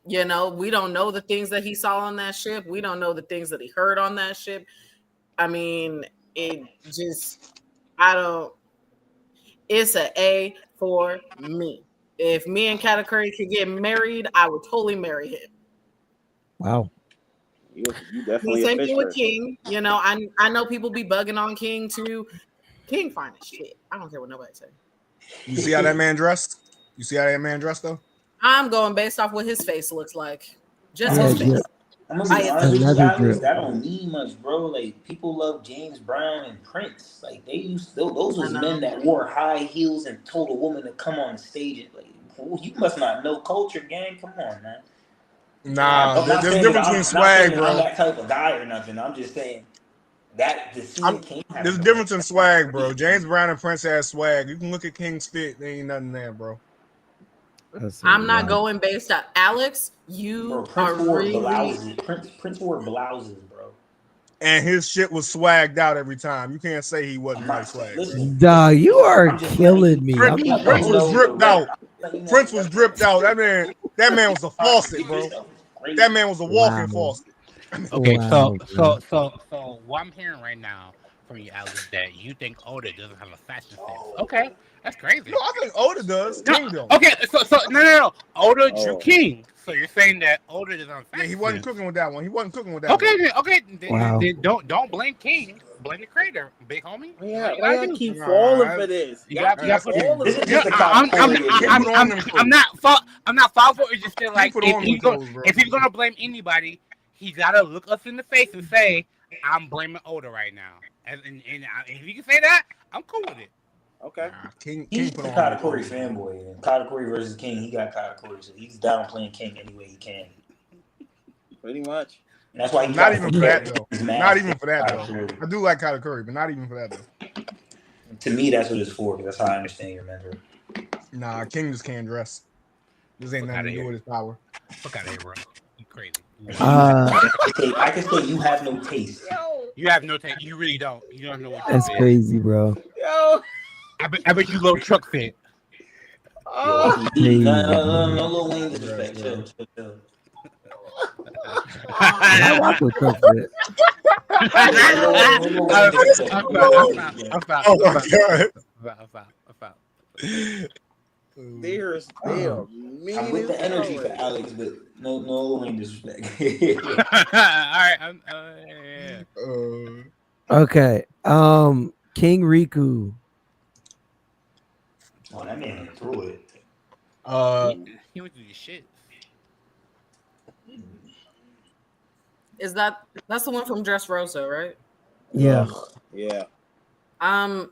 you know, we don't know the things that he saw on that ship. We don't know the things that he heard on that ship. I mean, it just, I don't, it's an A for me. If me and Katakuri could get married, I would totally marry him. Wow. You definitely a Same fish thing with person. King. You know, I know people be bugging on King too. King fine as shit. I don't care what nobody say. You see how that man dressed? You see how that man dressed though? I'm going based off what his face looks like. Just Yeah, his face. I'm gonna By be its honest with you, another Alex. drip. That don't mean much, bro. Like people love James Brown and Prince. Like they used those I was know. men that wore high heels and told a woman to come on stage and like, oh, you must not know culture, gang. Come on, man. Nah, I'm not there's a saying difference that between I'm swag, bro. that type of guy or nothing. I'm just saying that the scene King had. There's a difference in swag, bro. James Brown and Prince has swag. You can look at King's fit. There ain't nothing there, bro. I'm not going based on Alex. You Bro, are Prince wore really blouses. Prince wore blouses, bro. And his shit was swagged out every time. You can't say he wasn't like swag, bro. Listen, Dog, you are I'm just killing me. Prince, I'm not Prince gonna was dripped out. letting you know Prince was dripped out. That man was a faucet, bro. That man was a walking Wow. faucet. Okay, Wow, bro. so what I'm hearing right now from you, Alex, that you think Oda doesn't have a fashion sense. Okay, that's crazy. No, I think Oda does. King don't. Okay, so no. Oda drew Oh. King. So you're saying that Oda doesn't have Yeah, fashion he wasn't sense. cooking with that one. He wasn't cooking with that Okay, one. Wow. then don't blame King. Blame the creator, big homie. Yeah, You why gotta I do. keep Nah, falling I- for this? You got That's put King. This is Yeah, just a I'm not fault for it. Just feel like put on them toes, bro. if he's gonna blame anybody, he gotta look us in the face and say, "I'm blaming Oda right now." And if you can say that, I'm cool with it. Okay. Nah, King He's put a on them Katakuri toes. fanboy. And Katakuri versus King, he got Katakuri, so he's down playing King any way he can. Pretty much. And that's why he Not tried even to for that protect though. his mask Not even from for that though. Katakuri. I do like Katakuri, but not even for that though. To me, that's what it's for. Because that's how I understand your mentor. Nah, King just can't dress. This ain't Fuck nothing outta to do here. with his power. Fuck out of here, bro. You crazy. I can say you have no taste. You have no taste. You really don't. You don't know what That's you fit. crazy, bro. Yo. I bet you low truck fit. Oh. Crazy, No bro. Lil Wayne disrespect. Chill. I rock with Cook Fit. Oh my god. They are Oh. mean I'm with as the energy hell for right Alex, but no lane disrespect. All right. Yeah. Okay. King Riku. Oh, that man went through it. Uh, He went through the shit. Is that's the one from Dressrosa, right? Yeah. Ugh, yeah. Um,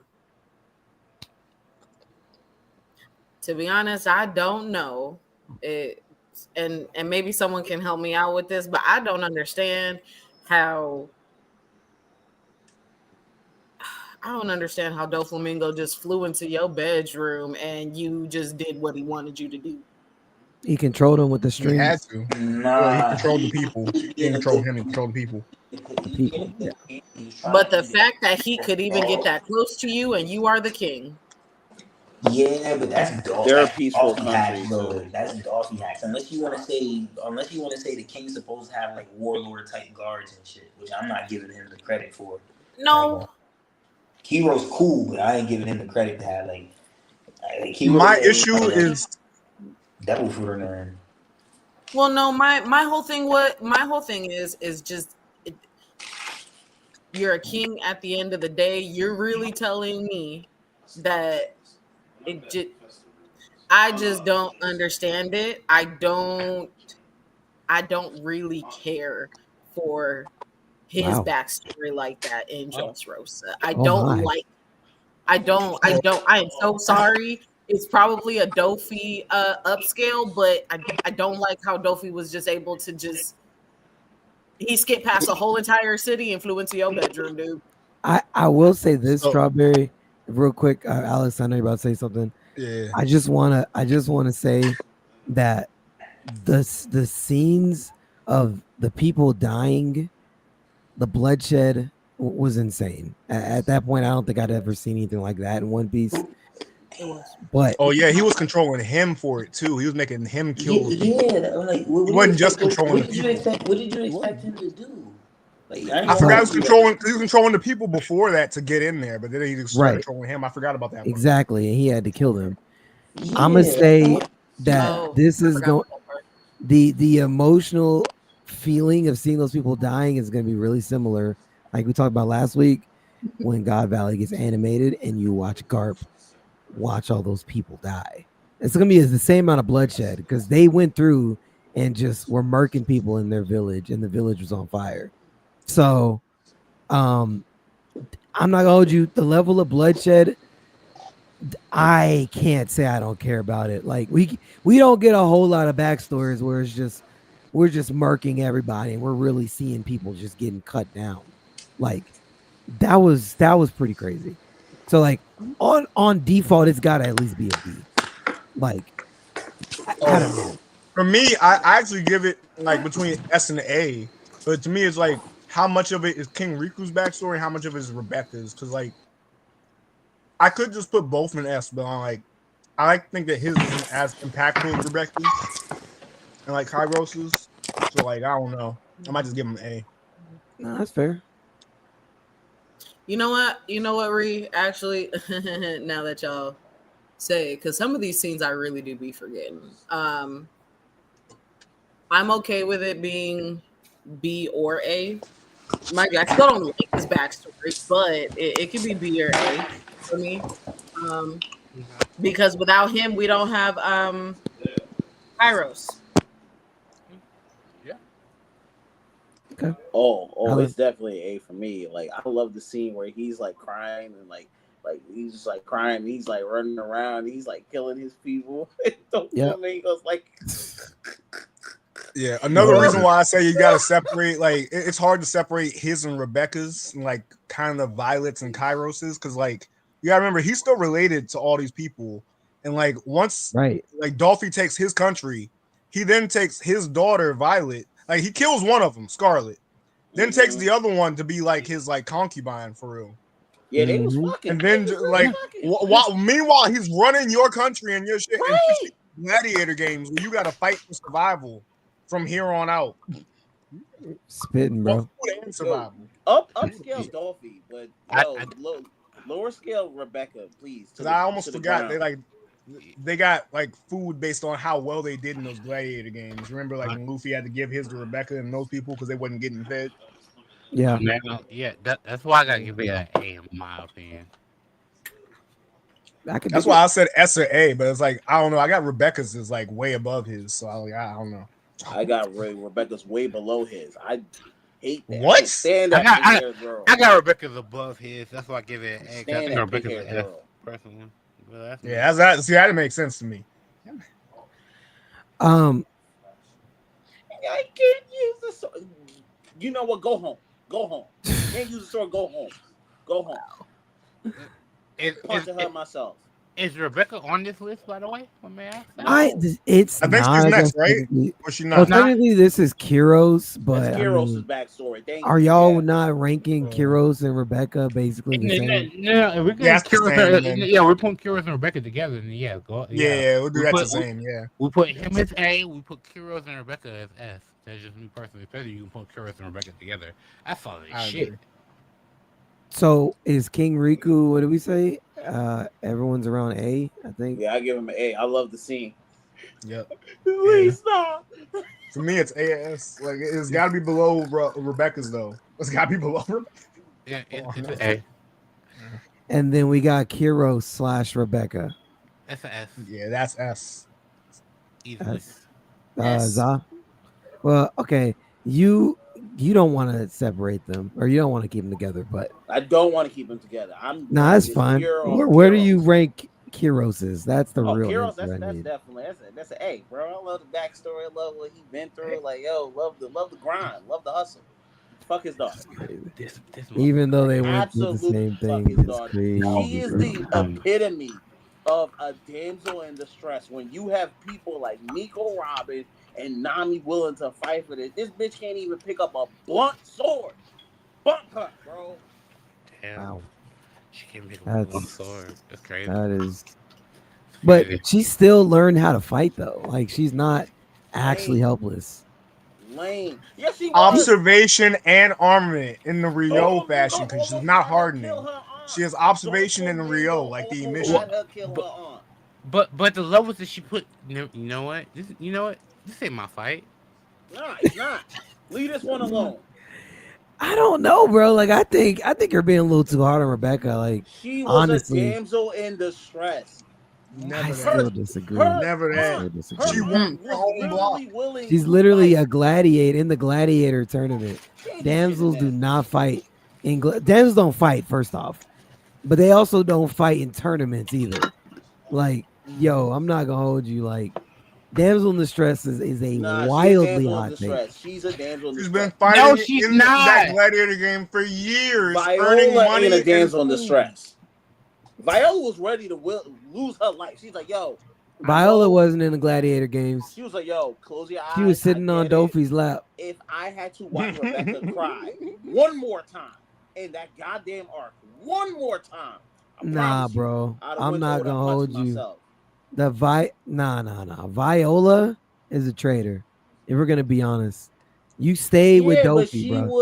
to be honest, I don't know. It and maybe someone can help me out with this, but I don't understand how I don't understand how Doflamingo just flew into your bedroom and you just did what he wanted you to do. He controlled him with the he had strings. to. Well, he Nah, controlled the people. He didn't control him. He controlled the people. The people. Yeah. he was trying But to the either fact that he could even get that close to you and you are the king. yeah, but They're a that's peaceful Dolphy hacks country, though. so That's Dolphy hacks. Unless you want to say the king's supposed to have like warlord type guards and shit, which I'm not giving him the credit for. Like No. Hero's cool, but I ain't giving him the credit to have like Hero My said issue is devil fruit in there. Well, no, my whole thing is just it, you're a king at the end of the day. You're really telling me that it just I just don't understand it. I don't really care for his Wow. backstory like that in Dressrosa. I Oh don't my. like I am so sorry. It's probably a Dofi upscale, but I don't like how Dofi was just able to just he skipped past the whole entire city and flew into your bedroom, dude. I will say this, so. Strawberry, real quick. Alex, I know you're about to say something. Yeah. I just wanna say that the scenes of the people dying, the bloodshed was insane. At that point, I don't think I'd ever seen anything like that in One Piece. It was. But Oh yeah, he was controlling him for it too. He was making him kill the people. I'm like, He what do you wasn't just expect? controlling the What did you people. expect? What did you he expect wasn't. him to do? Like, I ain't I gonna forgot he so was hold you. Like, controlling the people before that to get in there, but then he started right, controlling him. I forgot about that part. exactly, and he had to kill them. I'm gonna yeah, say that Oh, this I is forgot going about that part. the emotional feeling of seeing those people dying is going to be really similar, like we talked about last week, when God Valley gets animated and you watch Garp watch all those people die. It's going to be the same amount of bloodshed because they went through and just were murking people in their village, and the village was on fire. So, um, I'm not gonna hold you. The level of bloodshed, I can't say I don't care about it. Like we don't get a whole lot of backstories where it's just we're just murking everybody and we're really seeing people just getting cut down. Like that was pretty crazy. So like on default, it's got to at least be a B. Like I don't Oh, know. for me, I actually give it like between S and A. But to me, it's like how much of it is King Riku's backstory, and how much of it is Rebecca's. Because like I could just put both in S, but I'm like I like to think that his isn't as impactful as Rebecca's and like Kairos's. So like I don't know. I might just give him an A. No, that's fair. You know what? You know what, Ree? Actually, now that y'all say, because some of these scenes I really do be forgetting. I'm okay with it being B or A. Mind you, I still don't like his backstory, but it could be B or A for me. Um, because without him, we don't have Kairos. Yeah. Okay. Oh, Alan. it's definitely A for me. Like I love the scene where he's like crying and like he's just like crying. He's like running around. He's like killing his people. The Yep. flamingos like Yeah, It another was. reason why I say you got to separate, like, it's hard to separate his and Rebecca's, and like, kind of Violet's and Kairos's, because, like, you gotta remember, he's still related to all these people. And, like, once, Right. like, Dolphy takes his country, he then takes his daughter, Violet, like, he kills one of them, Scarlet, then takes the other one to be, like, his, like, concubine, for real. yeah, they was Mm-hmm. fucking. And They then, was really Yeah. like, fucking. meanwhile, he's running your country and your shit and Right. gladiator games where you gotta fight for survival from here on out. Spitting, Well, bro. food and Yo, survival. upscale Dolphy, but I, yo, I lower scale Rebecca, please Because I almost to the forgot they ground. like they got like food based on how well they did in those gladiator games. Remember, like when Luffy had to give his to Rebecca and those people because they wasn't getting fed. Yeah, Yeah, that's why I gotta give it an A in my opinion. I could That's dig why it. I said S or A, but it's like I don't know. I got Rebecca's is like way above his, so I don't know. I got Rebecca's way below his. I hate that. I can't What? stand I that got pink I, haired girl. I got Rebecca's above his. That's why I give it I an can't A. 'Cause I stand think that pink Rebecca's haired an F girl. personally. But that's me. Yeah, see that makes sense to me. Um, I can't use the sword. You know what? Go home. Go home. Can't use the sword. Go home. Go home. Is, is, Punching her myself. is Rebecca on this list, by the way? What may I ask that? No, it's I think she's not. I next, guess right? technically. Or she Well, not? Not technically, this is Kiros, that's but I Kiros's mean, backstory. Thank are you. y'all Yeah. not ranking Kiros and Rebecca basically the no, same? no, we're Yeah, going that's the Curious. same. Then Yeah, we're putting Curious and Rebecca together. And yeah, go. Yeah, yeah, we'll do we that put the same. Yeah, we put him as A. We put Curious and Rebecca as S. That's just me personally. Especially you can put Curious and Rebecca together. That's solid as I shit. agree. So is King Riku? What did we say? Everyone's around A, I think. Yeah, I give him an A. I love the scene. Yep. Please stop. For me, it's AS. Like it's got to be below Rebecca's though. It's got to be below Rebecca. Yeah, Come on it's an now. A. And then we got Kiros / Rebecca. That's an S. Yeah, that's S. Easily. That's S. Za. Well, okay. You don't want to separate them, or you don't want to keep them together, but I don't want to keep them together. I'm nah, going it's just fine. pure off Where do you Kiros. rank Kiros's? That's the Oh, real Kiros, answer I that's need. definitely that's an A, bro. I love the backstory. I love what he been through. Like, yo, love the grind, love the hustle. Fuck his daughter. Crazy. This Even though they motherfucker. went through the Absolutely same fuck thing, his it's daughter. She crazy, is bro. the epitome of a damsel in distress. When you have people like Nico Robin and Nami willing to fight for this bitch can't even pick up a blunt sword. Bump her, bro. Damn. Wow, She can't make a one that's sword. That's crazy. that is. That's But crazy. she still learned how to fight though. Like she's not actually Lame. helpless. Lame. Yes, she was. Observation and armament in the Rio Almost, fashion because she's almost not had her kill hardening. her aunt. She has observation in the Rio, Doflamingo like the almost What? had emission. her kill her But aunt. but the levels that she put. You know what? You know what? This ain't my fight. Nah, it's not. Leave this one alone. I don't know, bro. Like I think you're being a little too hard on Rebecca. Like She was a honestly, damsel in distress. I Never that. still Her, disagree. her Never I that. aunt, still She her disagree. won aunt her was own block. literally willing She's to literally fight. a gladiator in the gladiator tournament. She ain't do shit in Damsels do that. not fight damsels don't fight first off, but they also don't fight in tournaments either. Like, yo, I'm not gonna hold you. Like, damsel in distress is a Nah, she a wildly damsel in hot take. distress. She's a damsel in She's been distress. No, fighting she's in that not. gladiator game for years, earning Viola ain't a money and damsel in food. distress. Viola was ready to lose her life. She's like, yo, I Viola know. wasn't in the gladiator games. She was like, yo, close your She was eyes. I sitting on get it. Dofi's lap. If I had to watch Rebecca cry one more time in that goddamn arc, one more time, I Nah, promise you, bro. I'd have I'm went not over there gonna and punched hold you. myself. Nah. Viola is a traitor. If we're gonna be honest, you stay with Yeah, but Dofi, bro.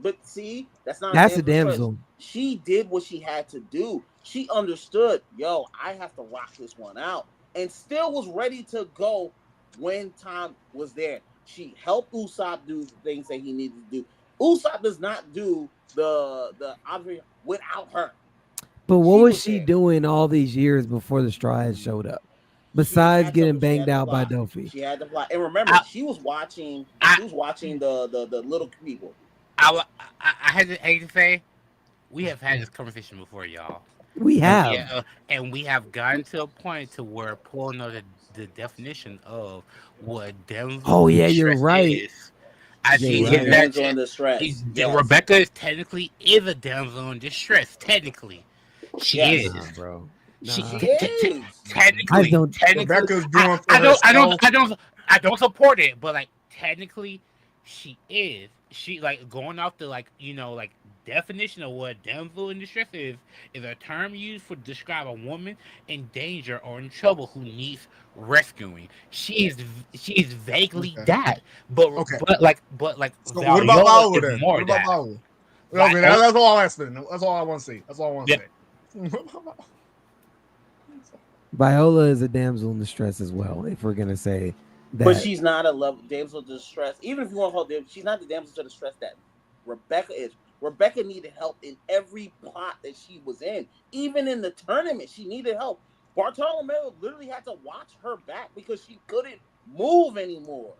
but see, that's not a That's a damsel in distress. damsel. She did what she had to do. She understood, yo, I have to rock this one out, and still was ready to go when time was there. She helped Usopp do the things that he needed to do. Usopp does not do the obvious without her. But what She was was she there. doing all these years before the Strides showed up? She Besides had getting something she banged had to out by plot. Dofi. She had to plot. And remember, I she was watching. I She was watching the little people. I hate to say we have had this conversation before, y'all. We have. And we have gotten to a point to where pulling out the definition of what Oh damsel in yeah, you're distress right. is. I You're see She's a his right. that damsel in distress. Yes. Rebecca is technically is a damsel in distress. Technically, she Yes. Nah, is. bro. She She Nah. is. I technically, don't Rebecca's I, doing for I don't, I don't, herself. I don't, I don't support it. But like, technically, she is. She like going off the like definition of what damsel in distress is a term used for describe a woman in danger or in trouble who needs rescuing. She is vaguely Okay. that, but Okay. but So what about Viola Viola is then? more What about that. Viola? Okay, Viola, that's all I'm asking. That's all I want to see. That's all I want to yeah, say. Viola is a damsel in distress as well. If we're gonna say But that, she's not a level damsel to distress. Even if you want to hold them, she's not the damsel to distress that Rebecca is. Rebecca needed help in every plot that she was in. Even in the tournament, she needed help. Bartolomeo literally had to watch her back because she couldn't move anymore.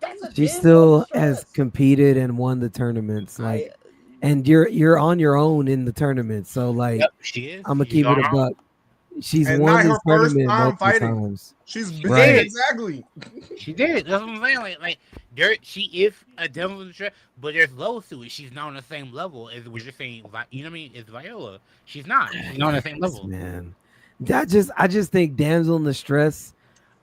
That's a she damsel in still has distress. competed and won the tournaments. I Like, and you're on your own in the tournament. So like, Yep, she is. I'm gonna She's keep on it a her own. buck. She's And won not this her first tournament time multiple fighting. times. She Right. did. exactly. She did. That's what I'm saying. Like there, she is a devil in the trap, but there's levels to it. She's not on the same level as what you're saying. You know what I mean? It's Viola. She's not. She's not on the same Yes, level. man. I just think damsel in distress.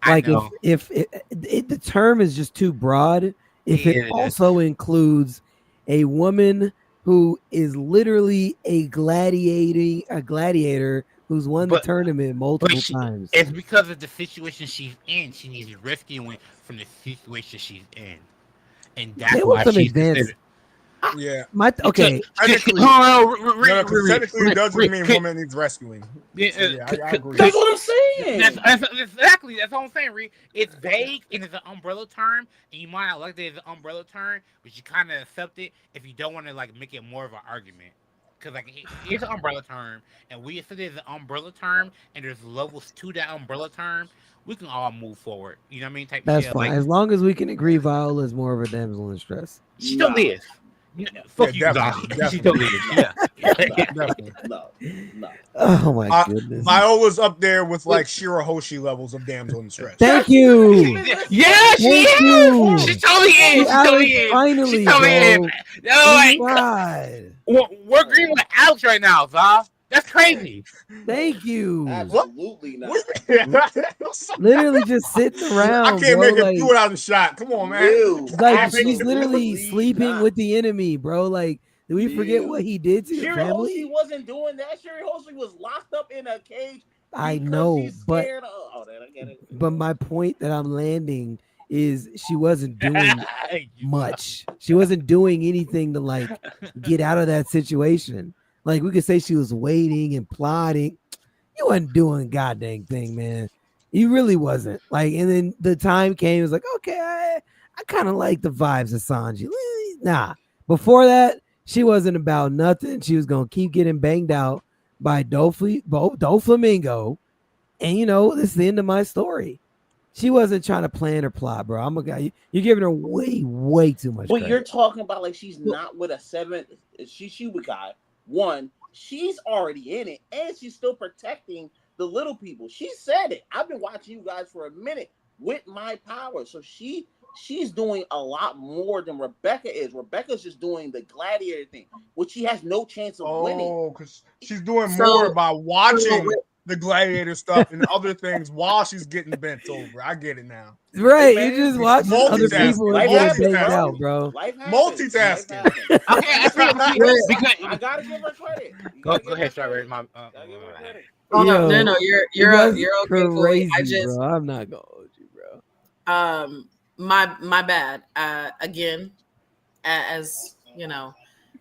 I Like know. if the term is just too broad. If it It is. also includes a woman who is literally a gladiator who's won the But tournament but multiple she, times. it's because of the situation she's in. She needs rescuing from the situation she's in, and There that's was why some she's advanced. considered. Yeah. My Because, okay. Technically, no, no, because technically it doesn't mean woman needs rescuing. So yeah, I agree. that's what I'm saying. That's exactly that's all I'm saying, Reed. It's vague and it's an umbrella term, and you might not like that it's an umbrella term, but you kind of accept it if you don't want to like make it more of an argument. Because like it's an umbrella term, and we accept it as an umbrella term, and there's levels to that umbrella term. We can all move forward. You know what I mean? Type That's shit. fine Like as long as we can agree. Viola is more of a damsel in distress. she still No. is. Fuck you, Zah. definitely, She still is. Yeah. definitely. No. Oh my goodness! Viola's up there with like Shirahoshi levels of damsel in distress. Thank That's you. even the Yeah, she Thank is. you. She totally is. She Alex, totally is. She finally, totally is. bro. No, like, God. we're agreeing with Alex right now, Zah. That's crazy. Thank you. Absolutely not. Literally just sitting I around, can't bro. make it Like, through without a shot. Come on, man. like she's literally Absolutely sleeping not. with the enemy, bro. Like, did we forget what he did to your Shirahoshi family? wasn't doing that. Shirahoshi was locked up in a cage I because know, she's but scared of. Oh, then I get it. my point that I'm landing is she wasn't doing Thank you, Zah. much. She wasn't doing anything to like get out of that situation. Like we could say she was waiting and plotting. You wasn't doing a goddamn thing, man. You really wasn't. Like, and then the time came, it was like, okay, I kind of like the vibes of Sanji. Nah. Before that, she wasn't about nothing. She was gonna keep getting banged out by Doflamingo. And you know, this is the end of my story. She wasn't trying to plan or plot, bro. I'm a guy. You're giving her way too much But credit. you're talking about like she's not with a seven. She with guy. One, she's already in it, and she's still protecting the little people. She said it. I've been watching you guys for a minute with my power. So she's doing a lot more than Rebecca is. Rebecca's just doing the gladiator thing, which she has no chance of winning. Oh, because she's doing So- more by watching the gladiator stuff and other things while she's getting bent over. I get it now. Right. Hey, You're man. just watching other Multitasking. people Life getting happens, banged bro. out, bro. Life happens. Multitasking. Life happens. Okay, I see. Because I gotta give her credit. You go gotta give ahead, her Strawberry. credit. Gotta give her credit. Oh Yo, no, it you're was okay, Fully. I crazy, just bro. I'm not gonna hold you, bro. my bad. Again, as you know,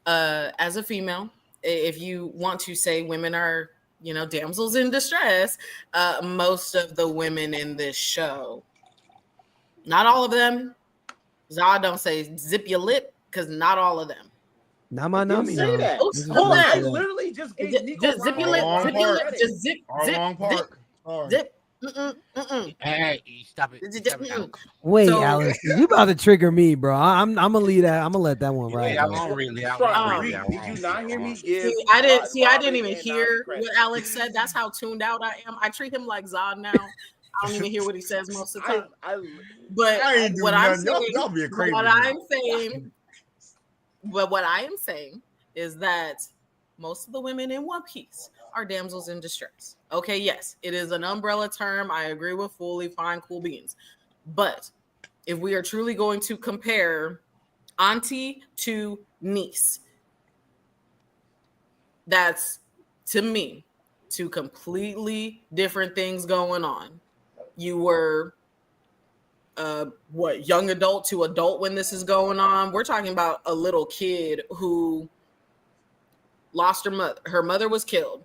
as a female, if you want to say women are, you know, damsels in distress, most of the women in this show, not all of them. Zah, don't say zip your lip, because not all of them. Not my Didn't nummy say now. that. Oops, This is Hold on, not I that. literally just gave Nico Just zip your lip, Long zip your part. lip, just zip, Our long zip, part. Sorry. zip. Mm-mm. Hey, stop it. Stop it, Alex. Wait, So- Alex, you about to trigger me, bro. I'm gonna leave that. I'm gonna let that one ride. Yeah, I bro. won't really. Did you not hear me give? I didn't Robin even and hear Nas credit? what Alex said. That's how tuned out I am. I treat him like Zod now. I don't even hear what he says most of the time. But I ain't do what I'm nothing. Y'all- saying, y'all being crazy. what I'm saying, but what I am saying is that most of the women in One Piece are damsels in distress. Okay, yes, it is an umbrella term. I agree with fully fine, cool beans. But if we are truly going to compare auntie to niece, that's, to me, two completely different things going on. You were young adult to adult when this is going on. We're talking about a little kid who lost her mother. Her mother was killed.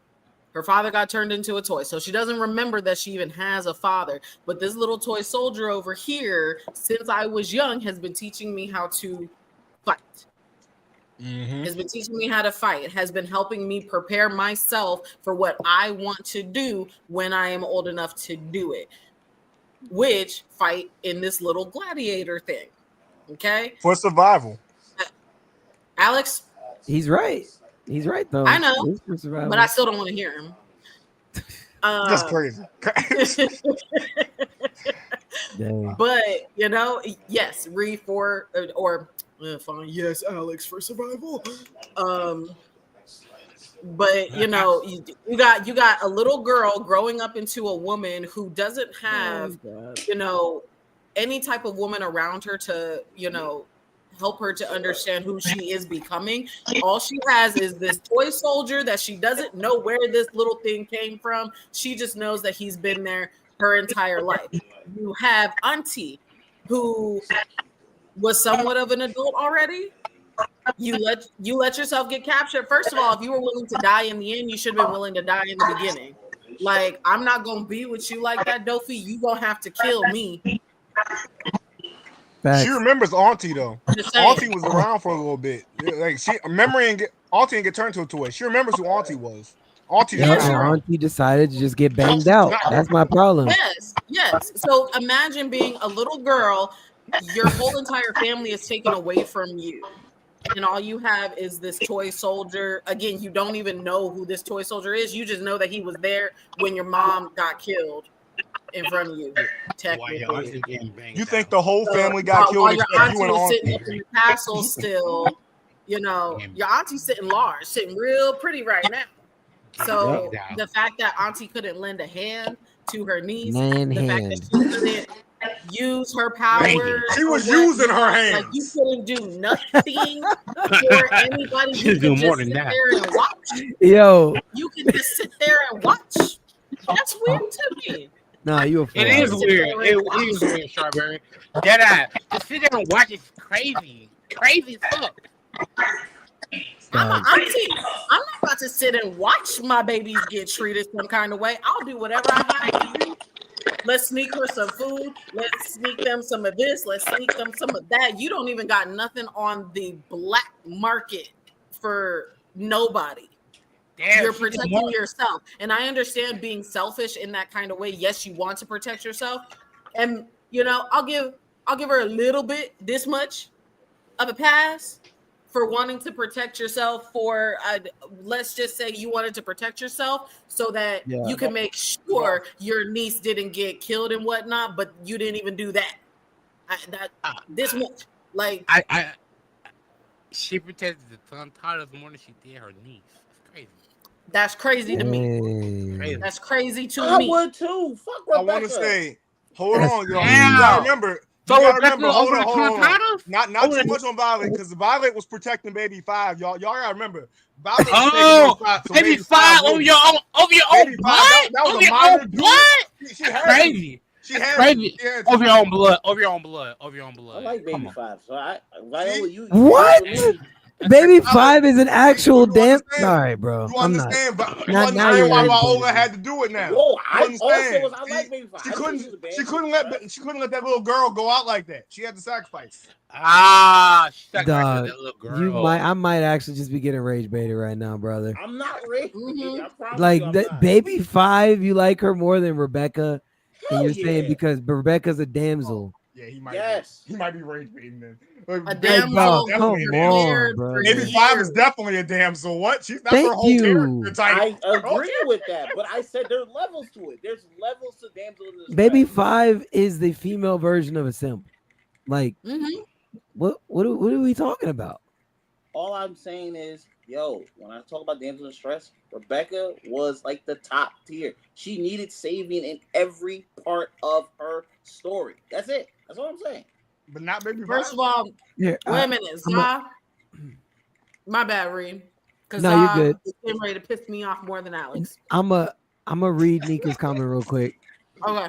Her father got turned into a toy. So she doesn't remember that she even has a father. But this little toy soldier over here, since I was young, has been teaching me how to fight. Has been teaching me how to fight. It has been helping me prepare myself for what I want to do when I am old enough to do it, which fight in this little gladiator thing. Okay, For survival. Alex, He's right. He's right though. I know, It's for survival. but I still don't want to hear him. Just crazy. Dang. But you know, yes, read for or fine, yes, Alex for survival. But you know, you got a little girl growing up into a woman who doesn't have, you know, any type of woman around her to, you know, help her to understand who she is becoming. All she has is this toy soldier that she doesn't know where this little thing came from. She just knows that he's been there her entire life. You have Auntie, who was somewhat of an adult already. You let yourself get captured. First of all, if you were willing to die in the end, you should have been willing to die in the beginning. Like, I'm not gonna be with you like that, Dofi. You gonna have to kill me. Facts. She remembers Auntie though. Just saying. Auntie was around for a little bit. Like she memory and Auntie didn't get turned to a toy. She remembers who Auntie was. Auntie Yeah, just and around. Auntie decided to just get banged out. That's my problem. Yes. So imagine being a little girl, your whole entire family is taken away from you. And all you have is this toy soldier. Again, you don't even know who this toy soldier is. You just know that he was there when your mom got killed in front of you. Technically. You think the whole family got killed while your except you auntie and was sitting Auntie? up in the castle still, you know, your auntie's sitting large, sitting real pretty right now. So the fact that auntie couldn't lend a hand to her niece, Man the fact hand. that she couldn't use her powers, She was or what, using her hands. like you couldn't do nothing for anybody. You could just sit there and watch. Yo, You can just sit there and watch. That's weird to me. nah, you a It fraud. is weird. It is weird, Strawberry. Dead eye. To sit there and watch is crazy. Crazy as fuck. I'm an auntie. I'm not about to sit and watch my babies get treated some kind of way. I'll do whatever I have to do. Let's sneak her some food. Let's sneak them some of this. Let's sneak them some of that. You don't even got nothing on the black market for nobody. Damn, You're protecting yourself. And I understand being selfish in that kind of way. Yes, you want to protect yourself. And you know, I'll give her a little bit, this much of a pass for wanting to protect yourself. For let's just say you wanted to protect yourself so that you can make sure your niece didn't get killed and whatnot, but you didn't even do that. This much, like she protected the son Tyler's more than she did her niece. It's crazy. That's crazy to me. Hey. That's crazy to I me. would too. Fuck I Rebecca. want to say, hold That's on, yo. crazy. You gotta remember. So You gotta Rebecca remember. Hold over on, the hold on. Titans? Not too much on Violet because Violet was protecting Baby 5. Y'all gotta remember. Violet was Oh, taking those shots, so Baby 5 over wins. your own Baby blood? 5, that was Over a your minor own dude. blood? She had Crazy. She had Crazy. she had- Over your own blood. Over your own blood. Over your own I blood. like Come Baby on. 5. So Viola, you What? you with me. Baby 5 is an actual You damn. understand? All right, bro. You I'm not. understand? But you Now understand you're why really Viola putting it. had to do it now. Yo, You I understand? also was. I like Baby 5. She I think she's a couldn't. bad She couldn't bitch, let. right? She couldn't let that little girl go out like that. She had to sacrifice. She sacrificed Dog, that little girl. I might actually just be getting rage baited right now, brother. I'm not ready. I promise Like you I'm that not. Baby 5, you like her more than Rebecca, and Hell you're saying yeah. because Rebecca's a damsel. Yeah, he might. Yes. He might be rage baiting then. A Like, damsel dog, definitely come a damsel. on, bro. Baby 5 is definitely a damsel. What? That's Thank her whole you. character type. I agree with that, but I said there's levels to it. There's levels to damsel in distress. Baby 5 is the female version of a simp. Like, Mhm. what are we talking about? All I'm saying is, yo, when I talk about damsel in distress, Rebecca was like the top tier. She needed saving in every part of her story. That's it. That's all I'm saying. But not Baby 5. First of all, Here, wait a minute, Zah. My bad, Reed. Because No, you're good. is getting ready to piss me off more than Alex. I'm a read Nika's comment real quick. Okay.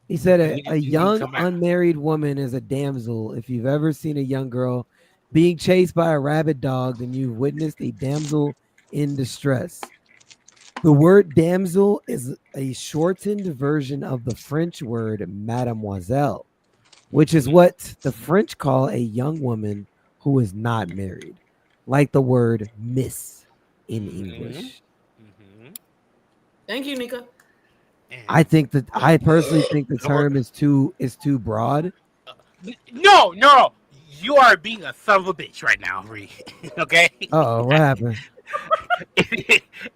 He said a You can young come back. unmarried woman is a damsel. If you've ever seen a young girl being chased by a rabid dog, then you've witnessed a damsel in distress. The word damsel is a shortened version of the French word mademoiselle, which is what the French call a young woman who is not married, like the word miss in Mm-hmm. English. Mm-hmm. Thank you, Nika. I And think that I personally think the term is too broad. no, no, you are being a son of a bitch right now, Ree. Okay. Oh, what happened?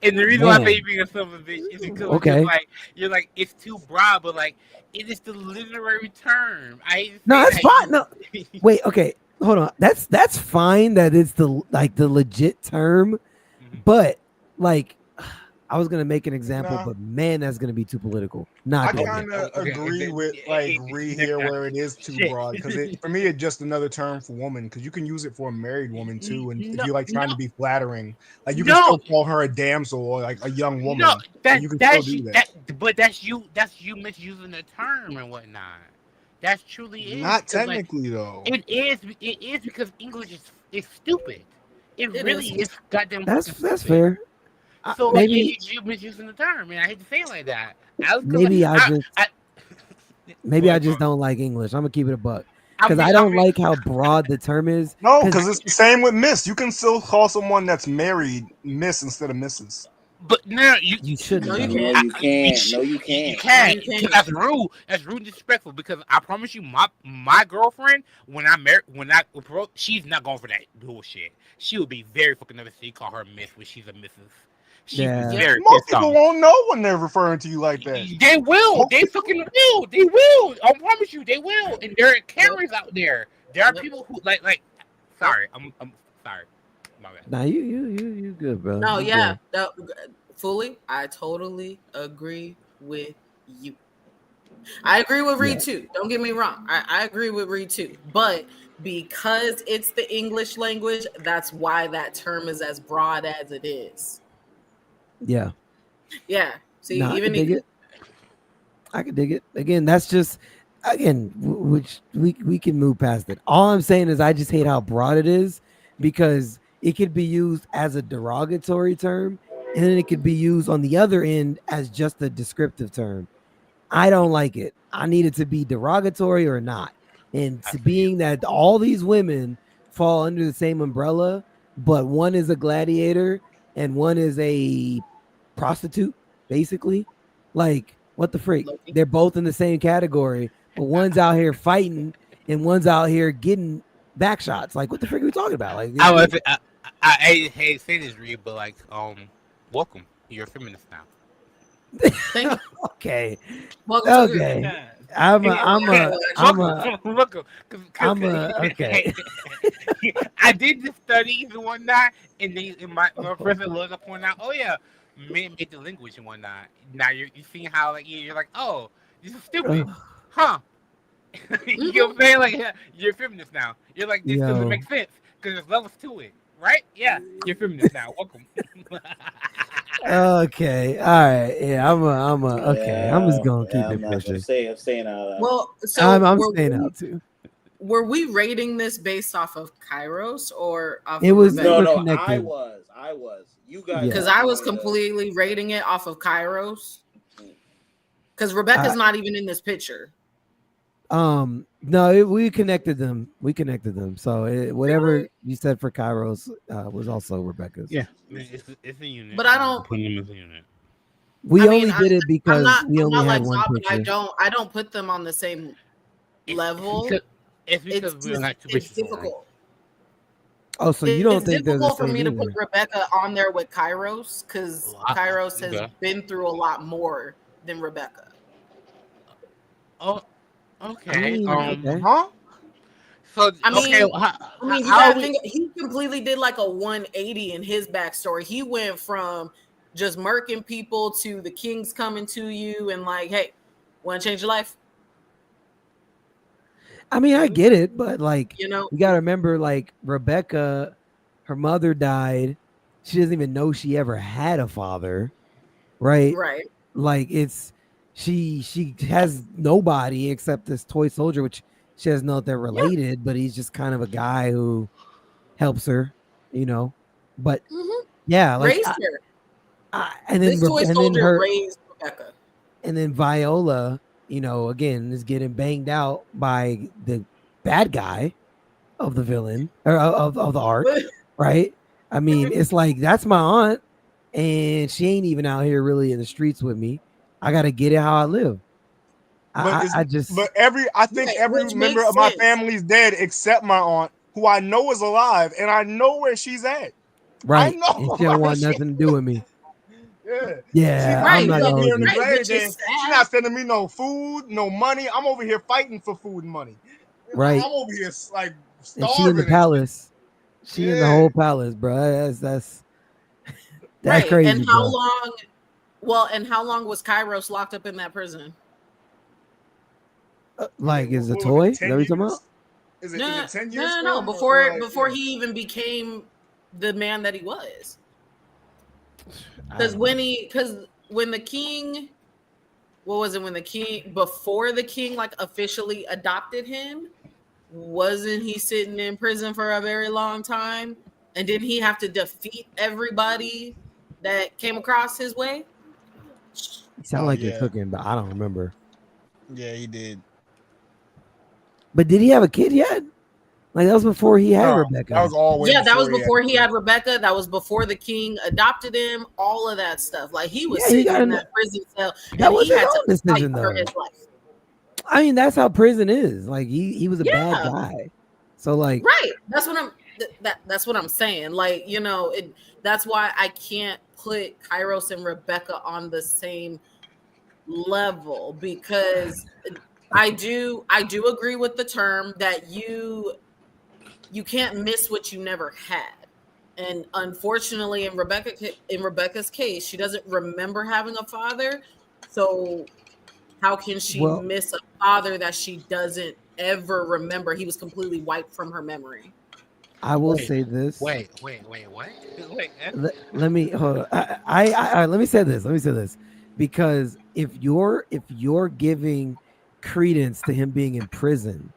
And the reason why I say Man, you being a son of a bitch is because okay. you're like it's too broad, but like it is the literary term. I hate to No, say that's fine. No, that. wait, okay, hold on. That's fine that it's the legit term, Mhm. but like I was gonna make an example, Nah, but man, that's gonna be too political. Not I doing Okay, it. kind of okay, agree with Ree never here mind. where it is too Shit. broad because it for me it's just another term for woman because you can use it for a married woman too, and if No, you're like no, trying to be flattering, like you can no, still call her a damsel or like a young no. woman, and you can still do that. But that's you. That's you misusing the term and whatnot. That's truly is Not because like technically though. it is. It is because English is stupid. It It really is. is goddamn That's fucking that's stupid. fair. So like Maybe you misusing the term, and I hate to say it like that. I was cause like, maybe I just I maybe I what, just don't like English. I'm gonna keep it a buck because I I don't mean, like how broad the term is. No, Because because it's the same with Miss. You can still call someone that's married Miss instead of Mrs. but no, you No, shouldn't you though. No, can't. you can't. No, you You can't. No, can't. you can't. That's rude. That's rude and disrespectful. Because I promise you, my girlfriend, she's not going for that bullshit. She would be very fucking nervous. If you call her Miss when she's a Missus. She would be Yeah. Yep. very Most pissed people off. won't know when they're referring to you like that. They will. Most They people, fucking will. They will. I promise you, they will. And there are Yep. cameras out there. There are Yep. people who like. Yep. Sorry, I'm sorry. My bad. Nah, you good, bro. No, You yeah. good. Fully, I totally agree with you. I agree with Yeah. Reed too. Don't get me wrong. I agree with Reed too. But because it's the English language, that's why that term is as broad as it is. Yeah. Yeah. See, Nah, I even could dig Nika. it. I could dig it. Again, that's just which we can move past it. All I'm saying is I just hate how broad it is because it could be used as a derogatory term and then it could be used on the other end as just a descriptive term. I don't like it. I need it to be derogatory or not. And I to feel you. being that all these women fall under the same umbrella, but one is a gladiator and one is a prostitute, basically. Like, what the freak? Loki. They're both in the same category, but one's out here fighting and one's out here getting back shots. Like, what the freak are we talking about? Like, I was I hate to say this, Reed, but like welcome. You're a feminist now. Thank you. okay, Welcome to the group. okay. I'm a, I'm Okay, a, well, I'm Welcome, a, welcome. Cause, I'm a, okay. I did the studies and whatnot, and my professor loves to point out, oh yeah, men make the language and whatnot. Now you see how like you're like, oh, this is stupid, Ugh, huh? You know Mhm. what I'm saying? Like yeah, you're a feminist now. You're like this doesn't yo, make sense because there's levels to it, right? Yeah, you're a feminist now. Welcome. okay, all right, yeah, okay. I'm just Yeah, gonna yeah. keep it pushing. I'm saying out loud. Well, so I'm staying out too. were we rating this based off of Kairos or off It of was No, Rebecca? we're no. connected. I was. You guys Yeah, Because were I was doing the. completely rating it off of Kairos. Because Rebecca's I, not even in this picture. no, we connected them. We connected them. So whatever you said for Kairos was also Rebecca's. Yeah, it's a unit. But I don't. Putting them as a unit. We I mean, only did it I'm because not. we I'm only not had like one Zod, but picture. I don't put them on the same It's level. because we don't have two It's pictures for them. difficult. Oh, so you don't It's think they're the difficult for same me to put either? Rebecca on there with Kairos A because lot. Kairos has Okay. been through a lot more than Rebecca. Oh, I okay. mean, okay. huh? So I okay. mean, you How are gotta we? think he completely did like a 180 in his backstory. He went from just murking people to the king's coming to you and like, hey, want to change your life? I mean, I get it, but like You know, you gotta remember, like Rebecca, her mother died. She doesn't even know she ever had a father, right? right? Like it's she has nobody except this toy soldier, which she doesn't know if they're Yeah. related, but he's just kind of a guy who helps her, you know. But Hmm. yeah, like Raised her. And then This toy and then soldier her raised Rebecca. and then Viola, again is getting banged out by the bad guy of the villain or of the arc, right? I mean, it's like that's my aunt, and she ain't even out here really in the streets with me. I gotta get it how I live. But I just I think Right, every which member makes of my sense. family's dead except my aunt, who I know is alive, and I know where she's at. I right, and know she don't want she, nothing to do with me. yeah. She's Yeah, not I'm Right, not sending but gonna me hold in the you. right, glade which game. is She's sad. not sending me no food, no money. I'm over here fighting for food and money. Right, I'm over here like and she in the starving and shit. palace. She in the Yeah. whole palace, bro. That's Right. And crazy, how bro. long and how long was Kairos locked up in that prison? I mean, Like, is a what was it? toy? Is that what 10 you talking about? years? Is No, it 10 no, years no, for no. him or like Before yeah? he even became the man that he was. I Because don't know. when the king, what was it? When the king, before the king like officially adopted him, wasn't he sitting in prison for a very long time? And didn't he have to defeat everybody that came across his way? You sound Oh like you're yeah. cooking, but I don't remember. Yeah, he did. But did he have a kid yet? Like that was before he had No, that Rebecca. was all way Yeah, that was before he had before a he kid. had Rebecca. That was before the king adopted him. All of that stuff. Like he was Yeah, he sitting got in an. that prison cell, That and was he his had to own fight decision, for though. his life. I mean, that's how prison is. Like he was a bad Yeah, guy. So like, right. That's what I'm saying. Like that's why I can't put Kairos and Rebecca on the same level because I do agree with the term that you can't miss what you never had. And unfortunately, in Rebecca's case, she doesn't remember having a father. So how can she well, miss a father that she doesn't ever remember? He was completely wiped from her memory. I will Wait, say this. what? Wait, Let me hold on. Let me say this. Let me say this, because if you're giving credence to him being in prison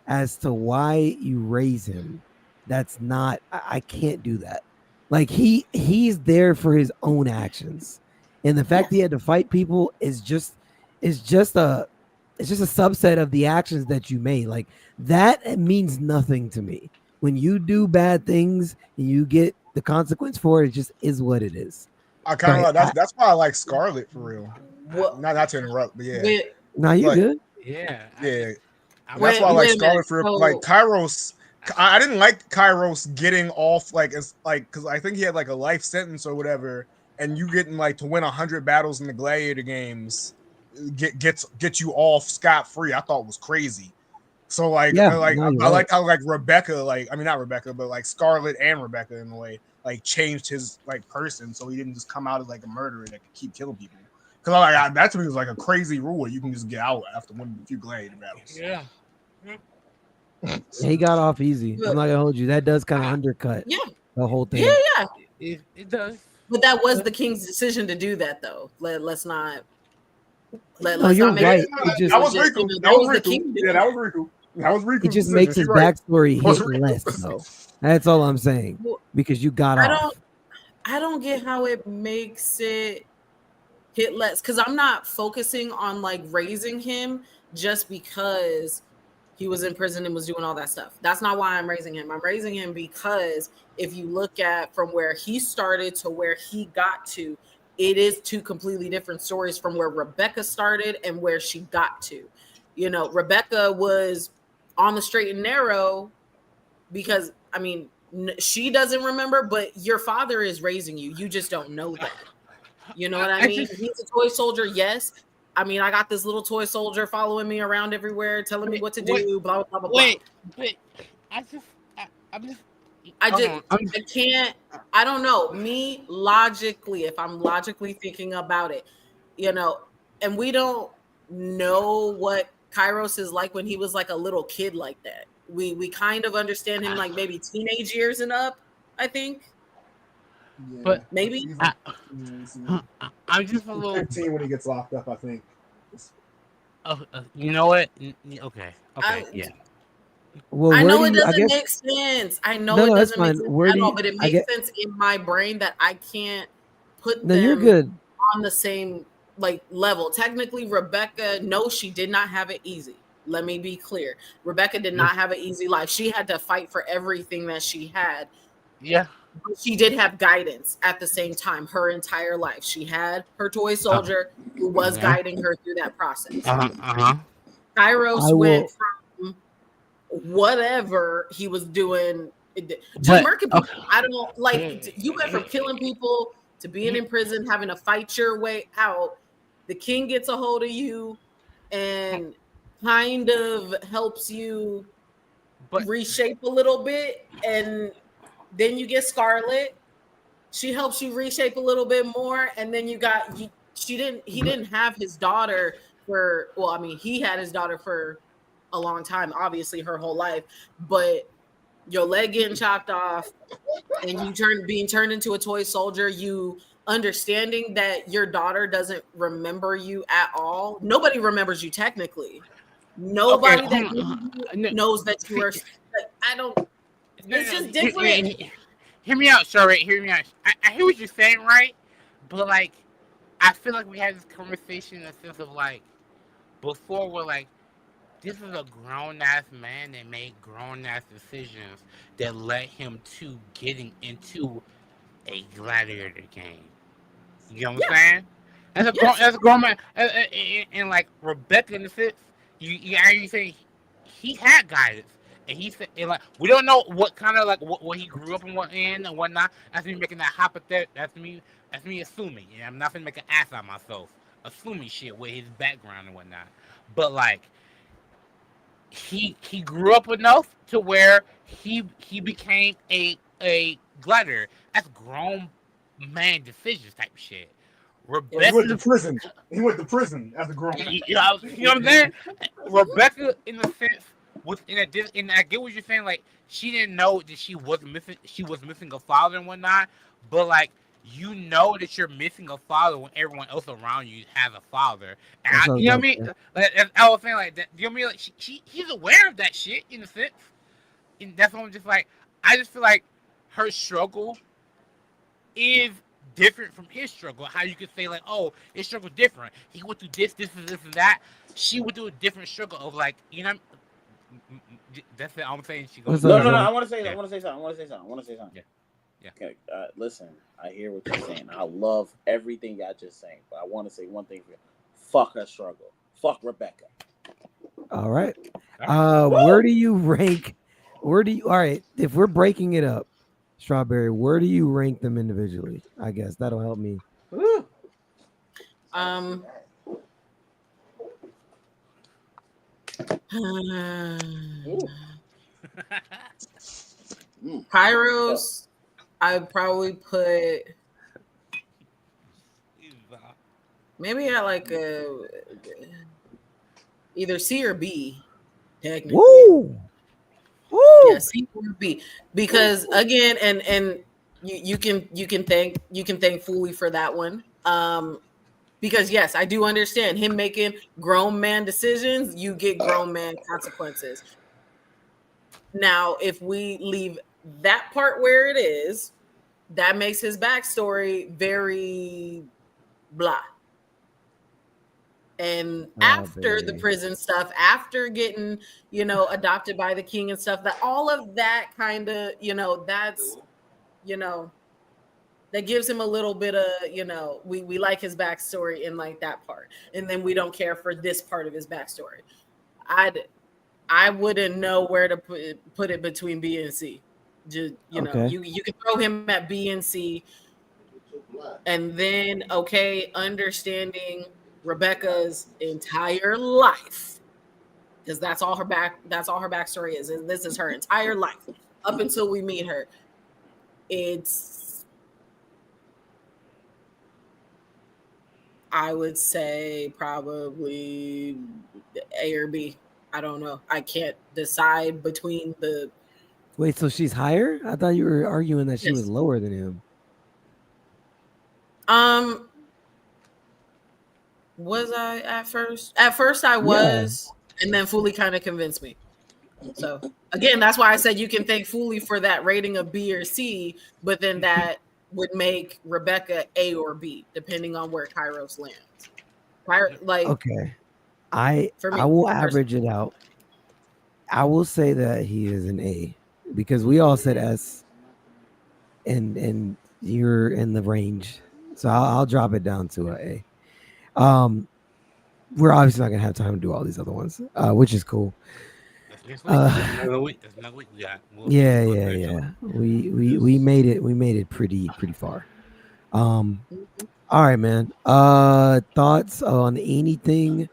as to why you raise him, that's not. I can't do that. Like he's there for his own actions, and the fact that he Yes. had to fight people is just a it's just a subset of the actions that you made. Like that means nothing to me. When you do bad things and you get the consequence for it, it just is what it is. I kind of But like that's why I like Scarlet for real. What Not to interrupt, but yeah, with now you like good. yeah. yeah, I'm that's wait why I like wait a minute. Scarlet for like So Kairos. I didn't like Kairos getting off like it's like because I think he had like a life sentence or whatever, and you getting like to win 100 battles in the Gladiator games get you off scot free. I thought was crazy. So Yeah, no, you're I right. like how like Rebecca like I mean not Rebecca but like Scarlet and Rebecca in a way like changed his like person so he didn't just come out as like a murderer that could keep killing people. Because that to me was like a crazy rule. You can just get out after winning a few gladiator battles. yeah. He got off easy. I'm but, not gonna hold you. That does kind of I, undercut yeah, the whole yeah, thing. yeah. it does. But that was the king's decision to do that, though. Let's not No, let's you're not make Yeah, it right. seem It like just it that was was just Riku. that That was was the Riku. king Yeah, doing that was that. Riku. That was it Riku's just decision. makes She's his right. backstory That was hit Riku. less though. That's all I'm saying. Well, Because you got I off. don't I don't get how it makes it hit less because I'm not focusing on like raising him just because he was in prison and was doing all that stuff. That's not why I'm raising him. I'm raising him because if you look at from where he started to where he got to, it is two completely different stories from where Rebecca started and where she got to. Rebecca was on the straight and narrow because I mean she doesn't remember, but your father is raising you. You just don't know that. You know what I I mean? just He's a toy soldier, yes. I mean, I got this little toy soldier following me around everywhere, telling me wait, what to wait, do, blah blah blah blah. wait, wait. I'm just. I Hold just on. I can't. I don't know. Me logically, if I'm logically thinking about it, you know, and we don't know what Kairos is like when he was like a little kid like that. We kind of understand him like maybe teenage years and up. I think Yeah, But I think maybe. he's I, like 15. Let's see. I'm just a He's little. 15 when he gets locked up. I think. You know what? Okay, I okay, yeah. Well, I where know do it you I doesn't guess make sense. I know no, it no, that's doesn't make fine. sense Where at do all, you but it I makes get sense in my brain that I can't put No, you're them good. on the same like level. Technically, Rebecca, no, she did not have it easy. Let me be clear. Rebecca did not have an easy life. She had to fight for everything that she had. Yeah. But she did have guidance at the same time her entire life. She had her toy soldier who was Yeah. guiding her through that process. Uh-huh. I Kairos went will. from whatever he was doing, just But murking okay. people. I don't like you went from killing people to being in prison, having to fight your way out. The king gets a hold of you and kind of helps you But reshape a little bit, and then you get Scarlet. She helps you reshape a little bit more, and then you got you, she didn't he didn't have his daughter for, well, I mean, he had his daughter for a long time, obviously her whole life, but your leg getting chopped off and you being turned into a toy soldier, you understanding that your daughter doesn't remember you at all. Nobody remembers you technically. okay, Nobody that hold knew on. you No, knows that you see, are like, I don't, no, it's no, just different. hear me out, sorry, hear me out. I hear what you're saying, right? But like, I feel like we had this conversation in the sense of like, before we're like, this is a grown ass man that made grown ass decisions that led him to getting into a gladiator game. You know what I'm Yeah, saying? yes. As a grown man, and like Rebecca in the sense, you are you saying he had guidance, and he said, and like we don't know what kind of like what he grew up in and whatnot. That's me making that hypothetical. That's me assuming. Yeah, I'm not gonna make an ass out of myself, assuming shit with his background and whatnot. But like he grew up enough to where he became a gladiator. That's grown man decisions type shit. So he went to Rebecca, prison. He went to prison as a grown man. you know what I'm saying? Rebecca, in the sense, was in a and I get what you're saying. Like she didn't know that she was missing. She was missing a father and whatnot. But like you know that you're missing a father when everyone else around you has a father. And That's what I was you know about what I to mean? say. Like, I was saying like that. You know what I mean? Like he's aware of that shit in a sense. And that's why I'm just like I just feel like her struggle is different from his struggle. How you could say like, oh, his struggle different. He went through this, and that. She would do a different struggle of like, you know, that's it. I'm saying she goes What's through up, No, her. no, no. Zach? I want to say. I Yeah, want to say something. I want to say something. I want to say something. yeah, yeah. Okay, listen. I hear what you're saying. I love everything y'all just saying, but I want to say one thing for you. Fuck her struggle. Fuck Rebecca. All right. All right. Where Woo! do you rank? Where do you? All right. If we're breaking it up, Strawberry, where do you rank them individually? I guess that'll help me. Woo! Um, Ooh. Mm. Kairos, I'd probably put maybe at like a either C or B, technically. Woo! Yeah, Woo! C or B. Because again, and you can thank Fully for that one. Because yes, I do understand him making grown man decisions, you get grown man consequences. Now, if we leave that part where it is, that makes his backstory very blah. And after the Strawberry. prison stuff, after getting, adopted by the king and stuff, that all of that kind of, that's, you know, that gives him a little bit of, we like his backstory in like that part. And then we don't care for this part of his backstory. I wouldn't know where to put it between B and C. Just, Okay. you can throw him at B and C, and then okay, understanding Rebecca's entire life, because that's all her backstory is. And this is her entire life up until we meet her. It's, I would say, probably A or B. I don't know. I can't decide between the. Wait, so she's higher? I thought you were arguing that she was Yes. lower than him. Um, was I at first? At first, I Yeah. was, and then Fully kind of convinced me. So again, that's why I said you can thank Fully for that rating of B or C, but then that would make Rebecca A or B, depending on where Kairos lands. Like Okay. I for me will personally. average it out. I will say that he is an A because we all said S, and you're in the range, so I'll drop it down to a A. We're obviously not gonna have time to do all these other ones, which is cool. That's next week. Uh, That's another week. That's another week. We'll see yeah, who goes yeah, eventually. yeah. We made it. We made it pretty far. Um, all right, man. Thoughts on anything?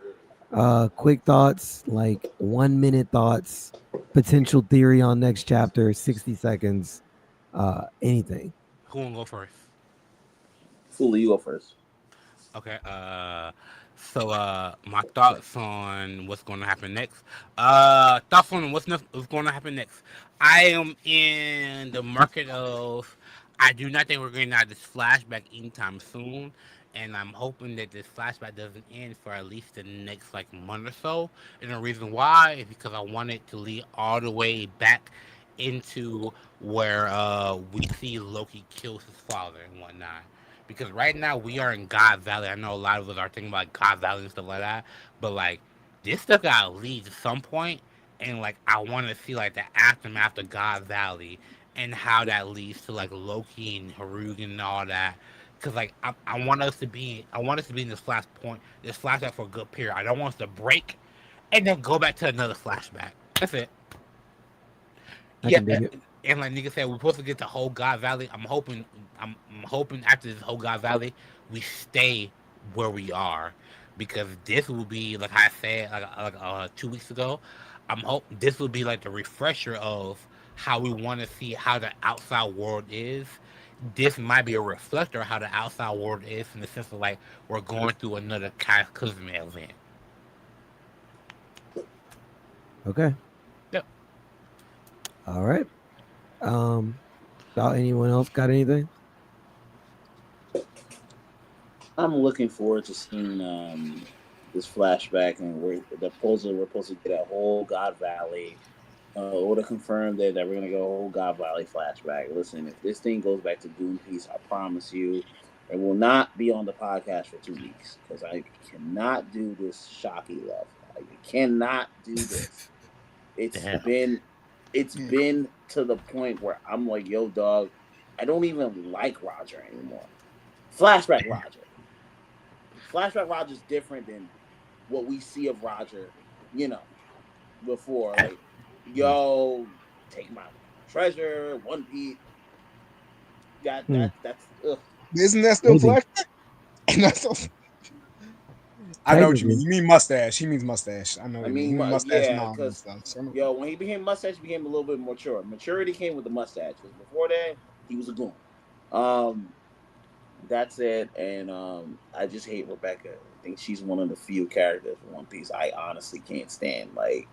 Quick thoughts, like 1 minute thoughts, potential theory on next chapter, 60 seconds, anything. Who will go first? Fully, you go first. Okay. My thoughts on what's going to happen next. Thoughts on what's going to happen next. I am in the market of. I do not think we're going to have this flashback anytime soon, and I'm hoping that this flashback doesn't end for at least the next like month or so. And the reason why is because I want it to lead all the way back into where we see Loki kills his father and whatnot, because right now we are in God Valley. I know a lot of us are thinking about God Valley and stuff like that, but like this stuff gotta lead to some point, and like I want to see like the aftermath of God Valley and how that leads to like Loki and Harugan and all that. Cause like I want us to be in this this flashback for a good period. I don't want us to break and then go back to another flashback. That's it. I Yeah, can dig it. and like nigga said, we're supposed to get to whole God Valley. I'm hoping after this whole God Valley, we stay where we are, because this will be like I said 2 weeks ago. I'm hope this will be like the refresher of how we want to see how the outside world is. This might be a reflector of how the outside world is, in the sense of like we're going through another cataclysmic event. Okay. Yep. All right. About anyone else got anything? I'm looking forward to seeing this flashback, and we're supposed to get a whole God Valley. Order confirmed that we're gonna go a whole God Valley flashback. Listen, if this thing goes back to Goon Piece, I promise you, I will not be on the podcast for 2 weeks because I cannot do this shocky love. I cannot do this. It's Damn. been it's Yeah. been to the point where I'm like, yo, dog, I don't even like Roger anymore. Flashback Roger. Flashback Roger is different than what we see of Roger, you know, before. Like, Mm. yo, take my treasure, One Piece. Hmm. That's ugh. Isn't that still Maybe. flashback? That's so- I know what you mean. Technically. You mean mustache. He means mustache. I know what I you mean. He mean, means mustache yeah, mom and because stuff. So I know- yo, when he became mustache, he became a little bit mature. Maturity came with the mustache. Because before that, he was a goon. Um, that's it. And I just hate Rebecca. I think she's one of the few characters in One Piece I honestly can't stand. Like,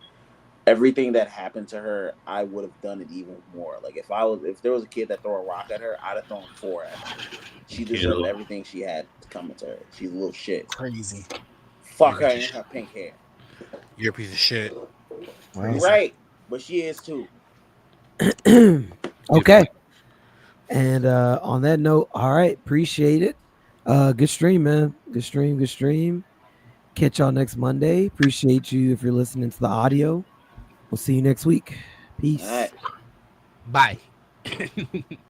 everything that happened to her, I would have done it even more. Like, if there was a kid that threw a rock at her, I'd have thrown four at her. She deserved Ew. everything she had coming to her. She's a little shit. crazy. You're Fuck a her piece of and shit. her pink hair. You're a piece of shit. You're Wow. Crazy. right, but she is too. Good Okay. point. And on that note, all right, appreciate it. Good stream, man. Good stream, good stream. Catch y'all next Monday. Appreciate you if you're listening to the audio. We'll see you next week. All right. Peace. Bye.